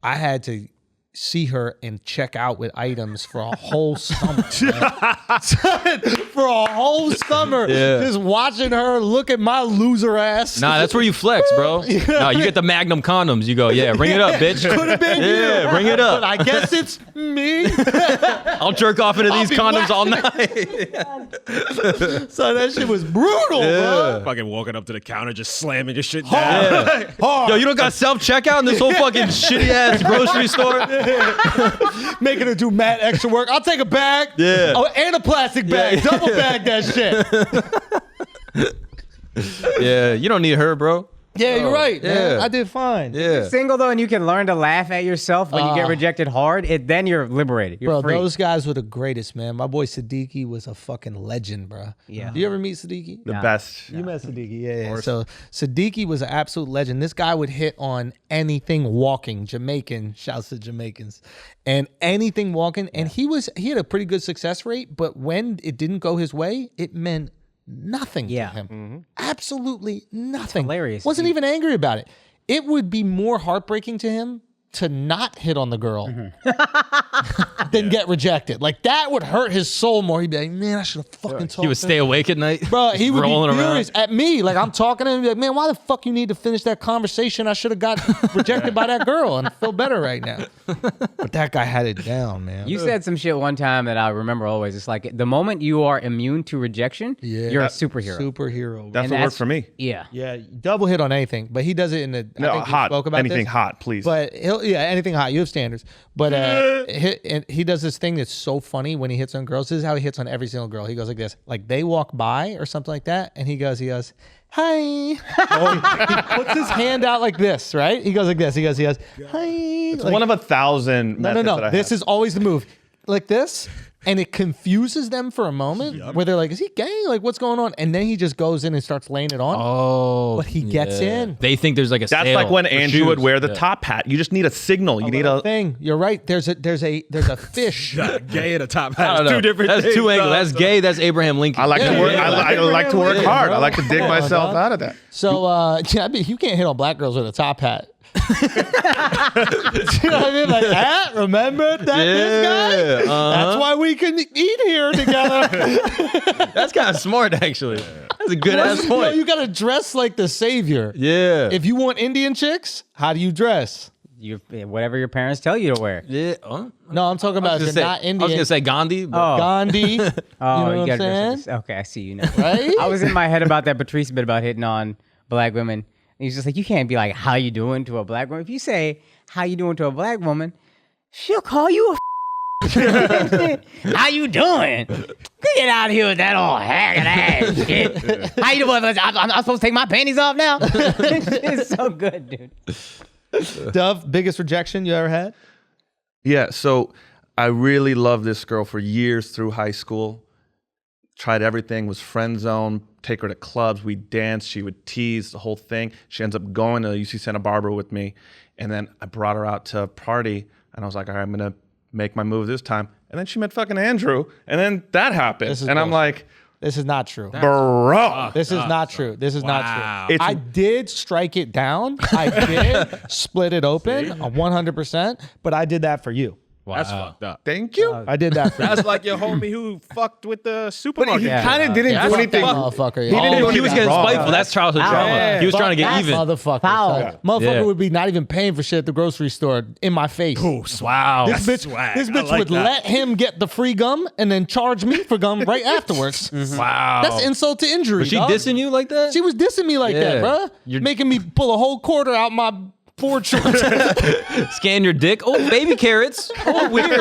I had to see her and check out with items for a whole summer. Son, for a whole summer, just watching her look at my loser ass. Nah, that's where you flex, bro. Nah, you get the Magnum condoms. You go, yeah, bring it up, bitch. Could have been you. Bring it up. But I guess it's me. I'll jerk off into these condoms all night. So that shit was brutal, bro. Fucking walking up to the counter, just slamming your shit down. Yo, you don't got self-checkout in this whole fucking shitty-ass grocery store? Making her do mad extra work. I'll take a bag. Yeah. Oh, and a plastic bag. Double bag that shit. Yeah, you don't need her, bro. Yeah, you're right, man. yeah. I did fine. Yeah. Single though, and you can learn to laugh at yourself when you get rejected hard. Then you're liberated. You're Bro, free. those guys were the greatest, man. My boy Siddiqui was a fucking legend, bro. Yeah. Do you ever meet Siddiqui? The best. You met Siddiqui, yeah. So Siddiqui was an absolute legend. This guy would hit on anything walking, Jamaican, shouts to Jamaicans, and anything walking. And he had a pretty good success rate, but when it didn't go his way, it meant nothing to him. Absolutely nothing. Hilarious. Wasn't even angry about it. It would be more heartbreaking to him to not hit on the girl than get rejected. Like that would hurt his soul more. He'd be like, man, I should have fucking told He would stay awake at night. Bro, he would be rolling furious around. at me. Like I'm talking to him, like, man, why the fuck you need to finish that conversation? I should have got rejected by that girl and I feel better right now. But that guy had it down, man. You said some shit one time that I remember always. It's like the moment you are immune to rejection, you're a superhero. Superhero. That's what worked for me. Yeah. Yeah, double hit on anything, but he does it in the No, I think we hot. spoke about Anything this, hot, please. But anything hot. You have standards, but he does this thing that's so funny when he hits on girls. This is how he hits on every single girl. He goes like this, like they walk by or something like that, and he goes, hi. He puts his hand out like this, right? He goes like this. He goes, hi. It's Like, one of 1,000 methods that I This have. is always the move, like this. And it confuses them for a moment where they're like, is he gay? Like, what's going on? And then he just goes in and starts laying it on. Oh. But he gets in. They think there's like a That's sale like when for Andrew would shoes. wear the top hat. You just need a signal. You need a thing. You're right. There's a fish. Gay at the top. I don't know. Two different That's things, two angles. dog. That's gay. That's Abraham Lincoln. I like to work. I like to work hard. I like to dig myself out of that. So you can't hit on black girls with a top hat. You know what I mean? Like that. Remember that this guy? That's why we can eat here together. That's kind of smart, actually. That's a good ass You know, point. you gotta dress like the savior. Yeah. If you want Indian chicks, how do you dress? Whatever your parents tell you to wear. Yeah. No, I'm talking about if you're not I was Indian. gonna say Gandhi. But Gandhi. You know Oh, what you I'm gotta saying? dress like okay, I see you now. Right? I was in my head about that Patrice bit about hitting on black women. And he's just like, you can't be like, how you doing to a black woman. If you say, how you doing to a black woman, she'll call you a how you doing? Get out of here with that old haggard ass shit. How you doing? I'm supposed to take my panties off now? It's so good, dude. Dove, biggest rejection you ever had? Yeah, so I really loved this girl for years through high school. Tried everything, was friend zone, take her to clubs, we danced, she would tease, the whole thing. She ends up going to UC Santa Barbara with me. And then I brought her out to a party, and I was like, all right, I'm going to make my move this time. And then she met fucking Andrew, and then that happened. And I'm like, This is not true. bro. This is not true. This is not true. It's- I did strike it down. I did split it open 100%, but I did that for you. That's fucked up. Thank you. I did that for you. That's like your homie who fucked with the supermarket. He kind of didn't do anything. Motherfucker. He didn't do he was anything getting wrong. spiteful. That's childhood trauma. He was trying to get even. Motherfucker. Foul. Motherfucker Yeah. would be not even paying for shit at the grocery store in my face. Wow. This bitch, swag. this I bitch like would that. let him get the free gum and then charge me for gum right afterwards. Wow. That's insult to injury. Was she dog. dissing you like that? She was dissing me like that, Yeah. bruh. You're- Making me pull a whole quarter out my Ford shorts. Scan your dick. Oh, baby carrots. Oh, weird.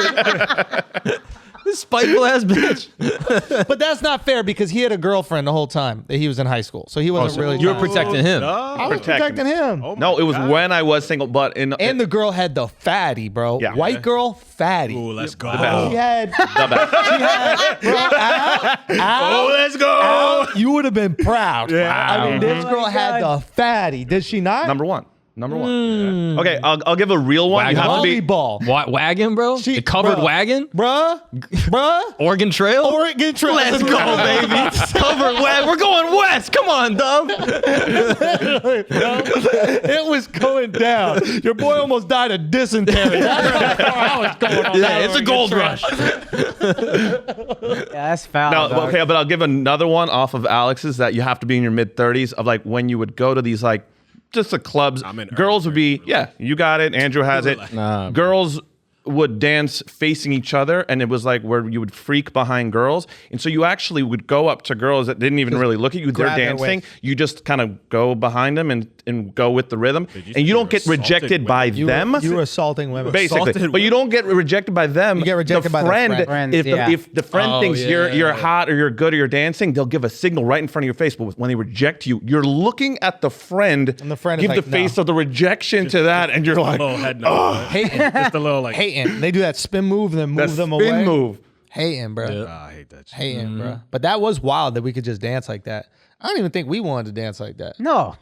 This spiteful ass bitch. But that's not fair because he had a girlfriend the whole time that he was in high school. So he wasn't really. You were trying- protecting him. I was protecting protecting him. No, it was when I was single, but in And the girl had the fatty, bro. Yeah. White girl, fatty. Ooh, let's go. She had, the best. bro, Al, let's go. Al, you would have been proud. I mean, this girl had the fatty. Did she not? Number one. Number one. Yeah. Okay, I'll give a real one. You have to be Volleyball. Wagon, bro? The covered wagon? Bruh. Oregon Trail? Oregon Trail. Let's go, baby. Covered wagon. We're going west. Come on, Dub. It was going down. Your boy almost died of dysentery. That's how it's going on. Yeah, it's a gold rush. That's foul. No, dog. okay, but I'll give another one off of Alex's that you have to be in your mid-30s of like when you would go to these like just the clubs. Girls would be, you got it. Andrew has it. Girls would dance facing each other, and it was like where you would freak behind girls, and so you actually would go up to girls that didn't even really look at you. They're dancing. You just kind of go behind them and go with the rhythm, and you don't get rejected by them. You were assaulting women, basically, but you don't get rejected by them. You get rejected by the friend. If the friend thinks you're hot or you're good or you're dancing, they'll give a signal right in front of your face. But when they reject you, you're looking at the friend. And the friend give is the like, face of the rejection to that, and you're like, hating, just a little like hating. They do that spin move, then move them away. Spin move. Hating, bro. I hate that shit. Hating, bro. But that was wild that we could just dance like that. I don't even think we wanted to dance like that. No.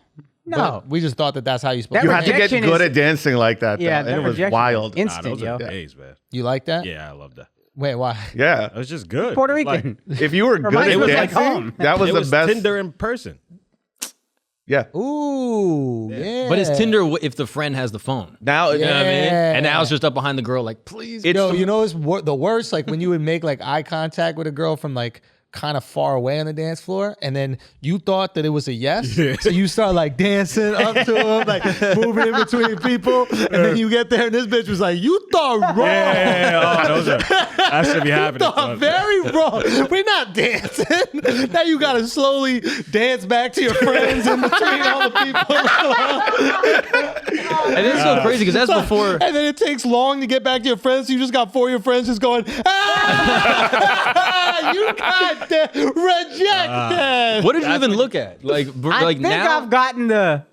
But we just thought that that's how you supposed That to. You have to get rejection good is- at dancing like that. Yeah, though. that And it was rejection wild. is instant, Those yo. are days, man. You like that? Yeah, I love that. Wait, why? Yeah. It was just good. Puerto Like, Rican. If you were good Reminds at me of, like, dancing, home. that was it the was best. Tinder in person. Yeah. Ooh, yeah. But it's Tinder if the friend has the phone. Now, You know what I mean? Yeah. And now it's just up behind the girl, like, please. Yo, you know, it's the worst. Like when you would make like eye contact with a girl from like kind of far away on the dance floor, and then you thought that it was a yes, so you start like dancing up to him, like moving in between people, and then you get there, and this bitch was like, "You thought wrong." That should be happening. Thought very wrong. We're not dancing. Now you gotta slowly dance back to your friends in between all the people. And it's so crazy because that's before. And then it takes long to get back to your friends. So you just got 4 of your friends just going, ah! You got rejected. What did you even look at? Like, I think now? I've gotten the.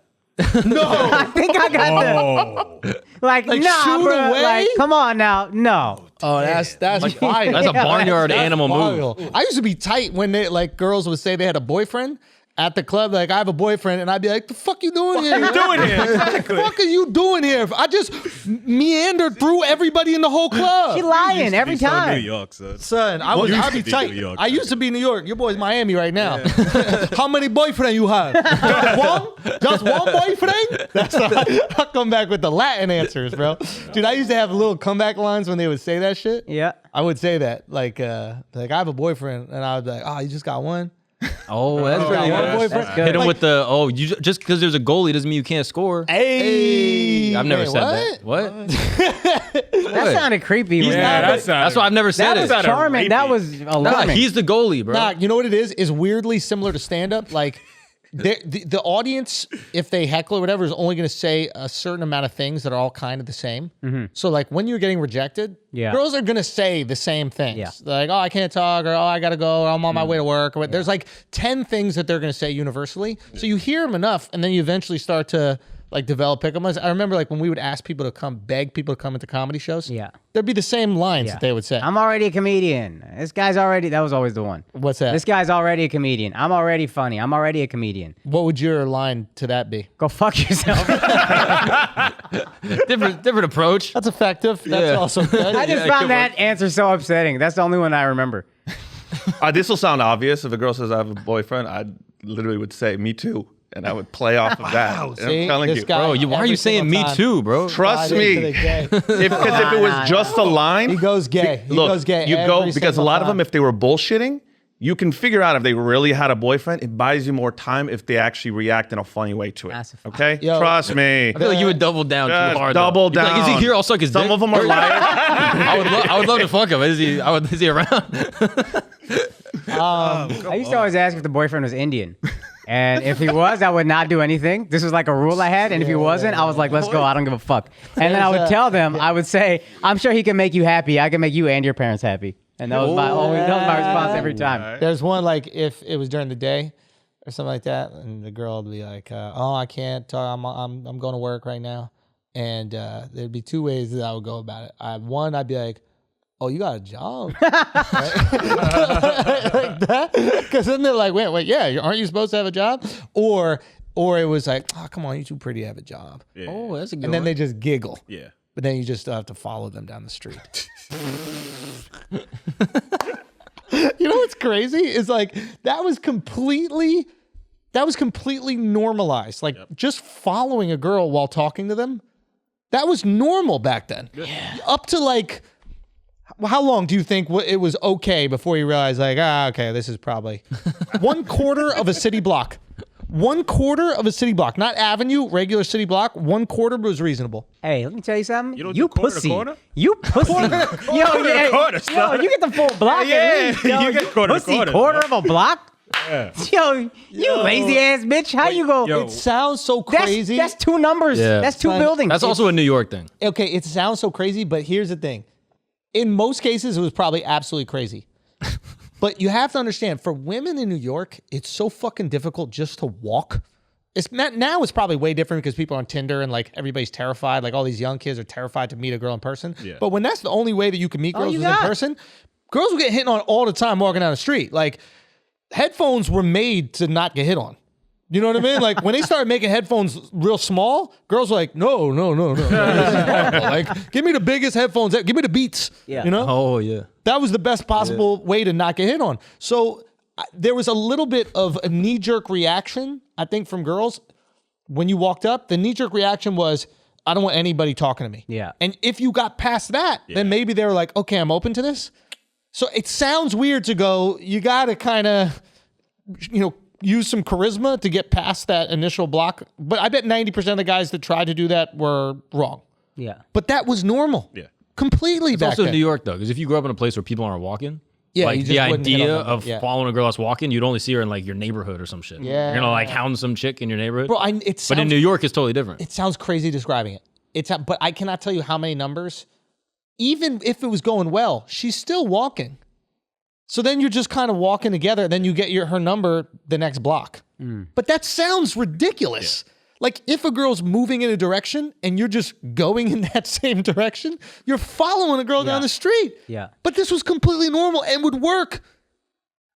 No. I think I got the. Like nah, shoot bro. away? Like, come on now. No. Oh, that's fire. That's a barnyard That's animal move. vile. I used to be tight when they like girls would say they had a boyfriend at the club. Like, I have a boyfriend, and I'd be like, "The fuck you doing here? What the fuck are you doing here? I just meandered through everybody in the whole club." She lying every So New time. York, son. Son, I'd be to be tight. New York, I used to be New York. Your boy's Miami right now. How many boyfriends you have? Just one? Just one boyfriend? That's I'll come back with the Latin answers, bro. Dude, I used to have little comeback lines when they would say that shit. Yeah. I would say that. Like I have a boyfriend, and I would be like, "Oh, you just got one?" Oh, that's pretty one good. boyfriend. That's good. Hit him with the, just because there's a goalie doesn't mean you can't score. Hey, I've never wait, said what? that. What? That sounded creepy. He's man. not- that's why I've never said That was it. charming. That was Nah, alarming. he's the goalie, bro. Nah, you know what it is? Is weirdly similar to stand-up. Like, the audience, if they heckle or whatever, is only going to say a certain amount of things that are all kind of the same. So, like, when you're getting rejected, girls are going to say the same things. Yeah. Like, "Oh, I can't talk," or "Oh, I got to go," or "I'm on my way to work." Or there's like 10 things that they're going to say universally. So you hear them enough, and then you eventually start to like develop pick-up lines. I remember like when we would ask people to come, beg people to come into comedy shows. Yeah. There'd be the same lines that they would say. I'm already a comedian. This guy's already. That was always the one. What's that? This guy's already a comedian. I'm already funny. I'm already a comedian. What would your line to that be? Go fuck yourself. different approach. That's effective. That's also good. I just found that answer so upsetting. That's the only one I remember. This will sound obvious. If a girl says I have a boyfriend, I literally would say me too, and I would play off of that. And See, I'm telling this you, guy- Bro, why are you every saying single me time. too, bro? trust Slide into me. the gay. Because if it was just a line, He goes gay. He look, goes gay you go every because a single lot of time. them, if they were bullshitting, you can figure out if they really had a boyfriend. It buys you more time if they actually react in a funny way to it. That's a fact. Okay, Yo, trust me. I feel like you would double down Just too hard. double though. You'd be down. Like, is he here? I'll suck his dick. Some of them are liars. I would love to fuck him. Is he around? I used to always ask if the boyfriend was Indian. And if he was, I would not do anything. This was like a rule I had. And if he wasn't, I was like, let's go. I don't give a fuck. And then I would tell them, I would say, I'm sure he can make you happy. I can make you and your parents happy. And that was my response every time. There's one like if it was during the day or something like that, and the girl would be like, "Oh, I can't talk. I'm going to work right now." And there'd be 2 ways that I would go about it. One, I'd be like, "Oh, you got a job?" Like that, because then they're like, "Wait, yeah, aren't you supposed to have a job?" Or or it was like, oh, come on, you're too pretty to have a job. Yeah. Oh, that's a good And then one. they just giggle. Yeah. But then you just have to follow them down the street. You know what's crazy? Is like that was completely normalized. Like just following a girl while talking to them, that was normal back then. Yeah. Up to like, how long do you think it was okay before you realized like, okay, this is probably 1/4 of a city block. 1/4 of a city block, not avenue, regular city block. 1/4 was reasonable. Hey, let me tell you something. You don't You do quarter to pussy. quarter? You pussy. Yo, yeah, quarter, yo, son. you get the full block. Yeah, at least. Yo, you get quarter to pussy, quarter, quarter of a block. Yeah. Yo, you lazy ass bitch. How you go? yo. It sounds so crazy. That's 2 numbers. Yeah. That's 2 Son, buildings. That's also a New York thing. Okay, it sounds so crazy, but here's the thing. In most cases, it was probably absolutely crazy. But you have to understand, for women in New York, it's so fucking difficult just to walk. It's not, now it's probably way different because people are on Tinder and like everybody's terrified. Like all these young kids are terrified to meet a girl in person. Yeah. But when that's the only way that you can meet girls you is in got. person, girls will get hit on all the time walking down the street. Like headphones were made to not get hit on. You know what I mean? Like when they started making headphones real small, girls were like, no. Like, give me the biggest headphones. Give me the Beats. Yeah. You know? Oh yeah. That was the best possible way to not get hit on. So there was a little bit of a knee-jerk reaction, I think, from girls. When you walked up, the knee-jerk reaction was, I don't want anybody talking to me. Yeah. And if you got past that, then maybe they were like, okay, I'm open to this. So it sounds weird to go, you got to kind of, use some charisma to get past that initial block. But I bet 90% of the guys that tried to do that were wrong. Yeah. But that was normal. Yeah. Completely It's back also then. New York though, because if you grew up in a place where people aren't walking, Yeah, like you just the wouldn't hit idea on them. of Yeah. following a girl that's walking, you'd only see her in like your neighborhood or some shit. Yeah. You're gonna like hound some chick in your neighborhood. Bro, but in sounds- New York, it's totally different. It sounds crazy describing it. But I cannot tell you how many numbers. Even if it was going well, she's still walking. So then you're just kind of walking together, and then you get her number the next block. But that sounds ridiculous. Like if a girl's moving in a direction and you're just going in that same direction, you're following a girl down the street. Yeah. But this was completely normal and would work.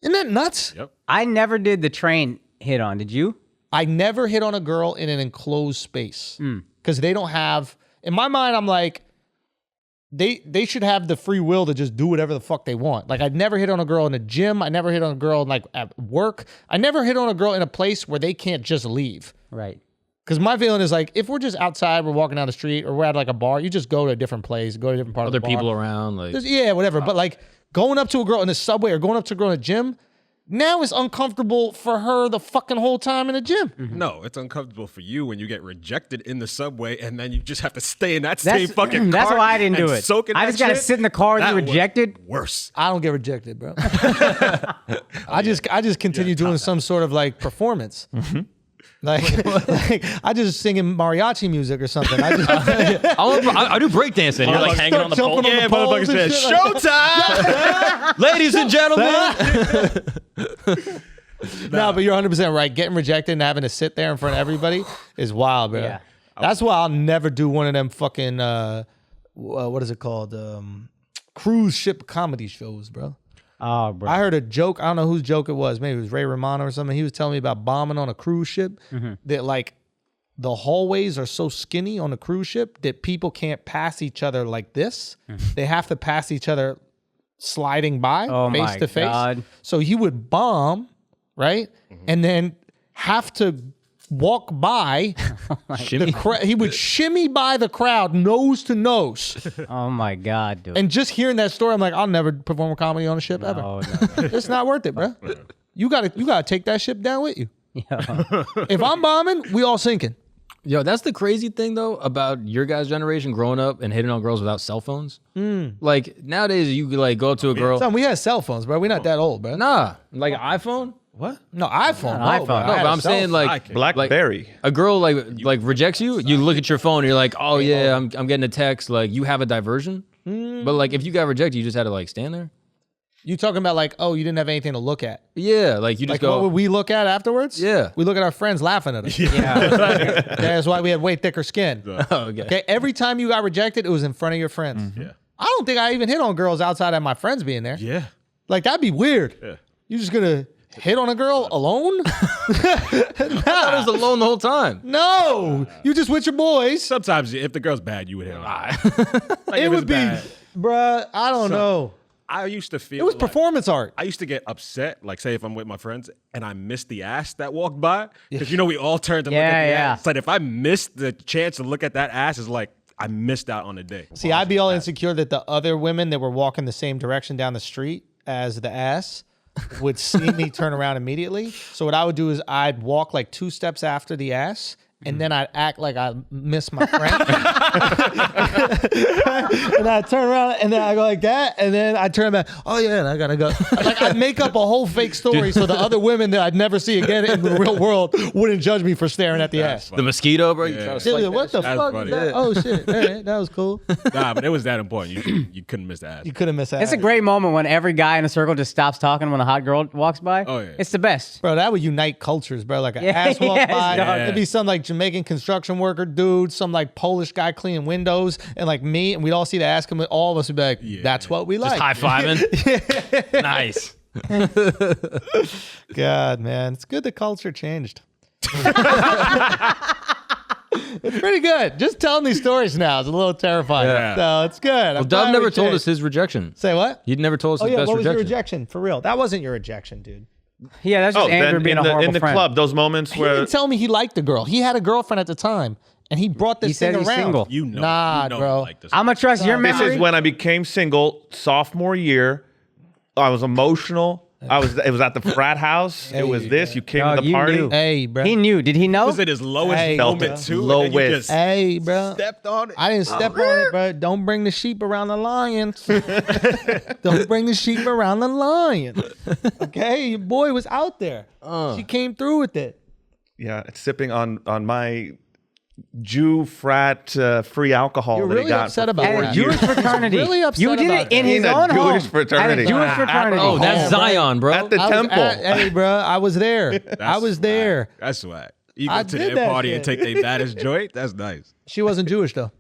Isn't that nuts? Yep. I never did the train hit on. Did you? I never hit on a girl in an enclosed space because they don't have. In my mind, I'm like, they should have the free will to just do whatever the fuck they want. Like I'd never hit on a girl in a gym. I never hit on a girl like at work. I never hit on a girl in a place where they can't just leave. Right. Because my feeling is like, if we're just outside, we're walking down the street, or we're at like a bar, you just go to a different place, go to a different part Other of the bar. people around, like Yeah, whatever. But like going up to a girl in the subway or going up to a girl in a gym, now it's uncomfortable for her the fucking whole time in the gym. No, it's uncomfortable for you when you get rejected in the subway and then you just have to stay in that same fucking car. That's why I didn't do and it. soak in I that just gotta shit. sit in the car and That be was rejected. Worse. I don't get rejected, bro. I just continue doing some sort of like performance. Like I just singing mariachi music or something. I just I do breakdancing. You're like hanging on the pole. jumping on the poles and shit like that. Showtime! Ladies and gentlemen. No, but you're 100% right. Getting rejected and having to sit there in front of everybody is wild, bro. Yeah. That's why I'll never do one of them fucking what is it called? Cruise ship comedy shows, bro. Oh, bro. I heard a joke. I don't know whose joke it was. Maybe it was Ray Romano or something. He was telling me about bombing on a cruise ship. That like the hallways are so skinny on a cruise ship that people can't pass each other like this. They have to pass each other sliding by Oh face my to face. God. So he would bomb, right? And then have to walk by he would shimmy by the crowd nose to nose. Oh my God, dude. And just hearing that story, I'm like, I'll never perform a comedy on a ship ever. Oh, no. It's not worth it, bro. You gotta take that ship down with you. Yeah. If I'm bombing, we all sinking. Yo, that's the crazy thing though about your guys' generation growing up and hitting on girls without cell phones. Like nowadays, you could like go up to a girl. Son, we had cell phones, bro. We're not that old, bro. Nah, like an iPhone. What? No, iPhone. Not No, iPhone. bro. I No, had but a I'm cell saying phone. like Blackberry. a girl like rejects you. You look at your phone and you're like, oh yeah, I'm getting a text. Like you have a diversion. But like if you got rejected, you just had to like stand there. You talking about like, oh, you didn't have anything to look at. Yeah, like you just Like, go. what would we look at afterwards? Yeah. We look at our friends laughing at us. Yeah. That's why we had way thicker skin. Oh, okay. Okay, every time you got rejected, it was in front of your friends. Yeah. I don't think I even hit on girls outside of my friends being there. Yeah. Like, that'd be weird. Yeah. You're just gonna hit on a girl alone? I was alone the whole time. No, you just with your boys. Sometimes if the girl's bad, you would hit on her. Like, It if would it's be, bad. bruh, I don't know. I used to feel It was like- performance art. I used to get upset, like say if I'm with my friends and I missed the ass that walked by, because we all turned to look at the ass. It's like if I missed the chance to look at that ass, it's like I missed out on the day. See, I'd be all insecure that the other women that were walking the same direction down the street as the ass would see me turn around immediately. So what I would do is I'd walk like 2 steps after the ass, and then I'd act like I miss my friend. And I'd turn around, and then I go like that, and then I'd turn back, oh yeah, and I gotta go. Like I'd make up a whole fake story so the other women that I'd never see again in the real world wouldn't judge me for staring at the ass. The mosquito, bro. You try to They'd be slice like, what the That's fuck funny. is that? Oh shit, all right, that was cool. Nah, but it was that important. You couldn't miss the ass. You couldn't miss that. It's a great moment when every guy in a circle just stops talking when a hot girl walks by. Oh, yeah. It's the best. Bro, that would unite cultures, bro. Like an Yeah, ass walk yes, by. dog. There'd be some like Jamaican construction worker dude, some like Polish guy cleaning windows, and like me, and we'd all see the ass come in. All of us would be like, that's what we like. High fiving. Nice. God, man. It's good the culture changed. It's pretty good. Just telling these stories now is a little terrifying. Yeah. So it's good. Well, Dub never told us his rejection. Say what? He'd never told us Oh his yeah, best what was your rejection. rejection? For real. That wasn't your rejection, dude. Yeah, that's just Andrew then being a horrible in the friend. club, those moments He where didn't tell me he liked the girl. He had a girlfriend at the time, and he brought this He said thing he's around. single. You know, Nah, you know bro. Like this. I'm gonna trust your this memory. is when I became single, sophomore year. I was emotional. It was at the frat house. It was this. You came Dog, to the you party. knew. Hey, bro. He knew. Did he know? was it his lowest Hey, moment Felt it. too? And then you Lowest. just Hey, bro. stepped on it. I didn't step on it, bro. Don't bring the sheep around the lions. Don't bring the sheep around the lion. Okay, your boy was out there. She came through with it. Yeah, sipping on my Jew frat free alcohol You're that really he got upset for about 4 that. At a Jewish years. fraternity. really upset You did about it in it. his In a own home. Jewish fraternity. At a Jewish fraternity. Oh, that's Yeah, bro. Zion, bro. At the I was temple. hey, bro, I was there. I was there. That's swag. You I go to did their that party shit. and take their baddest joint. That's nice. She wasn't Jewish though.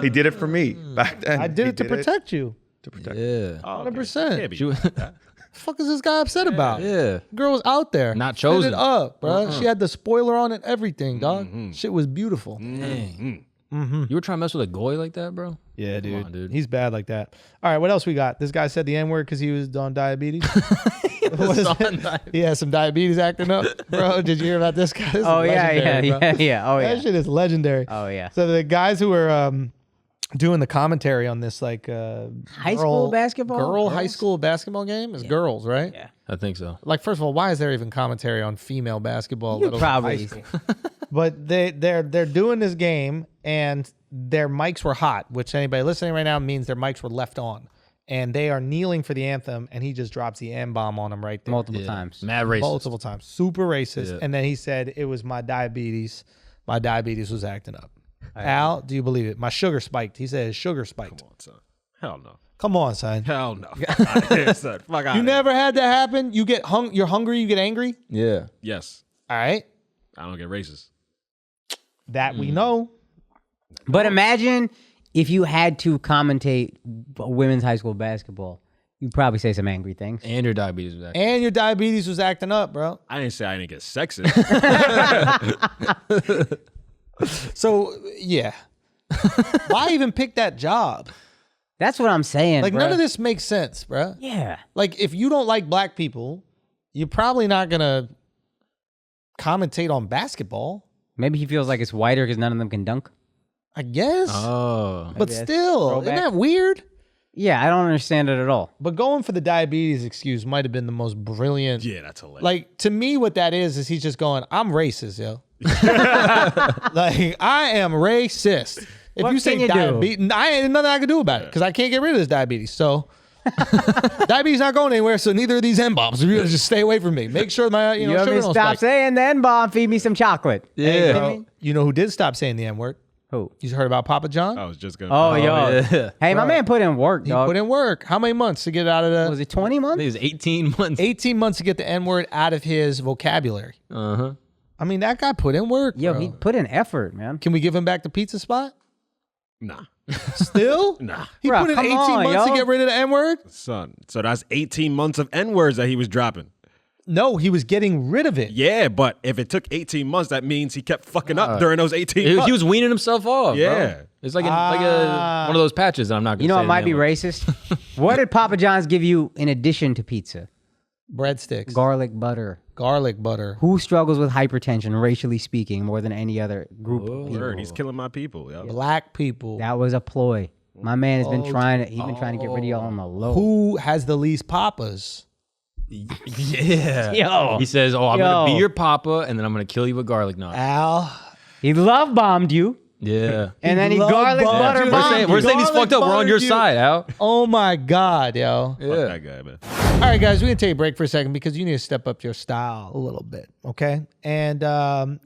He did it for me back then. I did He it to protect you. To protect. Yeah. 100%. Can't be Jew- The fuck is this guy upset about? Yeah. Girl was out there. Not Set chosen. it up, bro. She had the spoiler on and everything, dog. Shit was beautiful. Dang. You were trying to mess with a goy like that, bro? Yeah, dude. on, dude. He's bad like that. All right, what else we got? This guy said the N word because he was on diabetes. What is it? He has some diabetes acting up, bro. Did you hear about this guy? This is Oh yeah, legendary, bro. yeah. Oh That yeah. shit is legendary. Oh yeah. So the guys who were doing the commentary on this like High school basketball? high school basketball game is girls, right? Yeah. I think so. Like, first of all, why is there even commentary on female basketball? You let alone high probably. school? But they're doing this game and their mics were hot, which anybody listening right now means their mics were left on. And they are kneeling for the anthem, and he just drops the N-bomb on them right there. Multiple times. Mad racist. Multiple times. Super racist. Yeah. And then he said, it was my diabetes. My diabetes was acting up. Al, do you believe it? My sugar spiked. He said his sugar spiked. Come on, son. Hell no. Come on, son. Hell no. Fuck outta here, son. Fuck out. You never had that happen? You get you're hungry, you get angry? Yeah. Yes. All right. I don't get racist. That we know. But imagine if you had to commentate women's high school basketball. You'd probably say some angry things. And your diabetes was acting. And your diabetes was acting up, bro. I didn't say I didn't get sexist. So, yeah. Why even pick that job? That's what I'm saying. Like, bruh. none of this makes sense, bro. Yeah. Like, if you don't like black people, you're probably not going to commentate on basketball, Maybe he feels like it's whiter because none of them can dunk. I guess. Oh. but that's still, throwback. isn't that weird? Yeah, I don't understand it at all. But going for the diabetes excuse might have been the most brilliant. Yeah, that's hilarious. Like, to me, what that is he's just going, I'm racist, yo. Like, I am racist. If What you say can you do? diabetes, I ain't nothing I can do about it because I can't get rid of this diabetes. So, diabetes not going anywhere. So neither of these N-bombs. You're gonna just stay away from me. Make sure my You sugar want me to don't stop spike. saying the N-bomb, feed me some chocolate. Yeah. Bro, you know who did stop saying the N-word? Who? You heard about Papa John? I was just gonna. Oh, yo. yeah. Hey, my man put in work, He dog. put in work. How many months to get it out of the? Was it 20 I months? think it was 18 months. 18 months to get the N-word out of his vocabulary. Uh-huh. I mean, that guy put in work. Yo, bro. he put in effort, man. Can we give him back the pizza spot? Nah, Still? nah, He Bro, put in come 18 on, months to yo. get rid of the N-word? son. So that's 18 months of N words that he was dropping. No, he was getting rid of it. Yeah, but if it took 18 months, that means he kept fucking up during those 18 months. He was weaning himself off. Yeah. Bro. It's like, one of those patches that I'm not going to You know say what the might be name of. racist? What did Papa John's give you in addition to pizza? Breadsticks. Garlic butter. Garlic butter. Who struggles with hypertension, racially speaking, more than any other group of people? Word, he's killing my people. Yo. Black people. That was a ploy. My man has been trying to get rid of y'all on the low. Who has the least papas? Yeah. Yo. He says, I'm going to Yo. be your papa, and then I'm going to kill you with garlic knots. Al. He love bombed you, Yeah. and then he love garlic bombed butter you. bombed you. We're saying he's Garlic fucked up. We're on your buttered you. side, Al. Oh my God, yo. Fuck that guy, man. All right, guys, we're going to take a break for a second because you need to step up your style a little bit, okay? And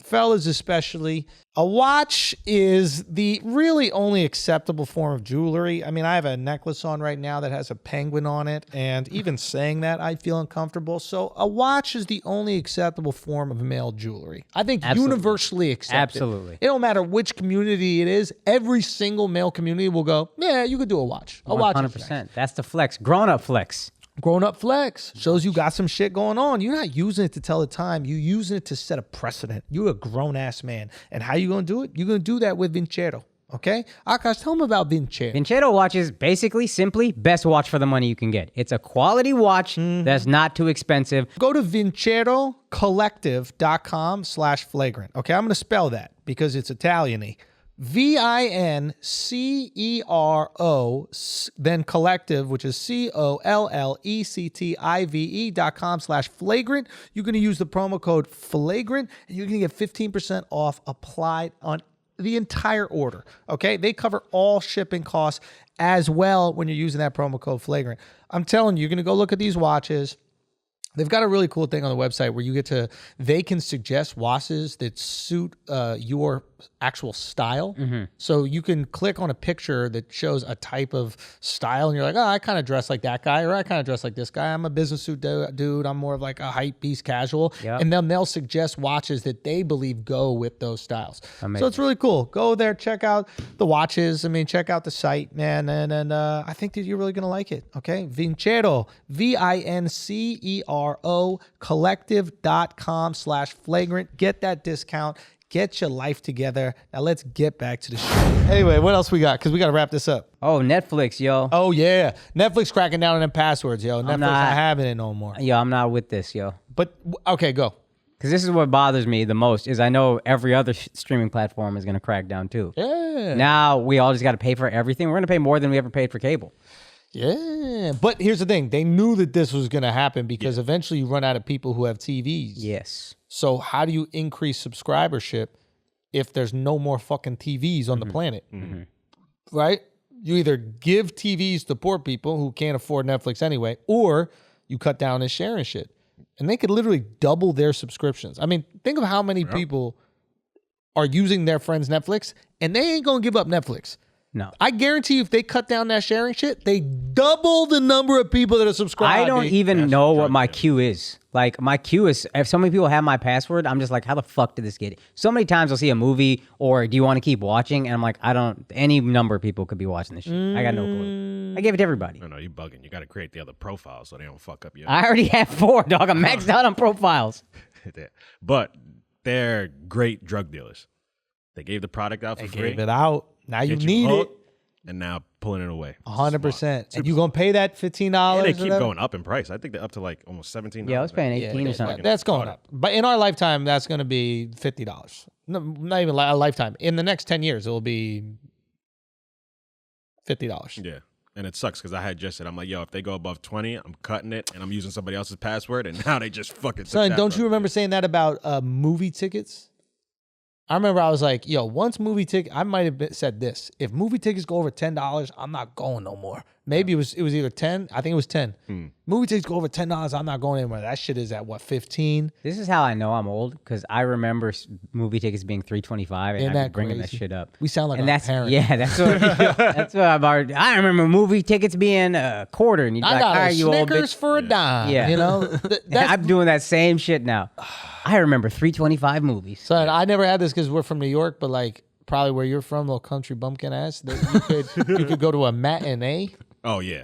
fellas especially, a watch is the really only acceptable form of jewelry. I mean, I have a necklace on right now that has a penguin on it, and even saying that, I feel uncomfortable. So a watch is the only acceptable form of male jewelry. I think Absolutely. universally accepted. Absolutely. It don't matter which community it is. Every single male community will go, yeah, you could do a watch. A watch is nice. 100%. That's the flex. Grown up flex. Grown up flex shows you got some shit going on. You're not using it to tell the time. You're using it to set a precedent. You're a grown ass man. And how you gonna do it? You're gonna do that with Vincero. Okay? Akaash, tell them about Vincero. Vincero watch is basically simply best watch for the money you can get. It's a quality watch that's not too expensive. Go to vincerocollective.com/flagrant. Okay, I'm gonna spell that because it's Italian-y. VINCERO, then collective, which is COLLECTIVE.com/flagrant. You're going to use the promo code flagrant and you're going to get 15% off applied on the entire order. Okay. They cover all shipping costs as well when you're using that promo code flagrant. I'm telling you, you're going to go look at these watches. They've got a really cool thing on the website where they can suggest watches that suit your actual style. So you can click on a picture that shows a type of style and you're like, oh, I kind of dress like that guy, or I kind of dress like this guy. I'm a business suit dude. I'm more of like a hype beast casual. Yep. And then they'll suggest watches that they believe go with those styles. Amazing. So it's really cool. Go there, check out the watches. I mean, check out the site, man. And I think that you're really going to like it. Okay. Vincero, VINCERO, collective.com/flagrant. Get that discount. Get your life together. Now let's get back to the show. Anyway, what else we got? Because we got to wrap this up. Oh, Netflix, yo. Oh, yeah. Netflix cracking down on them passwords, yo. Netflix not having it no more. Yo, I'm not with this, yo. But, okay, go. Because this is what bothers me the most is I know every other streaming platform is going to crack down too. Yeah. Now we all just got to pay for everything. We're going to pay more than we ever paid for cable. Yeah. But here's the thing. They knew that this was going to happen because eventually you run out of people who have TVs. Yes. So how do you increase subscribership if there's no more fucking TVs on the planet? Right? You either give TVs to poor people who can't afford Netflix anyway, or you cut down and sharing shit. And they could literally double their subscriptions. I mean, think of how many people are using their friend's Netflix and they ain't going to give up Netflix. No. I guarantee you if they cut down that sharing shit, they double the number of people that are subscribed. I don't even know what my queue is. Like, my queue is, if so many people have my password, I'm just like, how the fuck did this get it? So many times I'll see a movie or do you want to keep watching? And I'm like, any number of people could be watching this shit. I got no clue. I gave it to everybody. No, you bugging. You got to create the other profiles so they don't fuck up your. I already have 4, dog. I'm maxed out on profiles. But they're great drug dealers. They gave the product out for free. Gave it out. Now you Get need it. hooked, and now pulling it away. 100%. And you going to pay that $15? And they keep whatever? going up in price. I think they're up to like almost $17. Yeah, I was paying 18 or something. That's going up. But in our lifetime, that's going to be $50. No, not even a lifetime. In the next 10 years, it will be $50. Yeah. And it sucks because I had just said, I'm like, yo, if they go above 20, I'm cutting it and I'm using somebody else's password. And now they just fucking. Son, don't you remember saying that about movie tickets? I remember I was like, yo, once movie ticket, I might have said this. If movie tickets go over $10, I'm not going no more. Maybe it was either 10. I think it was 10. Movie tickets go over $10, I'm not going anywhere. That shit is at what, 15? This is how I know I'm old because I remember movie tickets being $3.25 and I bringing that shit up. We sound like and our that's parents. Yeah, that's what that's what I've already. I remember movie tickets being a quarter, and you'd be I like, got "All a right, you old Snickers bitch." for a dime. Yeah. You know? I'm doing that same shit now. I remember $3.25 movies. Son, I never had this because we're from New York, but like probably where you're from, little country bumpkin ass, that you could go to a matinee. Oh, yeah.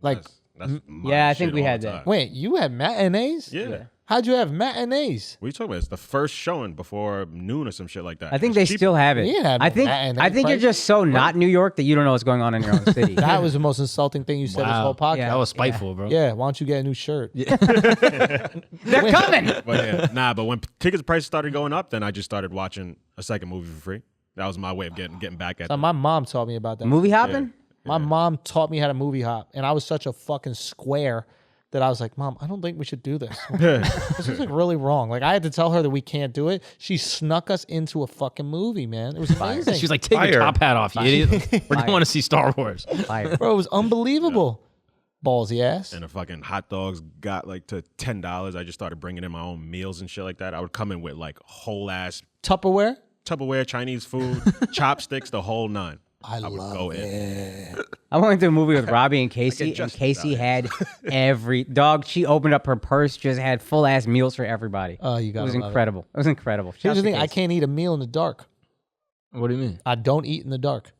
Like, That's Yeah, I shit think we all had the that. time. wait, you had matinees? Yeah. How'd you have matinees? What are you talking about? It's the first showing before noon or some shit like that. I think It's they cheaper. still have it. Yeah, I think you're just so not New York that you don't know what's going on in your own city. That was the most insulting thing you said this whole podcast. Yeah. That was spiteful, bro. Yeah, why don't you get a new shirt? They're coming. But yeah, but when tickets prices started going up, then I just started watching a second movie for free. That was my way of getting back at So them. my mom taught me about that. Movie hopping? My mom taught me how to movie hop, and I was such a fucking square that I was like, Mom, I don't think we should do this. This is like really wrong. Like I had to tell her that we can't do it. She snuck us into a fucking movie, man. It was amazing. She's like, take your top hat off, you idiot. We're going to see Star Wars. Fire. Bro, it was unbelievable. Ballsy ass. And the fucking hot dogs got like to $10. I just started bringing in my own meals and shit like that. I would come in with like whole ass Tupperware. Chinese food, chopsticks, the whole nine. I would go in. I went to a movie with Robbie and Casey, and just Casey had every dog. She opened up her purse, just had full ass meals for everybody. Oh, you got it. Was incredible. It was incredible. Here's Shouts the to thing: I Casey. can't eat a meal in the dark. What do you mean? I don't eat in the dark.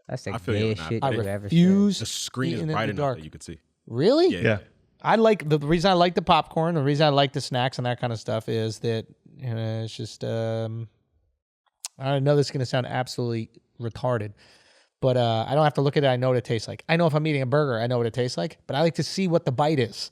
That's the I feel you gayest on that. shit I you've ever said. refuse. The screen eating is in bright the enough dark. that you could see. Really? Yeah. I like the reason I like the popcorn. The reason I like the snacks and that kind of stuff is that it's just. I know this is going to sound absolutely retarded, but I don't have to look at it. I know what it tastes like. I know if I'm eating a burger, I know what it tastes like, but I like to see what the bite is.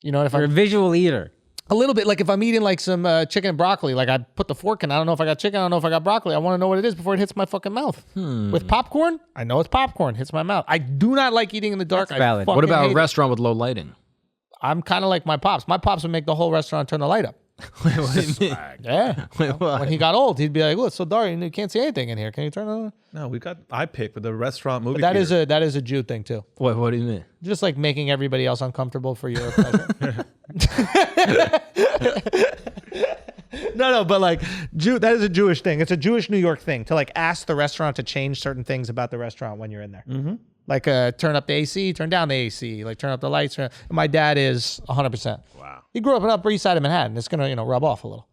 You know, if You're a I'm visual eater. a little bit like if I'm eating like some chicken and broccoli, like I put the fork in. I don't know if I got chicken. I don't know if I got broccoli. I want to know what it is before it hits my fucking mouth. With popcorn, I know it's popcorn. Hits my mouth. I do not like eating in the dark. That's valid. I What about hate a it. restaurant with low lighting? I'm kind of like my pops. My pops would make the whole restaurant turn the light up. What do you mean? Yeah. When he got old, he'd be like, "Oh, it's so dark, you can't see anything in here. Can you turn it on?" No, we got iPick with the restaurant movie. But theater. that is a Jew thing too. What do you mean? Just like making everybody else uncomfortable for your pleasure. No, but like that is a Jewish thing. It's a Jewish New York thing to like ask the restaurant to change certain things about the restaurant when you're in there. Mm-hmm. Like turn up the AC, turn down the AC, like turn up the lights. My dad is 100%. Wow. He grew up in the Upper East Side of Manhattan. It's gonna rub off a little.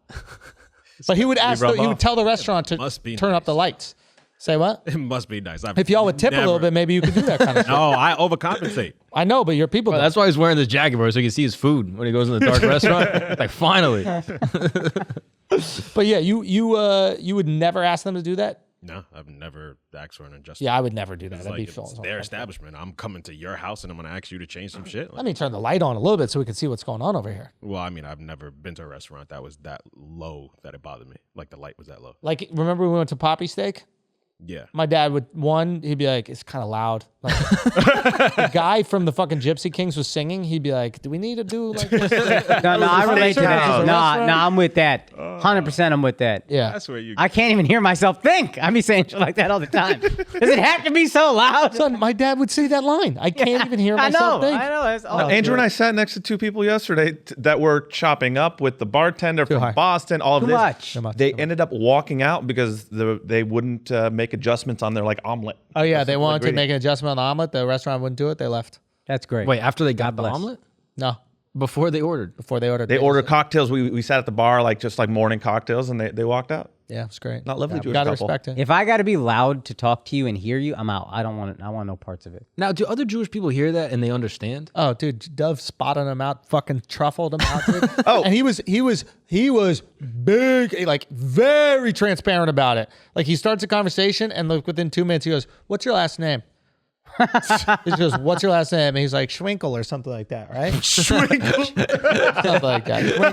But he would ask, he would tell the restaurant to must be turn up the lights. Say what? It must be nice. If y'all would tip a little bit, maybe you could do that kind of shit. No, I overcompensate. I know, but your people. Well, don't. that's why he's wearing this jacket, bro, so he can see his food when he goes in the dark restaurant. Like, finally. But yeah, you would never ask them to do that. No, I've never asked for an adjustment. Yeah, I would never do that. It's That'd like be it's their establishment. I'm coming to your house and I'm going to ask you to change some shit. Let me turn the light on a little bit so we can see what's going on over here. Well, I mean, I've never been to a restaurant that was that low that it bothered me. Like the light was that low. Like, remember we went to Poppy Steak? Yeah. My dad would, he'd be like, it's kind of loud. Like, the guy from the fucking Gypsy Kings was singing. He'd be like, do we need to do like this? No, I relate to that. House. No, I'm with that. 100% I'm with that. Yeah. That's where you I can't even hear myself think. I be saying shit like that all the time. Does it have to be so loud? Son, my dad would say that line. I can't even hear myself think. I know. That's all. Andrew and I sat next to two people yesterday that were chopping up with the bartender from high. Boston. All of Too this. much. Too much. They ended up walking out because they wouldn't make adjustments on their like omelet. Oh, yeah. They wanted to ingredient. make an adjustment on the omelet. The restaurant wouldn't do it. They left. That's great. Wait, after they got the bless. omelet? No. Before they ordered? Before they ordered. They ordered cocktails. We sat at the bar like just like morning cocktails, and they walked out. Yeah, it's great. Not lovely Jewish Gotta couple. respect it. If I got to be loud to talk to you and hear you, I'm out. I want no parts of it. Now, do other Jewish people hear that and they understand? Oh, dude, Dove spotted him out, fucking truffled him out, dude. Oh. And he was big, like very transparent about it. Like he starts a conversation and like within 2 minutes he goes, "What's your last name?" He goes, "What's your last name?" And he's like, "Schwinkle" or something like that, right? Something like that. Schwinkle.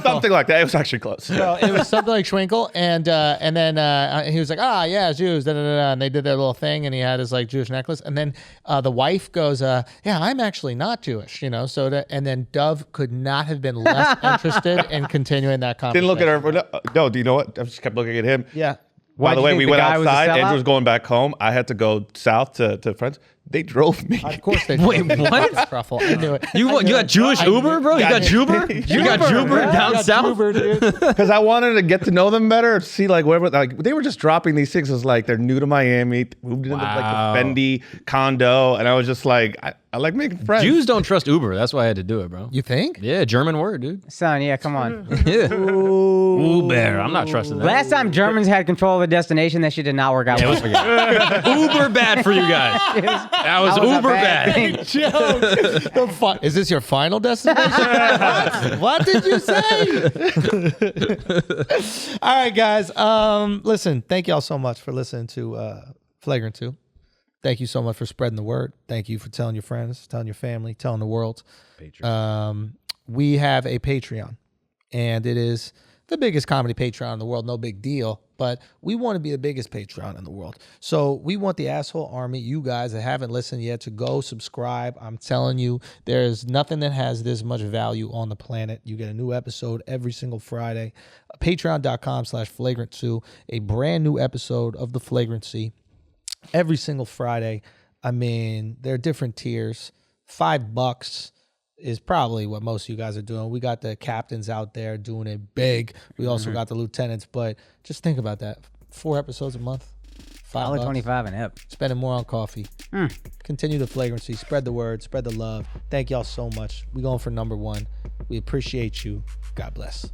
Something like that. It was actually close. So it was something like Schwinkle, and then he was like, yeah, Jews, da, da, da, da, and they did their little thing, and he had his like Jewish necklace, and then the wife goes, yeah, I'm actually not Jewish, you know, and then Dove could not have been less interested in continuing that conversation. Didn't look at her. No, do you know what? I just kept looking at him. Yeah. By Why'd the you way, think we the went guy was a outside. sellout? Andrew was going back home. I had to go south to friends. They drove me. Of course they Wait, did. what? Truffle. I knew it. You got Jewish Uber, bro? You got Juber? You got Juber down south? Because I wanted to get to know them better, see like whatever. Like they were just dropping these things. It was like they're new to Miami, moved into like the Fendi condo, and I was just like, I like making friends. Jews don't trust Uber. That's why I had to do it, bro. You think? Yeah, German word, dude. Son, yeah, come on. Yeah. Uber. I'm not trusting that. Last time Germans had control of a destination, that shit did not work out well for you. Uber bad for you guys. That was uber bad. Joke. Is this your final destination? What did you say? All right, guys. Listen, thank y'all so much for listening to Flagrant 2. Thank you so much for spreading the word. Thank you for telling your friends, telling your family, telling the world. We have a Patreon, and it is the biggest comedy Patreon in the world. No big deal, but we want to be the biggest Patreon in the world. So we want the asshole army, you guys that haven't listened yet, to go subscribe. I'm telling you, there's nothing that has this much value on the planet. You get a new episode every single Friday. Patreon.com/flagrant2, a brand new episode of The Flagrancy every single Friday. I mean, there are different tiers. $5 is probably what most of you guys are doing. We got the captains out there doing it big. We also got the lieutenants, but just think about that. 4 episodes a month, $5. $1.25 an ep. Spending more on coffee. Continue the flagrancy. Spread the word. Spread the love. Thank y'all so much. We going for number 1. We appreciate you. God bless.